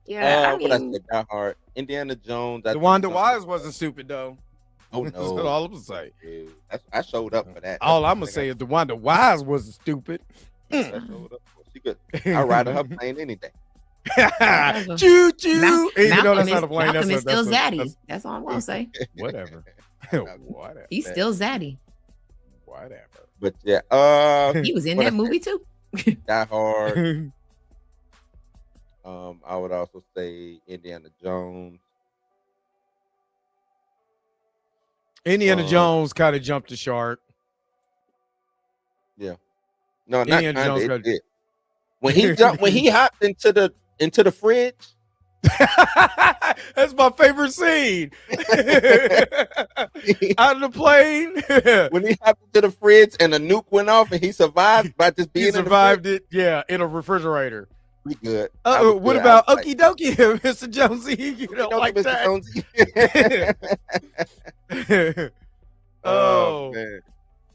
yeah, what I said, Die Hard, Indiana Jones. DeWanda Wise wasn't stupid though. Oh no, that's all I'm gonna say. I showed up for that. All I'm gonna say is DeWanda Wise wasn't stupid. I showed up. She could. I ride her plane any day. Choo choo. Even though that's not a plane, Malcolm is still zaddy. That's all I'm gonna say. Whatever. He's still zaddy. Whatever. But yeah, he was in that movie too. Die Hard. I would also say Indiana Jones. Indiana Jones kind of jumped the shark. Yeah. No, not Indiana Jones. It did. When he jumped, when he hopped into the fridge. That's my favorite scene. Out of the plane. When he hopped into the fridge and a nuke went off and he survived by just being it. Yeah, in a refrigerator. We good. I was What good. about I was Okie Dokie, Mr. Jonesy? You don't like Mr. that? Jonesy. Oh. Man.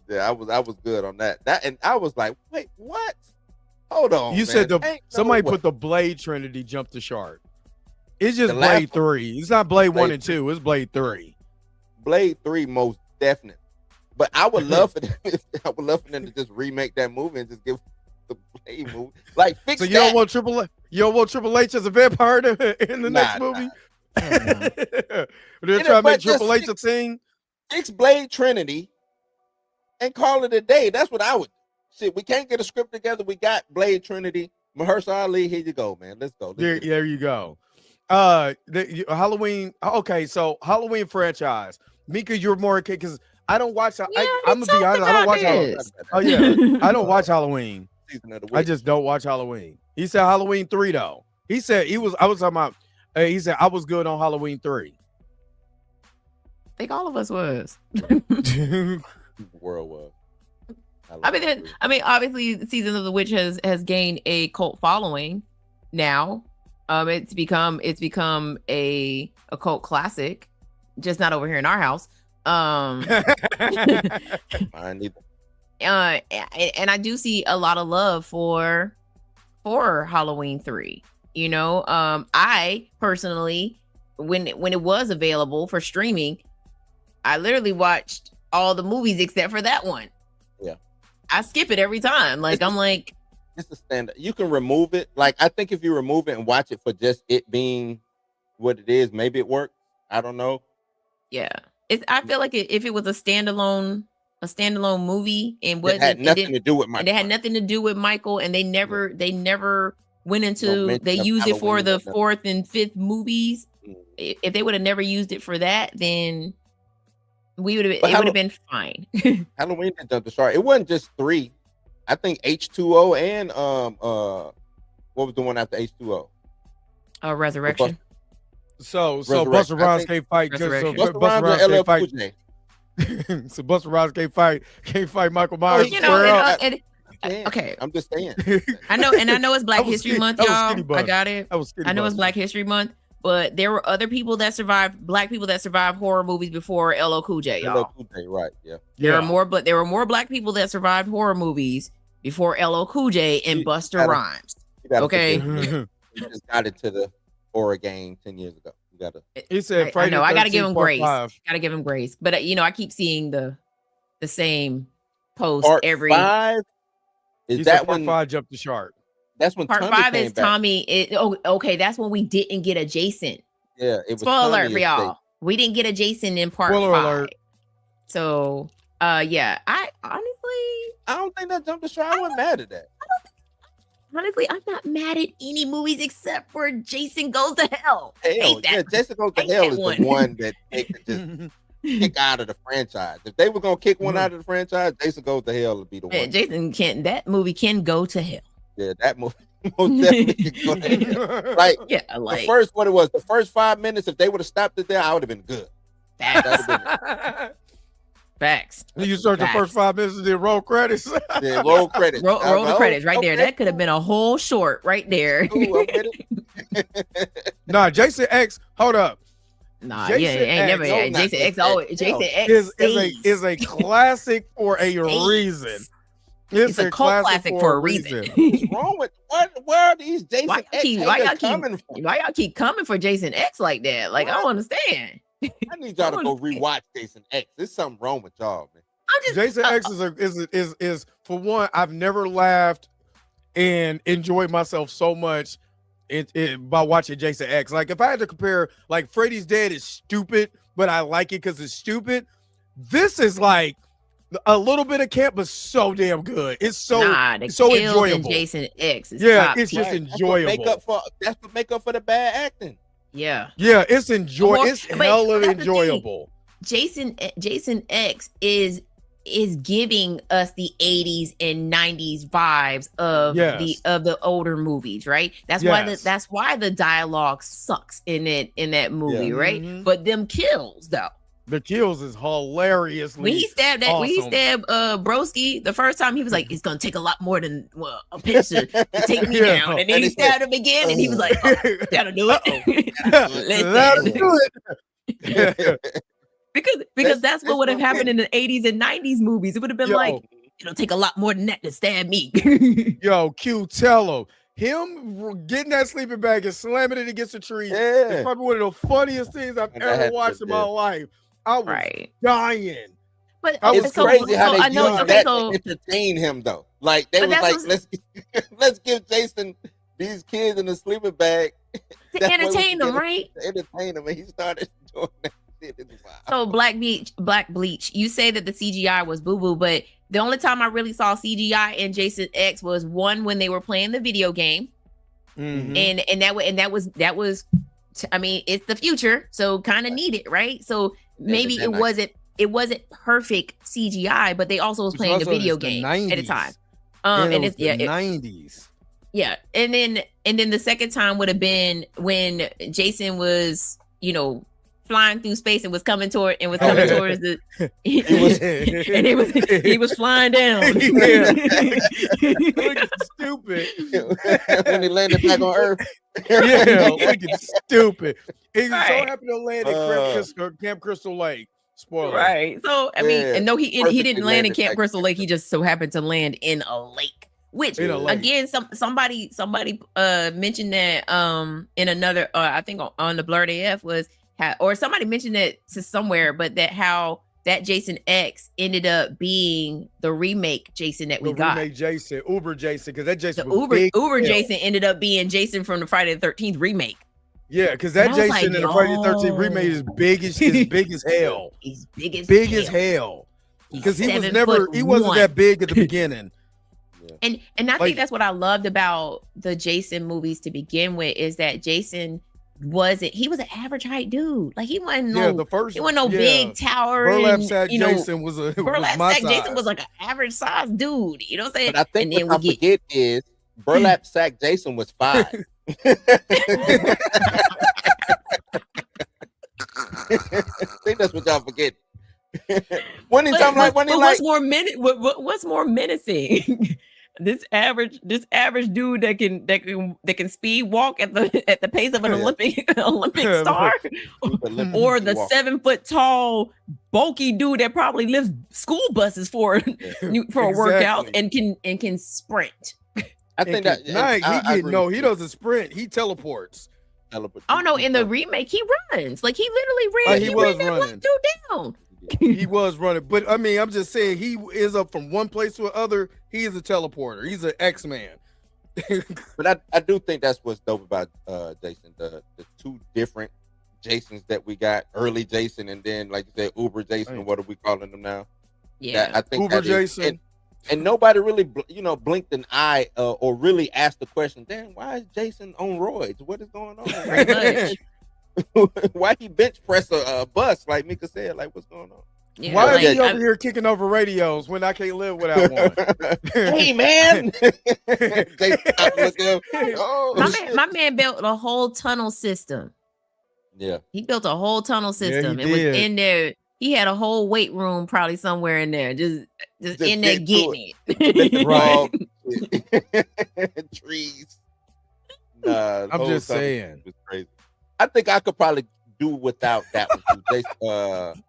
Yeah, I was good on that. And I was like, wait, what? Hold on. You man. said Ain't somebody no way. put the Blade Trinity jump the shark. It's just The last Blade 3. It's not Blade 1 Blade and 2. It's Blade 3. Blade 3 most definite. But I would love for them. I would love for them to just remake that movie and just give the Blade movie like fix So you that. don't want Triple H? You don't want Triple H as a vampire in the next movie? They're trying to make Triple H a thing. Fix Blade Trinity and call it a day. That's what I would. Shit, we can't get a script together. We got Blade Trinity. Mahershala Ali, here you go, man. Let's go. There you go. Halloween. Okay, so Halloween franchise. Mika, you're more okay because I don't watch. I'm gonna be honest. I don't watch Halloween. Oh yeah, I don't watch Halloween. I just don't watch Halloween. He said Halloween 3 though. He said I was talking about. He said I was good on Halloween 3. I think all of us was. The world was. I mean, obviously, Season of the Witch has gained a cult following now. It's become a cult classic, just not over here in our house. Mine neither. And I do see a lot of love for Halloween 3. You know, I personally, when it was available for streaming, I literally watched all the movies except for that one. Yeah, I skip it every time. Like I'm like, it's a standard. You can remove it. Like I think if you remove it and watch it for just it being what it is, maybe it works. I don't know. Yeah, I feel like if it was a standalone movie and it had nothing to do with Michael. And it had nothing to do with Michael, and they never went into. They used it for the 4th and 5th movies. If they would have never used it for that, then it would have been fine. Halloween did jump the shark. It wasn't just 3. I think H2O and what was the one after H2O? Resurrection. So Busta Rhymes can't fight. Busta Rhymes and LL Cool J. So Busta Rhymes can't fight Michael Myers. You know, okay. I'm just saying. I know it's Black History Month, y'all. I got it. I know it's Black History Month, but there were other people that survived, Black people that survived horror movies before LL Cool J, y'all. LL Cool J, right? Yeah. There were more Black people that survived horror movies before LL Cool J and Busta Rhymes. Okay. We just got into the horror game 10 years ago. You gotta. He said, I know. I gotta give him grace. Gotta give him grace. But I keep seeing the same post Part every 5. Is that when Part 5 jumped the shark? That's when Part Tommy 5 came is back. Tommy. Okay, that's when we didn't get a Jason. Yeah, it was. Spoiler alert Tommy for y'all. We didn't get a Jason in Part 5. Alert. So, yeah, I don't think that jumped the shark. I wasn't mad at that. Honestly, I'm not mad at any movies except for Jason Goes to Hell. Hell, yeah, Jason Goes to Hell is the one that they could just kick out of the franchise. If they were gonna kick one out of the franchise, Jason Goes to Hell would be the one. That movie can go to hell. Yeah, that movie most definitely can go to hell. Like, the first 5 minutes, if they would have stopped it there, I would have been good. Facts. You start the first 5 minutes and then roll credits. Yeah, roll credits. Roll the credits right there. That could have been a whole short right there. Ooh, Nah, Jason X. Hold up. Nah, Jason ain't X, never. Jason X always. Jason X is a classic for a reason. It's a cult classic for a reason. What's wrong with where are these Jason X coming from? Why y'all keep coming for Jason X like that? Like, I don't understand. I need y'all to go rewatch Jason X. There's something wrong with y'all, man. Jason X is for one. I've never laughed and enjoyed myself so much by watching Jason X. Like if I had to compare, like Freddy's Dead is stupid, but I like it because it's stupid. This is like a little bit of camp, but so damn good. It's so enjoyable. Jason X, it's just enjoyable. That's what make up for the bad acting. Yeah, it's It's hella enjoyable. Jason X is giving us the 80s and 90s vibes of the older movies, right? That's why the dialogue sucks in that movie, right? But them kills though. The kills is hilariously. When he stabbed Broski the first time, he was like, "It's gonna take a lot more than a pinch to take me Yeah. down." And then he stabbed him again, and he was like, oh, "That'll do it." That'll do it. because that's what would have happened in the 80s and 90s movies. It would have been like, it'll take a lot more than that to stab me. Yo, Q Tello. Him getting that sleeping bag and slamming it against the tree. Yeah. It's probably one of the funniest things I've And that ever had watched to- in my life. I was Right. dying. But It's so- crazy how so they I know. use Okay, that so to entertain him, though. Like they But was that's like, let's give Jason these kids in a sleeping bag to That's what we entertain them, did. right? to entertain him, and he started doing that shit. It's wild. So Black Bleach. You say that the CGI was boo boo, but the only time I really saw CGI in Jason X was one when they were playing the video game, Mhm. and that was. I mean, it's the future, so kind of needed, right? So maybe but then it wasn't perfect CGI, but they also was Which playing the also video is the game at the 90s. time. And And it's the 90s. yeah, and then the second time would have been when Jason was, flying through space and was coming towards the he was flying down. Looking stupid. When he landed back on Earth. Yeah, looking stupid. He so Right. happened to land at Camp Crystal Lake. Spoiler. Right. So I mean, Yeah, and no, he perfectly didn't land in landed Camp back. Crystal Lake. He just so happened to land in a lake. Which In a lake. again, somebody mentioned that in another I think on the Blurred AF was or somebody mentioned it to somewhere, but that how that Jason X ended up being the remake Jason that we The got. remake Jason, Uber Jason, because that The Jason was big. Uber hell. Jason ended up being Jason from the Friday the 13th remake. Yeah, because that And I was Jason like, in the Friday the 13th yo. remake is big as hell. He's big as Big hell. as hell. He's Because he wasn't 7'1". that big at the beginning. And I Like- think that's what I loved about the Jason movies to begin with is that Jason was an average height dude. Like he wasn't Yeah, no the first he wasn't no big tower. burlap and, sack Jason was burlap my sack Jason size. was like an average size dude. You know what I'm saying? But I think and then what I forget is burlap sack Jason was 5. I think that's what y'all forget. When he talking like when he like what's more menacing? This average dude that can speed walk at the pace of an Yeah. Olympic Yeah, star, Olympic or the walk. 7 foot tall bulky dude that probably lifts school buses for a workout Exactly. and can sprint. I think that He doesn't sprint. He teleports. Oh no! In the remake, he runs like he literally ran. he was ran that black running. dude down. He was running, but I mean, I'm just saying he is up from one place to another. He is a teleporter. He's an X-Man. But I do think that's what's dope about Jason. The two different Jasons that we got, early Jason and then like you said, Uber Jason, or what are we calling them now? Yeah, That, I think Uber that is- Jason. and nobody really blinked an eye or really asked the question, damn, why is Jason on roids? What is going on? Pretty much. Why he bench press a bus like Mika said? Like, what's going on? Yeah, Why like, is he over I- here kicking over radios when I can't live without one? Hey man, Jason, look up. Oh, my shit. man, my man built a whole tunnel system. Yeah, He built a whole tunnel system. he It was did. in there. He had a whole weight room probably somewhere in there, just in there get to getting it. Right. Trees. Nah, I'm whole just tunnel saying. was crazy. I think I could probably do without that one too.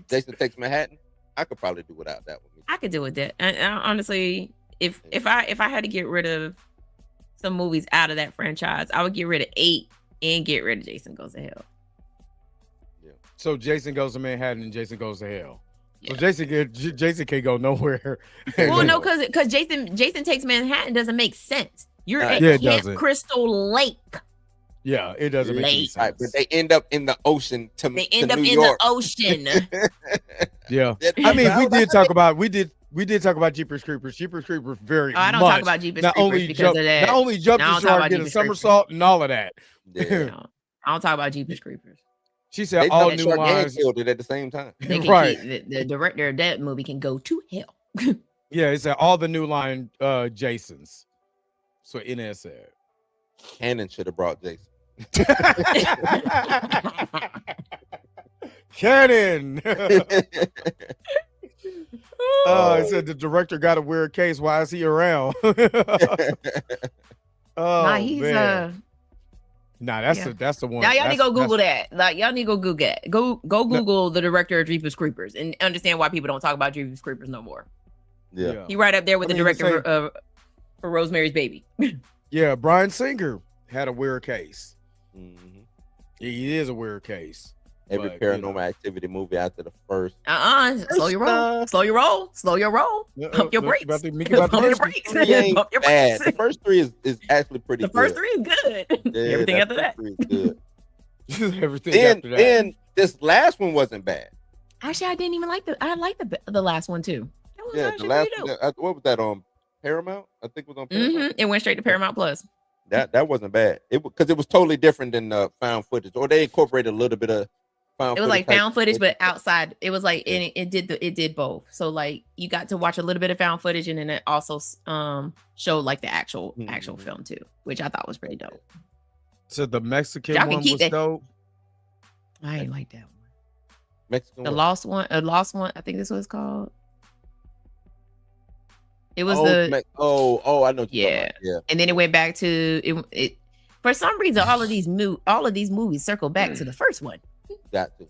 Jason Takes Manhattan. I could probably do without that one. I could do with that. And honestly, if I had to get rid of some movies out of that franchise, I would get rid of 8 and get rid of Jason Goes to Hell. So Jason Goes to Manhattan and Jason Goes to Hell. Yeah. So Jason can't go nowhere. Well, no, because Jason Takes Manhattan doesn't make sense. You're at Yeah, it Camp doesn't. Crystal Lake. Yeah, it doesn't make any Late. Right, but sense. they end up in the ocean to They end to up New in York. the ocean. Yeah, That- I mean, we did talk about Jeepers Creepers. Jeepers Creepers very Oh, I don't much. talk about Jeepers not Creepers only because jump, of that. not only jump No, I the don't talk shark, about get a Jeepers Creepers. somersault and all of that. Yeah. No, I don't talk about Jeepers Creepers. She They said all jumped new shark and lines. killed it at the same time. They can Right. keep, the director of that movie can go to hell. Yeah, it said all the new line Jasons. So NS said. Cannon should have brought Jason. Cannon. He said the director got a weird case. Why is he around? Nah, he's man. Nah, that's the one. Now y'all need to go That's- Google that. Like y'all need to go Google that. Go Google the director of Jeepers Creepers and understand why people don't talk about Jeepers Creepers no more. Yeah. He right up there with I the mean, director for Rosemary's Baby. Yeah, Bryan Singer had a weird case. Mhm. He is a weird case. Every But, Paranormal Activity movie after the first. Slow your roll. Slow your roll. Slow your roll. Pump your brakes. About Pump the your first one. brakes. Three ain't Pump your bad. brakes. The first three is actually pretty The good. first three is good. Yeah, Everything after first that. three is good. Everything then, after that. then this last one wasn't bad. Actually, I didn't even like I liked the last one too. That was Yeah, the actually last pretty dope. one, what was that on Paramount? I think it was on Paramount. It went straight to Paramount Plus. That wasn't bad. It because it was totally different than found footage, or they incorporated a little bit of found. It was like type found footage, but shit. outside. It was like Yeah. it did both. So like you got to watch a little bit of found footage, and then it also showed like the actual Mhm. film too, which I thought was pretty dope. So the Mexican Y'all can one keep was that. dope. I ain't like that one. Mexican The one. lost one. I think this was called. It was oh, the I know. What you're talking Yeah. about. Yeah. and then it went back to it. For some reason, all of these movies circle back to the first one, Got to,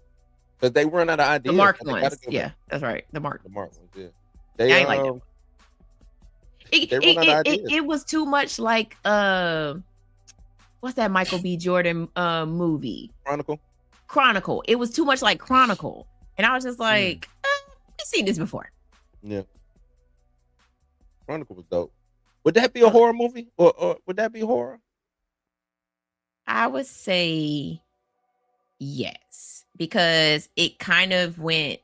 because they run out of ideas. the marked They gotta ones. go Yeah, back that's right. The marked. to the marked ones. Yeah. They I ain't like that. It, They run out of ideas. it was too much like what's that Michael B. Jordan movie? Chronicle. It was too much like Chronicle, and I was just like, we've seen this before. Yeah. Chronicle was dope. Would that be a horror movie, or would that be horror? I would say yes, because it kind of went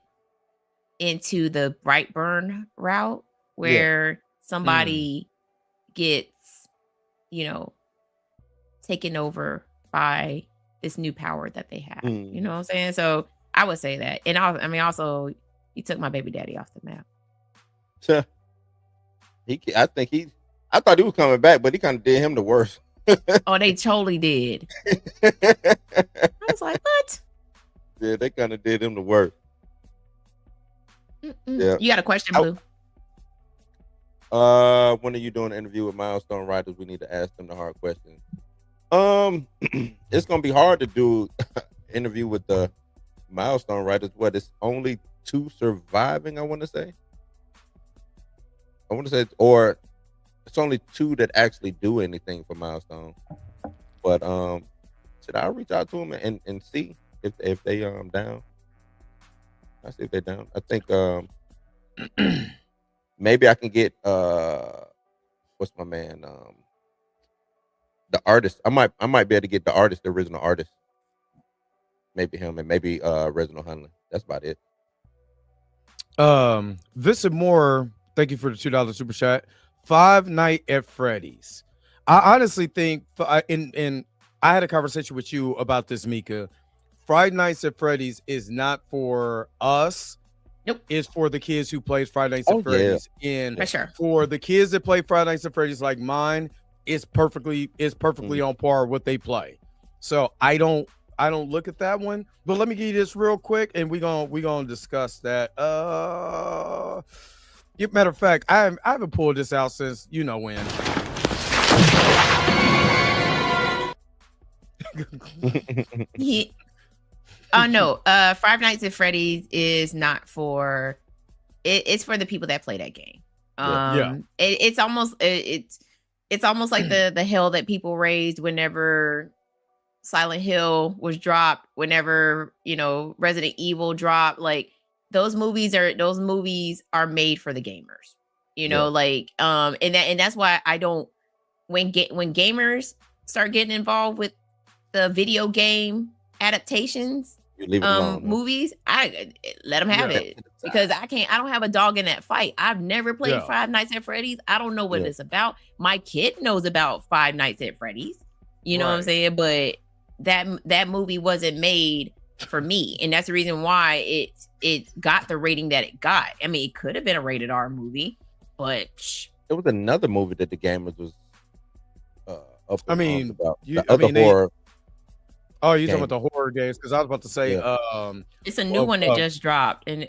into the Brightburn route where somebody gets, taken over by this new power that they have. You know what I'm saying? So I would say that. And also, you took my baby daddy off the map. I thought he was coming back, but he kind of did him the worst. Oh, they totally did. I was like, what? Yeah, they kind of did him the worst. Yeah. You got a question, Blue? When are you doing an interview with Milestone Writers? We need to ask them the hard questions. It's gonna be hard to do interview with the Milestone Writers. What, it's only 2 surviving, I want to say. Or it's only 2 that actually do anything for Milestone. But should I reach out to them and see if they down? I see if they're down. I think maybe I can get what's my man? The artist. I might be able to get the artist, the original artist. Maybe him, and maybe Reginald Hunley. That's about it. Visit Moore, thank you for the $2 super chat. Five Nights at Freddy's. I honestly think, and I had a conversation with you about this, Mika. Friday Nights at Freddy's is not for us. Nope. It's for the kids who plays Friday Nights at Freddy's. And For sure. for the kids that play Friday Nights at Freddy's like mine, it's perfectly on par with what they play. So I don't look at that one. But let me give you this real quick, and we're gonna discuss that. Matter of fact, I haven't pulled this out since you know when. Oh no, Five Nights at Freddy's is not for it's for the people that play that game. It's almost like the hell that people raised whenever Silent Hill was dropped, whenever Resident Evil dropped. Like those movies are made for the gamers. And that's why I don't when gamers start getting involved with the video game adaptations, You leave it alone. movies, I let them have it because I don't have a dog in that fight. I've never played Five Nights at Freddy's. I don't know what it's about. My kid knows about Five Nights at Freddy's. You know what I'm saying? But that movie wasn't made for me, and that's the reason why it got the rating that it got. I mean, it could have been a rated R movie, but There was another movie that the gamers was up in arms about. Horror. Oh, you talking game. about the horror games? Because I was about to say, It's a new one that just dropped, and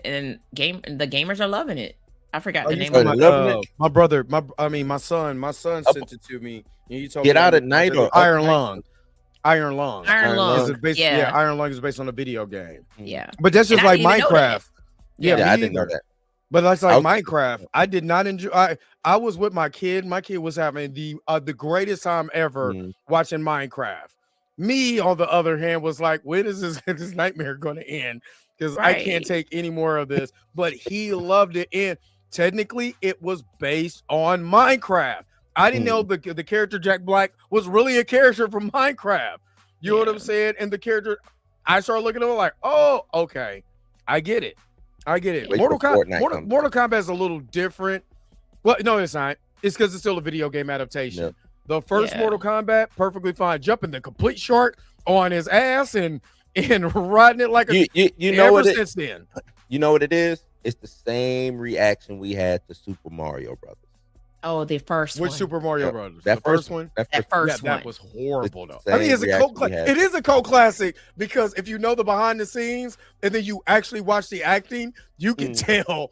the gamers are loving it. I forgot the name of it. my brother, my son sent it to me. And you told Get me Out at Night or Iron Lung. Iron Lung. Iron Lung. Yeah, Iron Lung is based on a video game. Yeah, but that's just And I like didn't even know that. Minecraft. Yeah, I didn't know that. But that's like Minecraft. I did not enjoy. I was with my kid. My kid was having the greatest time ever watching Minecraft. Me, on the other hand, was like, when is this nightmare going to end? Because I can't take any more of this. But he loved it. And technically, it was based on Minecraft. I didn't know the character Jack Black was really a character from Minecraft. You know what I'm saying? And the character, I started looking at it like, oh, okay, I get it. Mortal Kombat is a little different. Well, no, it's not. It's because it's still a video game adaptation. Yep. The first Mortal Kombat, perfectly fine. Jumping the complete shark on his ass and riding it like a. You know ever what since then. You know what it is? It's the same reaction we had to Super Mario Brothers. Oh, the first one. Which Super Mario Brothers? That the first one? That first one. That was horrible, though. I mean, it's a cult classic. It is a cult classic because if you know the behind the scenes and then you actually watch the acting, you can tell.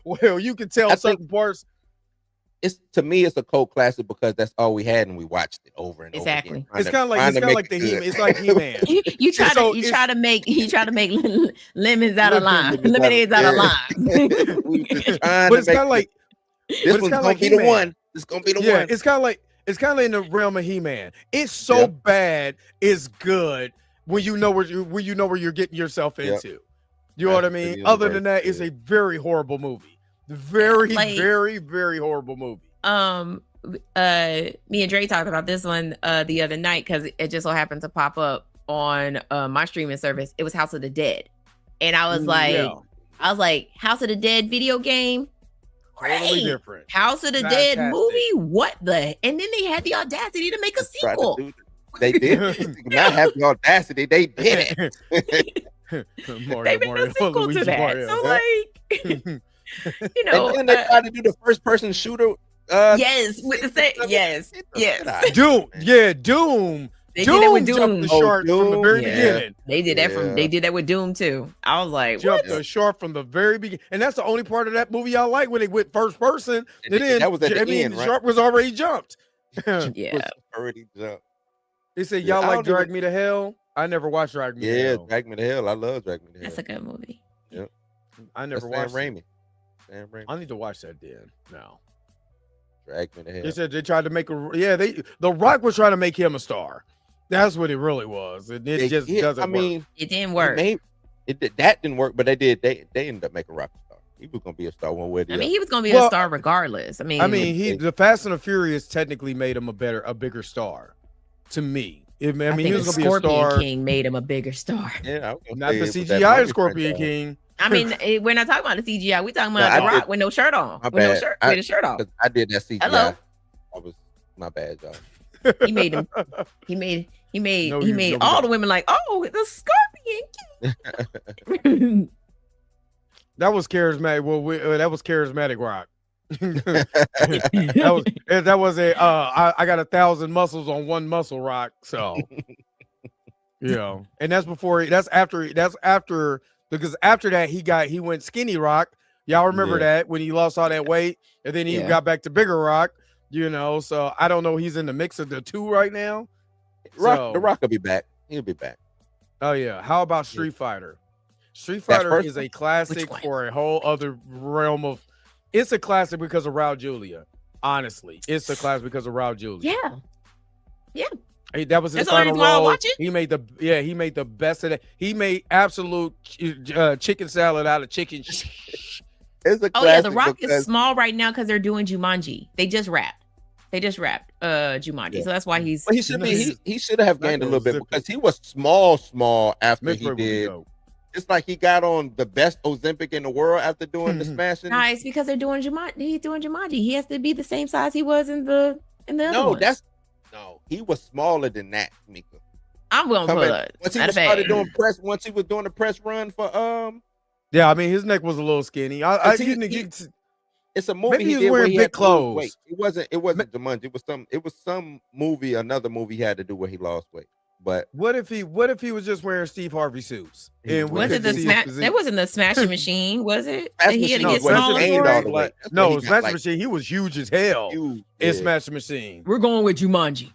Well, you can tell certain parts. To me, it's a cult classic because that's all we had, and we watched it over and over again. It's kind of like the He-Man. It's like He-Man. you try to make lemons out of lime, lemonades out of lime. But it's kind of like this one's gonna be the one. It's gonna be the one. It's kind of in the realm of He-Man. It's so bad, it's good when you know where you're getting yourself into. You know what I mean? Other than that, it's a very horrible movie. Very, very, very horrible movie. Me and Dre talked about this one the other night because it just so happened to pop up on my streaming service. It was House of the Dead, and I was like, House of the Dead video game. Totally different. House of the Dead movie. What the? And then they had the audacity to make a sequel. They did not have the audacity. They did it. They made a sequel to that. Mario. So like. You know, and then they tried to do the first-person shooter. Yes, with the same. Yes. Doom. Doom. They did that with Doom. Jumped the shark from the very beginning. They did that They did that with Doom too. I was like, jumped the shark from the very beginning, and that's the only part of that movie I like when they went first person. And then that was at the end, the shark was already jumped. Already jumped. They said y'all like Drag Me to Hell. I never watched Drag Me to Hell. Yeah, Drag Me to Hell. I love Drag Me to Hell. That's a good movie. Yep. I never watched Raimi. I need to watch that then. No. Drag Me to Hell. They said they tried to make The Rock was trying to make him a star. That's what it really was. It just doesn't work. It didn't work. That didn't work, but they did. They ended up making Rock a star. He was gonna be a star one way or the other. He was gonna be a star regardless. The Fast and the Furious technically made him a bigger star. To me. He was gonna be a star. Scorpion King made him a bigger star. Yeah, not the CGI Scorpion King. We're not talking about the CGI. We're talking about The Rock with no shirt on. With no shirt, with his shirt off. I did that CGI. Hello. That was my bad, y'all. He made him. He made all the women like, oh, the Scorpion King. That was charismatic. Well, that was charismatic Rock. that was I got 1,000 muscles on one muscle Rock. So, and that's after. Because after that, he went skinny Rock. Y'all remember that when he lost all that weight, and then he got back to bigger Rock. So I don't know. He's in the mix of the two right now. The Rock will be back. He'll be back. Oh yeah. How about Street Fighter? Street Fighter is a classic for a whole other realm of. It's a classic because of Raul Julia. Honestly, it's a classic because of Raul Julia. Yeah. That was his final role. He made the best of that. He made absolute chicken salad out of chicken. The Rock is small right now because they're doing Jumanji. They just wrapped Jumanji, so that's why he's. Well, he should have gained a little bit because he was small after he did. It's like he got on the best Ozempic in the world after doing the smashing. Nice, because they're doing Jumanji. He's doing Jumanji. He has to be the same size he was in the other one. No, he was smaller than that, Mika. I'm going to put once he was doing the press run for his neck was a little skinny. It's a movie. Maybe he was wearing big clothes. Wait, it wasn't Jumanji. It was some movie, another movie he had to do where he lost weight. But What if he was just wearing Steve Harvey suits? And we Was it couldn't the see his smash? physique? That wasn't the smashing machine, was it? Smash That he had to Machine get was smaller gained for all it? the way. That's No, when he got, Smash like, Machine. He was huge as hell huge. in Yeah. Smash Machine. We're going with Jumanji.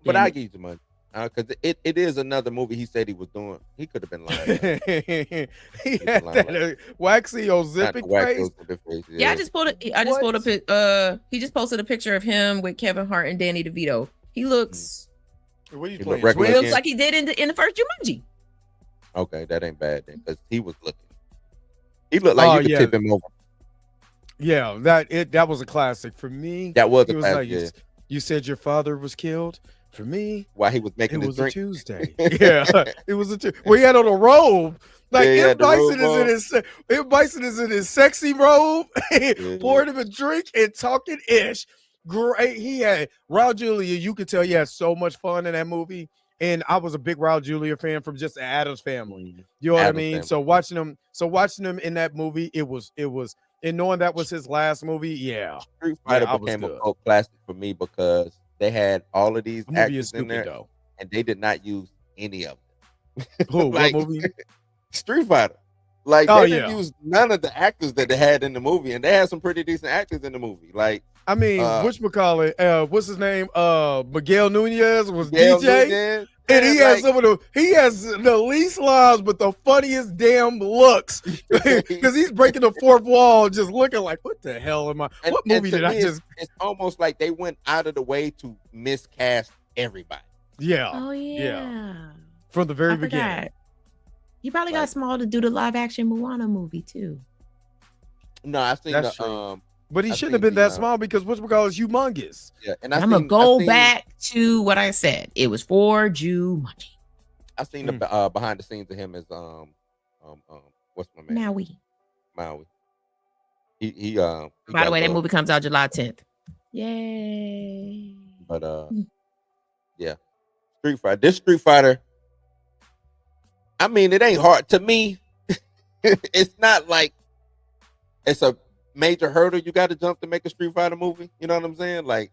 But Damn I it. give you the money because it is another movie he said he was doing. He could have been lying. He had that waxy Not Ozempic the whack face. those to the face. Yeah, I just pulled a. I just pulled a. He just posted a picture of him with Kevin Hart and Danny DeVito. He looks. What are you He playing? look regular He Twins? looks like he did in the first Jumanji. Okay, that ain't bad then because he was looking. He looked like you could tip him over. Yeah, that was a classic for me. That was It a was classic. like Yeah. you said your father was killed. For me, While he was it making his was a drink. Tuesday. Yeah, it was a Tuesday. Well, he had on a robe. Like Yeah, he M. had the Bison robe is in on. his M. Bison is in his sexy robe, Yeah. pouring him a drink and talking ish. Great. He had Raul Julia. You could tell he had so much fun in that movie. And I was a big Raul Julia fan from just the Addams Family. You know what I Addams mean? Family. So watching him in that movie, it was, and knowing that was his last movie, yeah. Street Fighter I was became a good. cult classic for me because they had all of these The movie is actors in stupid there though. and they did not use any of them. Who? Like- What movie? Street Fighter. Like Oh, they didn't yeah. use none of the actors that they had in the movie, and they had some pretty decent actors in the movie. Like I mean, whatchamacallit, what's his name? Miguel Nunez was Gail DJ. Nunez, And he has like, he has the least lines, but the funniest damn looks. Because he's breaking the fourth wall, just looking like, what the hell am I? and- What and movie to did I me, just? It's almost like they went out of the way to miscast everybody. Yeah, Oh yeah. from the very I beginning. forgot. He probably Like- got small to do the live action Moana movie too. No, I seen That's the true. But he I shouldn't have think been that the, small because whatchamacallit is humongous. yeah, and I'm gonna go back to what I said. It was for Jumanji. I seen the behind the scenes of him as what's my man? Maui. He By the way, that movie. movie comes out July 10th. Yay. But yeah, Street Fighter. This Street Fighter. I mean, it ain't hard to me. It's not like it's a major hurdle you got to jump to make a Street Fighter movie. You know what I'm saying? Like,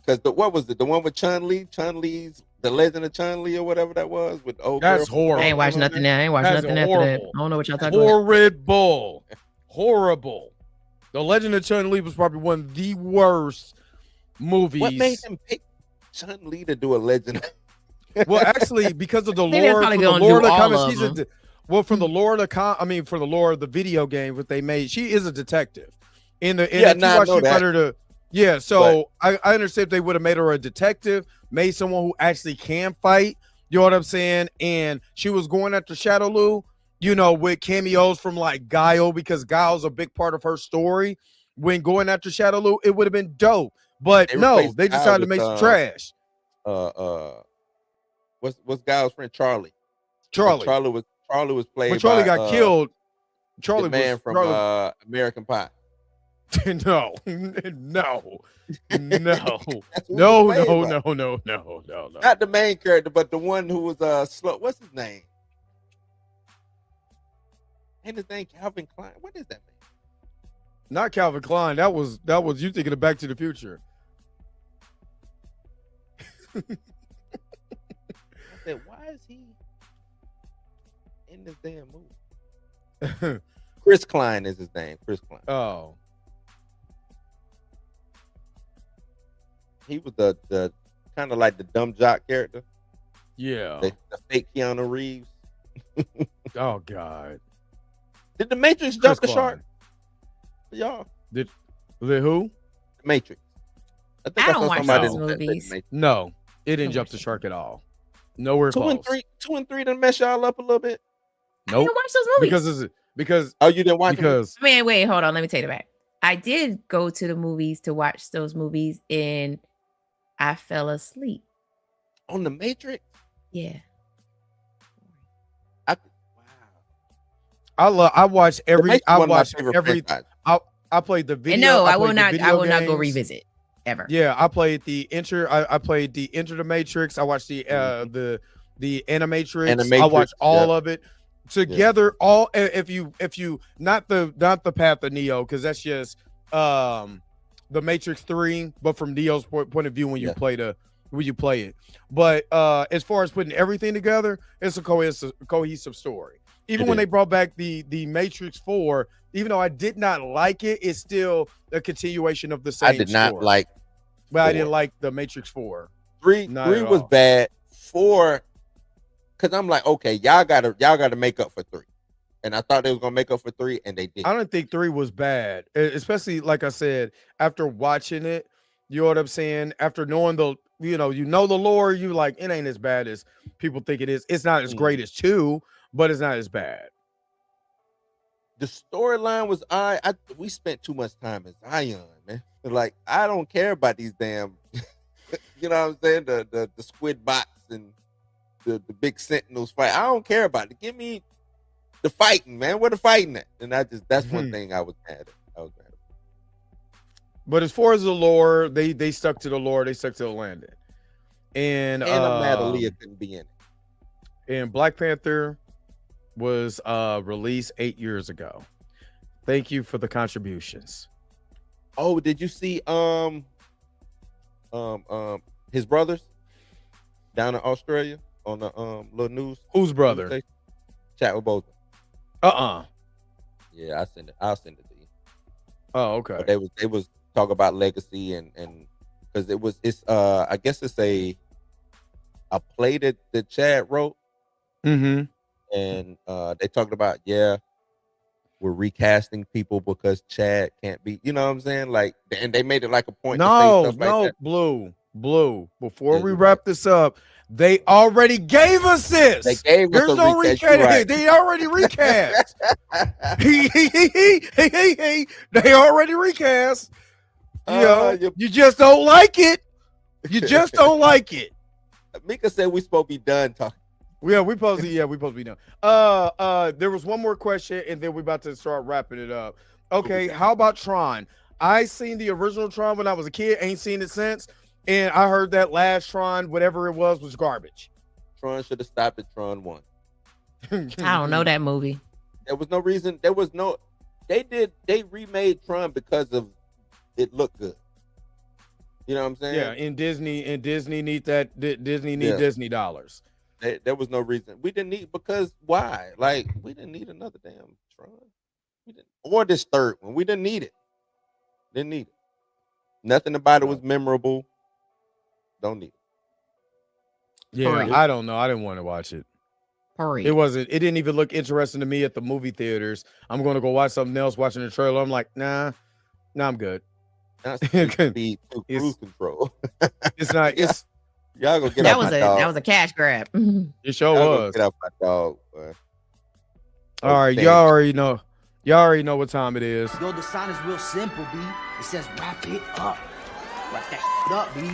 because what was it? The one with Chun-Li, Chun-Li's The Legend of Chun-Li or whatever that was with the old. That's girl from- horrible. I ain't watched nothing now. I ain't watched That's nothing after that. horrible. I don't know what y'all talking about. Horrible. The Legend of Chun-Li was probably one of the worst movies. What made him pick Chun-Li to do a Legend? Well, actually, because of the Maybe they're lore, probably from the gonna lore of do the all comics, of she's them. from the lore of the for the lore of the video game that they made, she is a detective. In the Yeah, if you nah, I watch know Street that. Fighter, yeah. So I understand if they would have made her a detective, made someone who actually can fight. You know what I'm saying? And she was going after Shadow Lu, you know, with cameos from like Guile, because Guile's a big part of her story. When going after Shadow Lu, it would have been dope. But They no, replaced they Guile decided to with, make some trash. What's Guy's friend Charlie? Charlie. Charlie was played. When Charlie by, got killed, The Charlie man was from Charlie, American Pie. no, That's who he no, was no, played no, by. no. Not the main character, but the one who was slow. What's his name? Ain't his name Calvin Klein? What is that man? Not Calvin Klein. That was you thinking of Back to the Future. I said, why is he in this damn movie? Chris Klein is his name. Chris Klein. Oh, He was the kind of like the dumb jock character, yeah. the fake Keanu Reeves. Oh God. Did the Matrix Chris jump the Klein. shark? Y'all, The who? the Matrix. I think I don't saw watch somebody those that said the movies. Matrix. No, it didn't Don't jump watch the it. shark at all. Nowhere Two close. and three didn't mess y'all up a little bit. I Nope. didn't watch those movies. Because Oh, you didn't watch them? because Man, wait, hold on. Let me take it back. I did go to the movies to watch those movies and I fell asleep. On the Matrix. Yeah. Wow. I watched The every. Matrix I one of my watched favorite every. franchises. I played the video. And no, I will played the not. I video will not go games. revisit ever. Yeah, I played the Enter. I played the Enter the Matrix. I watched the Animatrix. I Animatrix, watched all yeah. of it together. All if you not the Path of Neo, because that's just the Matrix 3, but from Neo's point of view when you Yeah. play the when you play it. But as far as putting everything together, it's a cohesive story. Even when they brought back the Matrix 4, even though I did not like it, it's still a continuation of the same I did not story. like, but I didn't like the Matrix 4. Three was bad. 4, because I'm like, okay, y'all gotta make up for 3. And I thought they was gonna make up for 3, and they did. I don't think 3 was bad, especially like I said, after watching it, you know what I'm saying? After knowing the lore, you like it ain't as bad as people think it is. It's not as great as 2, but it's not as bad. The storyline was we spent too much time in Zion, man. Like, I don't care about these damn you know what I'm saying? The squid bots and the big sentinels fight. I don't care about it. Give me the fighting, man. Where the fighting at? And that's one thing I was mad at. But as far as the lore, they stuck to the lore, they stuck to the landing. And I'm mad Aaliyah couldn't be in it. And Black Panther was released 8 years ago. Thank you for the contributions. Oh, did you see his brothers down in Australia on the little news? Whose brother? Chadwick Boseman. Yeah, I'll send it to you. Oh, okay. But they was talk about legacy and because it's I guess it's a play that Chad wrote. Mm-hmm. And they talked about, we're recasting people because Chad can't be, you know what I'm saying? Like, and they made it like a point. No, like that. Blue. Before we wrap this up, they already gave us this. They gave us There's no recast. Right. They already recast. They already recast. You just don't like it. You just don't like it. Mika said we supposed to be done talking. Yeah, we supposed to be done. There was one more question, and then we're about to start wrapping it up. Okay, how about Tron? I seen the original Tron when I was a kid, ain't seen it since, and I heard that last Tron, whatever it was garbage. Tron should have stopped at Tron 1. I don't know that movie. There was no reason. They remade Tron because of it looked good. You know what I'm saying? Yeah, and Disney need that. Disney need Disney dollars. There was no reason. We didn't need, because why? Like, we didn't need another damn Tron. We didn't, or this third one. We didn't need it. Didn't need it. Nothing about it was memorable. Don't need it. Yeah, I don't know. I didn't want to watch it. Hurry. It didn't even look interesting to me at the movie theaters. I'm going to go watch something else, watching the trailer. I'm like, nah, I'm good. Not speed to cruise control. It's not. It's y'all gonna get off my dog. That was a cash grab. It sure was. Get off my dog. Boy. All right, y'all already know. Y'all already know what time it is. Yo, the sign is real simple, B. It says wrap it up. Wrap that up, B.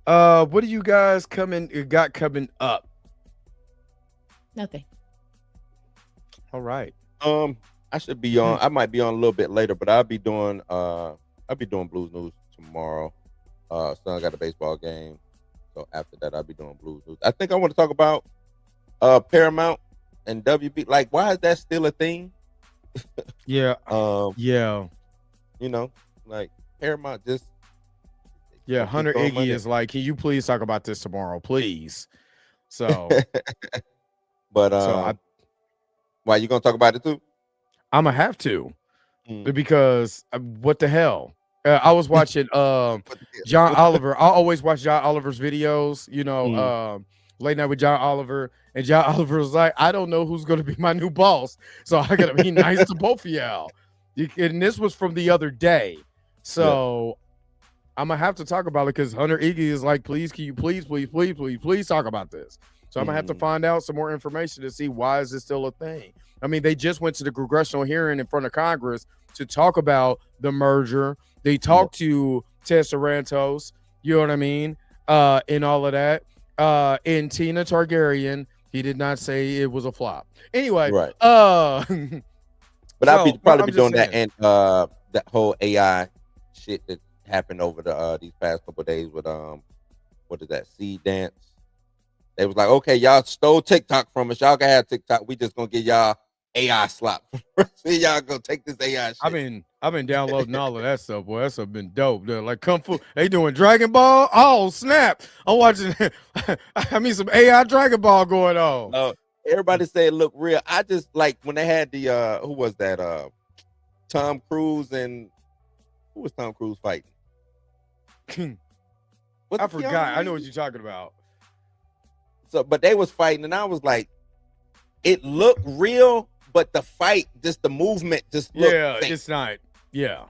What do you guys got coming up? Nothing. All right. I should be on. I might be on a little bit later, but I'll be doing Blues News tomorrow. Son got a baseball game, so after that I'll be doing Blues News. I think I want to talk about Paramount and WB. Like, why is that still a thing? Yeah. Yeah. You know, like Paramount just. Yeah, Hunter Iggy is like, can you please talk about this tomorrow, please? So, but why you gonna talk about it too? I'm gonna have to, because what the hell? I was watching John Oliver. I always watch John Oliver's videos. You know, Late Night with John Oliver, and John Oliver was like, I don't know who's gonna be my new boss, so I gotta be nice to both of y'all. And this was from the other day, so. I'm gonna have to talk about it because Hunter Iggy is like, please, can you please talk about this? So I'm gonna have to find out some more information to see why is this still a thing. I mean, they just went to the congressional hearing in front of Congress to talk about the merger. They talked to Ted Sarantos, you know what I mean, and all of that. And Tina Targaryen, he did not say it was a flop. Anyway, right. But I'll probably be doing that and that whole AI shit that happened over these past couple of days with what is that, Seed Dance? They was like, okay, y'all stole TikTok from us, y'all can have TikTok, we just gonna get y'all AI slap. See, y'all gonna take this AI shit. I mean, I've been downloading all of that stuff, boy. That stuff been dope. Dude. Like Kung Fu, they doing Dragon Ball. Oh snap! I'm watching. I mean, some AI Dragon Ball going on. No, everybody say it looked real. I just like when they had the who was that? Tom Cruise and who was Tom Cruise fighting? I forgot. I know what you're talking about. So, but they was fighting, and I was like, it looked real, but the fight, just the movement, just looked fake. It's not. Yeah,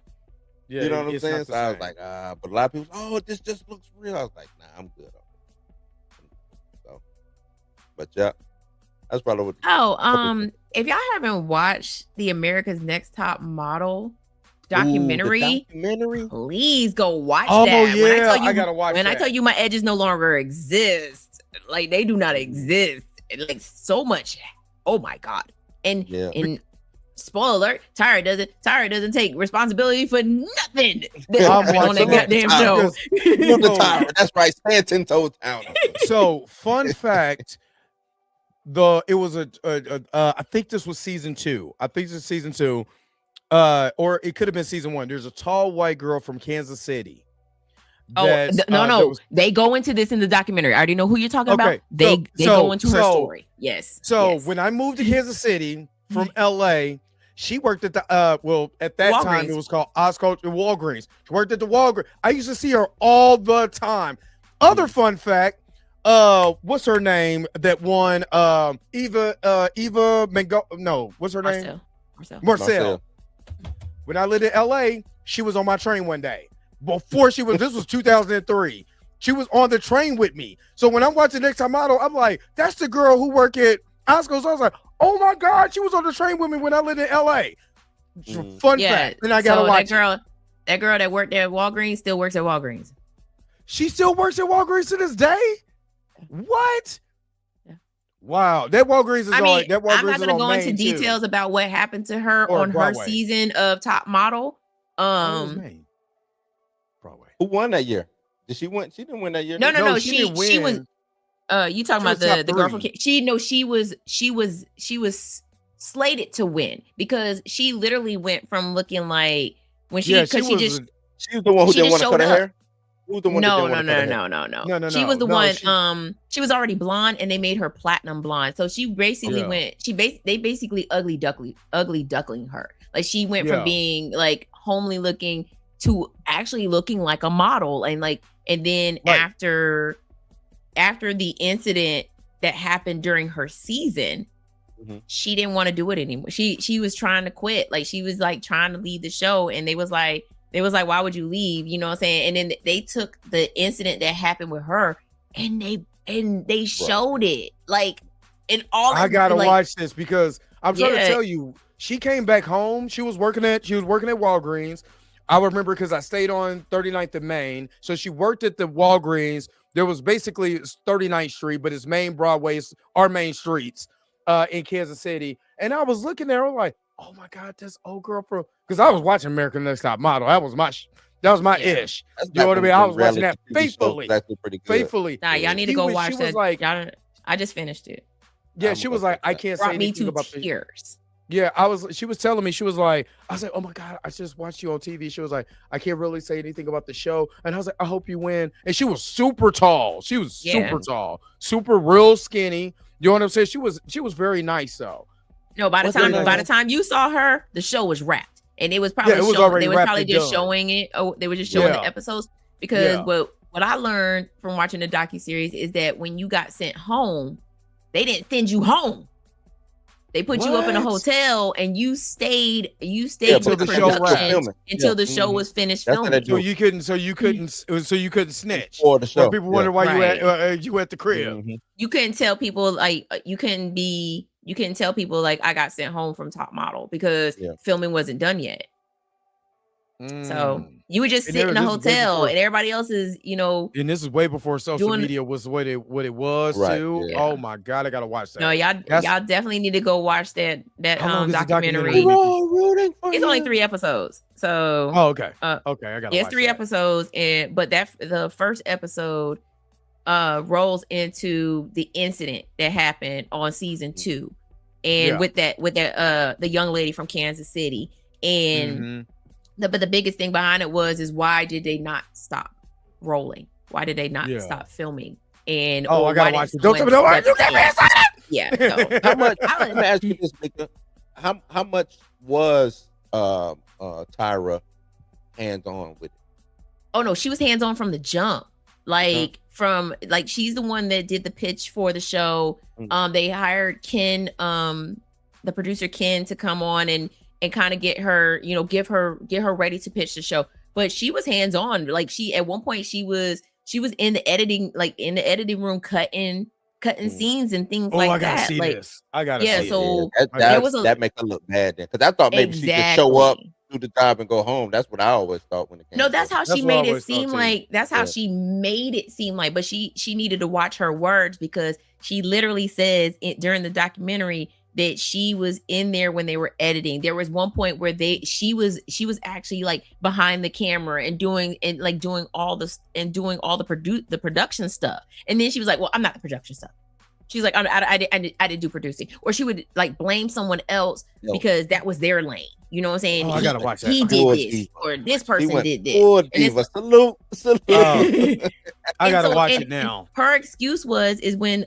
you know what I'm saying? So I was like, but a lot of people, oh, this just looks real. I was like, nah, I'm good. So, but yeah, that's probably what. If y'all haven't watched the America's Next Top Model documentary, please go watch that. Oh yeah, I gotta watch. When I tell you my edges no longer exist, like they do not exist. Like so much. Oh my god. And spoiler alert, Tyra doesn't take responsibility for nothing on that goddamn show. That's right. Stand 10 toes down. So fun fact. It was I think this was season 2. I think this is season 2. Or it could have been season 1. There's a tall white girl from Kansas City. They go into this in the documentary. I already know who you're talking about. They go into her story. Yes. So when I moved to Kansas City from LA, she worked at the at that Walgreens. time it was called Osco Walgreens. She worked at the Walgreens. I used to see her all the time. Other fun fact, what's her name that won Eva Mengo? No, what's her name? Marcel. When I lived in LA, she was on my train one day. Before this was 2003. She was on the train with me. So when I'm watching Next Top Model, I'm like, that's the girl who worked at Osco. So I was like, oh my God, she was on the train with me when I lived in LA. Fun fact. And I gotta watch that girl that worked at Walgreens still works at Walgreens. She still works at Walgreens to this day? What? Yeah. Wow. That Walgreens is I'm not going to go into details about what happened to her on Broadway. Her season of Top Model. Broadway. Who won that year? Did she win? She didn't win that year. No. She was. You talking about the girl from? She was slated to win because she literally went from looking like when she was the one who didn't want to cut her hair. Who's the one? No. She was the one. She was already blonde, and they made her platinum blonde. So she basically went. They basically ugly duckling her. Like she went from being like homely looking to actually looking like a model, and then after the incident that happened during her season, she didn't want to do it anymore. She was trying to quit. Like she was like trying to leave the show, and they was like, why would you leave? You know what I'm saying? And then they took the incident that happened with her and they showed it. Like in all I gotta watch this because I'm trying to tell you, she came back home. She was working at Walgreens. I remember because I stayed on 39th and Main. So she worked at the Walgreens. There was basically 39th Street, but it's main Broadways, our main streets in Kansas City. And I was looking there, I was like, oh my God, this old girl from, because I was watching American Next Top Model. That was my ish. You know what I mean? I was watching that faithfully. Faithfully. Nah, y'all need to go watch that. Like, I just finished it. Yeah, she was like, I can't say anything about tears. Yeah, she was telling me, I was like, oh my God, I just watched you on TV. She was like, I can't really say anything about the show. And I was like, I hope you win. And she was super tall. She was super tall, super real skinny. You know what I'm saying? She was very nice though. No, by the time you saw her, the show was wrapped. And it was probably just showing it. Oh, they were just showing the episodes because what I learned from watching the docuseries is that when you got sent home, they didn't send you home. They put you up in a hotel and you stayed until the show was finished filming. So you couldn't snitch. Or the show. People wonder why you at the crib. Mm-hmm. You couldn't tell people you couldn't tell people like I got sent home from Top Model because filming wasn't done yet. So you would just sit in a hotel and everybody else is, and this is way before social media was what it was too. Yeah. Oh my God, I gotta watch that. No, y'all definitely need to go watch that documentary. It's only 3 episodes. So okay. Okay, I gotta it's 3 episodes, but the first episode rolls into the incident that happened on season 2. And with that the young lady from Kansas City. And But the biggest thing behind it is why did they not stop rolling? Why did they not stop filming? And I gotta watch it. Don't tell me no. You get me excited. Yeah. So. How much? Let me ask you this, Mika. How much was Tyra hands on with it? Oh no, she was hands on from the jump. Like she's the one that did the pitch for the show. They hired Ken, the producer Ken, to come on and kind of get her, get her ready to pitch the show. But she was hands on. Like she at one point she was in the editing, room cutting scenes and things like that. I gotta see this. I gotta see so that makes her look bad then, because I thought maybe she could show up, do the job, and go home. That's what I always thought when it came. No, that's how she made it seem like. That's how she made it seem like. But she needed to watch her words, because she literally says during the documentary that she was in there when they were editing. There was one point where she was actually like behind the camera and doing all the production stuff. And then she was like, "Well, I'm not the production stuff." She's like, I didn't do producing. Or she would like blame someone else because that was their lane. You know what I'm saying? I gotta watch that. He did this, or this person did this. Diva. Salute. I gotta watch it now. Her excuse is when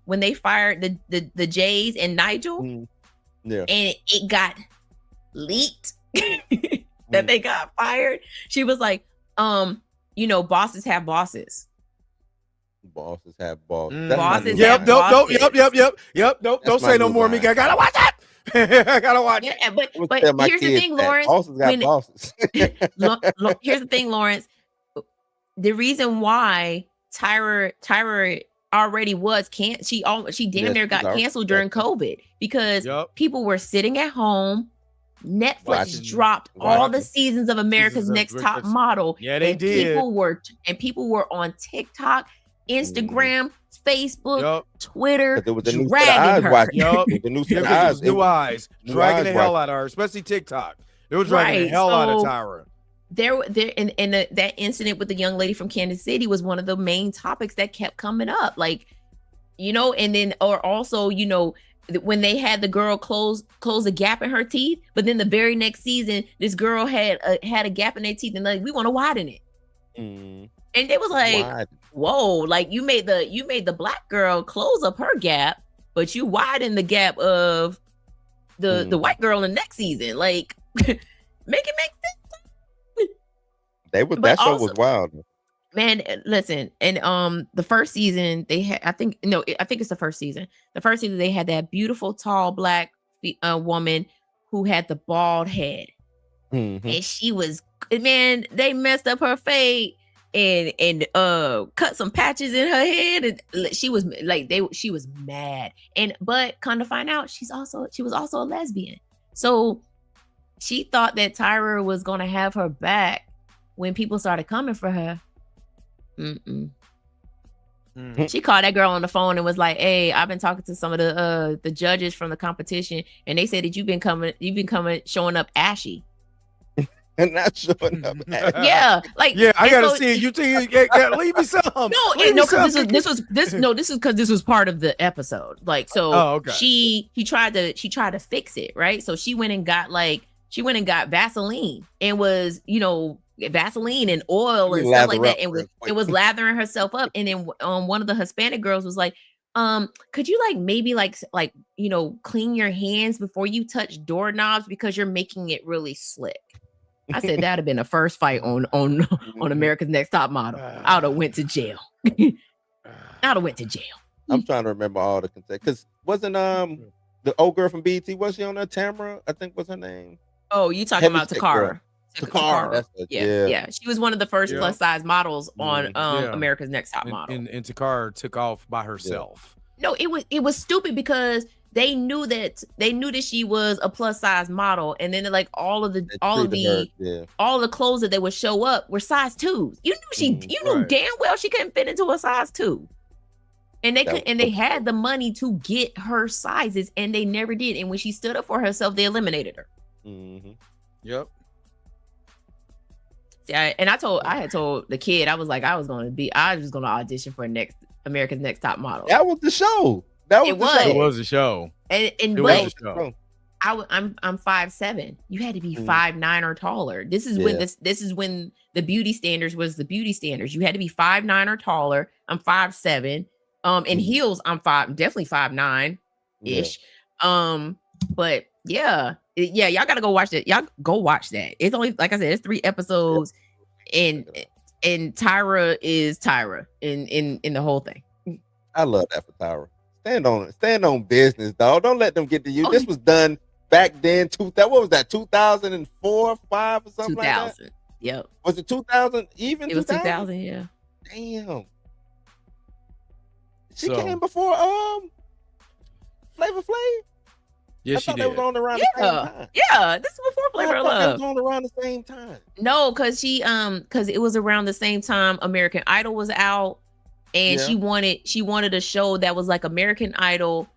they fired the Jays and Nigel, and it got leaked that they got fired. She was like, bosses have bosses. Bosses have bosses. Bosses Yep. have Nope. bosses. Yep. Don't say no more, Mika. I gotta watch it. I gotta watch it. Yeah, but here's the thing, Lawrence. Bosses got bosses. Here's the thing, Lawrence. The reason why Tyra already was she damn near got canceled during COVID, because people were sitting at home. Netflix dropped all the seasons of America's Next Top Model. Yeah, they did. People were on TikTok, Instagram, Facebook, Twitter, dragging her. New eyes, dragging the hell out of her, especially TikTok. They were dragging the hell out of Tyra. That incident with the young lady from Kansas City was one of the main topics that kept coming up. Like, and then, or also, when they had the girl close a gap in her teeth, but then the very next season, this girl had a gap in their teeth, and like, we want to widen it. And it was like, whoa, like you made the black girl close up her gap, but you widen the gap of the white girl in the next season. Like, make it make sense. That show was wild. Man, listen, and the first season they had, I think it's the first season. The first season they had that beautiful tall black woman who had the bald head, and she was, man, they messed up her fade and cut some patches in her head, and she was like she was mad, but come to find out she was also a lesbian, so she thought that Tyra was gonna have her back when people started coming for her. She called that girl on the phone and was like, "Hey, I've been talking to some of the judges from the competition, and they said that you've been showing up ashy." And not showing up. Yeah, like I gotta see it. You think leave me some? No, because this was because this was part of the episode. Like, so she tried to fix it, right? So she went and got Vaseline and was Vaseline and oil and stuff like that, and it was lathering herself up. And then one of the Hispanic girls was like, could you maybe clean your hands before you touch doorknobs, because you're making it really slick. I said that'd have been a first fight on America's Next Top Model. I would have went to jail. I'm trying to remember all the context, because wasn't the old girl from BET, was she on there? Tamara, I think was her name. Oh, you talking about Takara? Takara, that's it. Yeah. She was one of the first plus size models on America's Next Top Model. And Takara took off by herself. No, it was stupid, because they knew that she was a plus size model, and then all of the clothes that they would show up were size 2s. You knew damn well she couldn't fit into a size 2. And they had the money to get her sizes, and they never did. And when she stood up for herself, they eliminated her. Yep. See, I had told the kid, I was like, I was going to audition for America's Next Top Model. That was the show. It was a show. And was a show. I'm 5'7". You had to be Mhm. 5'9" or taller. This is when this is when the beauty standards was the beauty standards. You had to be 5'9" or taller. I'm 5'7". In Mhm. heels, I'm definitely 5'9" ish. But yeah, y'all gotta go watch it. Y'all go watch that. It's only, like I said, it's 3 episodes, and Tyra is Tyra in the whole thing. I love that for Tyra. Stand on business, dog. Don't let them get to you. Oh, This was done back then. What was that? 2004, 5 or something like that. 2000. Yep. Was it 2000? Even It was 2000. Yeah. Damn. She So- came before Flavor Flav. Yes, I she thought they did. was on around the same time. Yeah. This is before I Flavor of thought they Love. was on around the same time. No, because because it was around the same time American Idol was out, and Yeah. she wanted a show that was like American Idol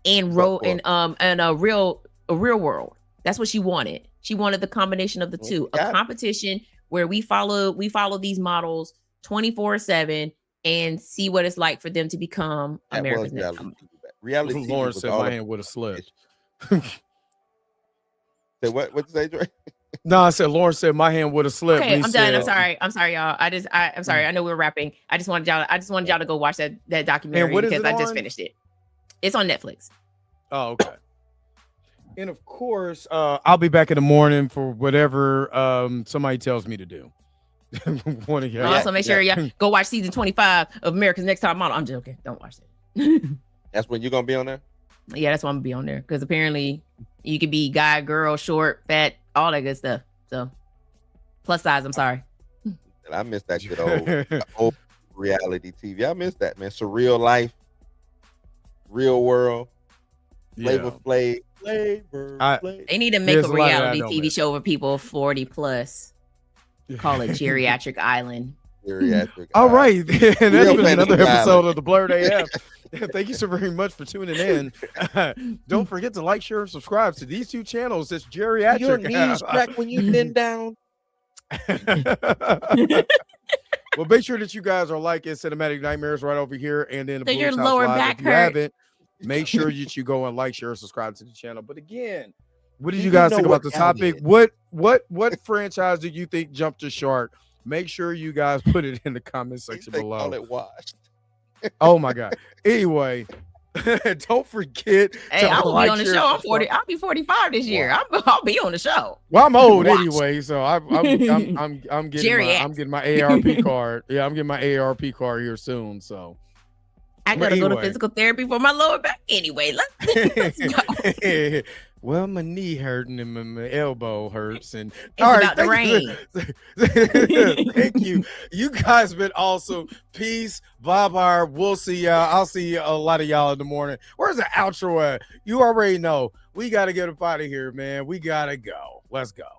and What and a real world. That's what she wanted. She wanted the combination of the Well, two, you a got it. competition where we follow these models 24/7 and see what it's like for them to become That America's was next. reality TV. Reality TV Lawrence was said all my about hand would have slipped. Say what you say, Dre? No, I said Lawrence said my hand would have slipped. Okay, He I'm done. said- I'm sorry, y'all. I'm sorry. I know we're wrapping. I just wanted y'all to go watch that documentary what is because it I just on? finished it. It's on Netflix. Oh, okay. And of course, I'll be back in the morning for whatever somebody tells me to do. One of y'all. Also, make sure y'all go watch season 25 of America's Next Top Model. I'm joking. Don't watch it. That's when you're gonna be on there. Yeah, that's why I'm gonna be on there because apparently you could be guy, girl, short, fat, all that good stuff. So plus size. I'm sorry. And I miss that good old reality TV. I miss that, man. Surreal Life, Real World, Flavor Flav. They need to make There's a a lot that I reality don't TV miss. show for people 40 plus. Call it Geriatric Island. Geriatric. All right. And that's Real been another Fantasy episode Island. of the Blurred AF. Thank you so very much for tuning in. Don't forget to like, share, and subscribe to these 2 channels. It's Geriatric. Your knees crack when you bend down. Well, make sure that you guys are liking Cinematic Nightmares right over here, and then the Does your Blues House lower Live. back If you hurt? haven't, make sure that you go and like, share, and subscribe to the channel. But again, what did Do you you guys know think what about the reality topic? is? What franchise do you think jumped the shark? Make sure you guys put it in the comment section They call below. it washed. Oh my god. Anyway, don't forget. Hey, to I will like, be on the share, show. I'm subscribe. 40. I'll be 45 this year. I'll be on the show. Well, I'm old Watch. anyway, so I'm getting my ARP card. Yeah, I'm getting my ARP card here soon. So I gotta go to anyway. physical therapy for my lower back anyway. Let's go. Well, my knee hurting and my elbow hurts, and It's about the rain. Thank you. You guys been awesome. Peace, bye. We'll see y'all. I'll see a lot of y'all in the morning. Where's the outro at? You already know. We gotta get up out of here, man. We gotta go. Let's go.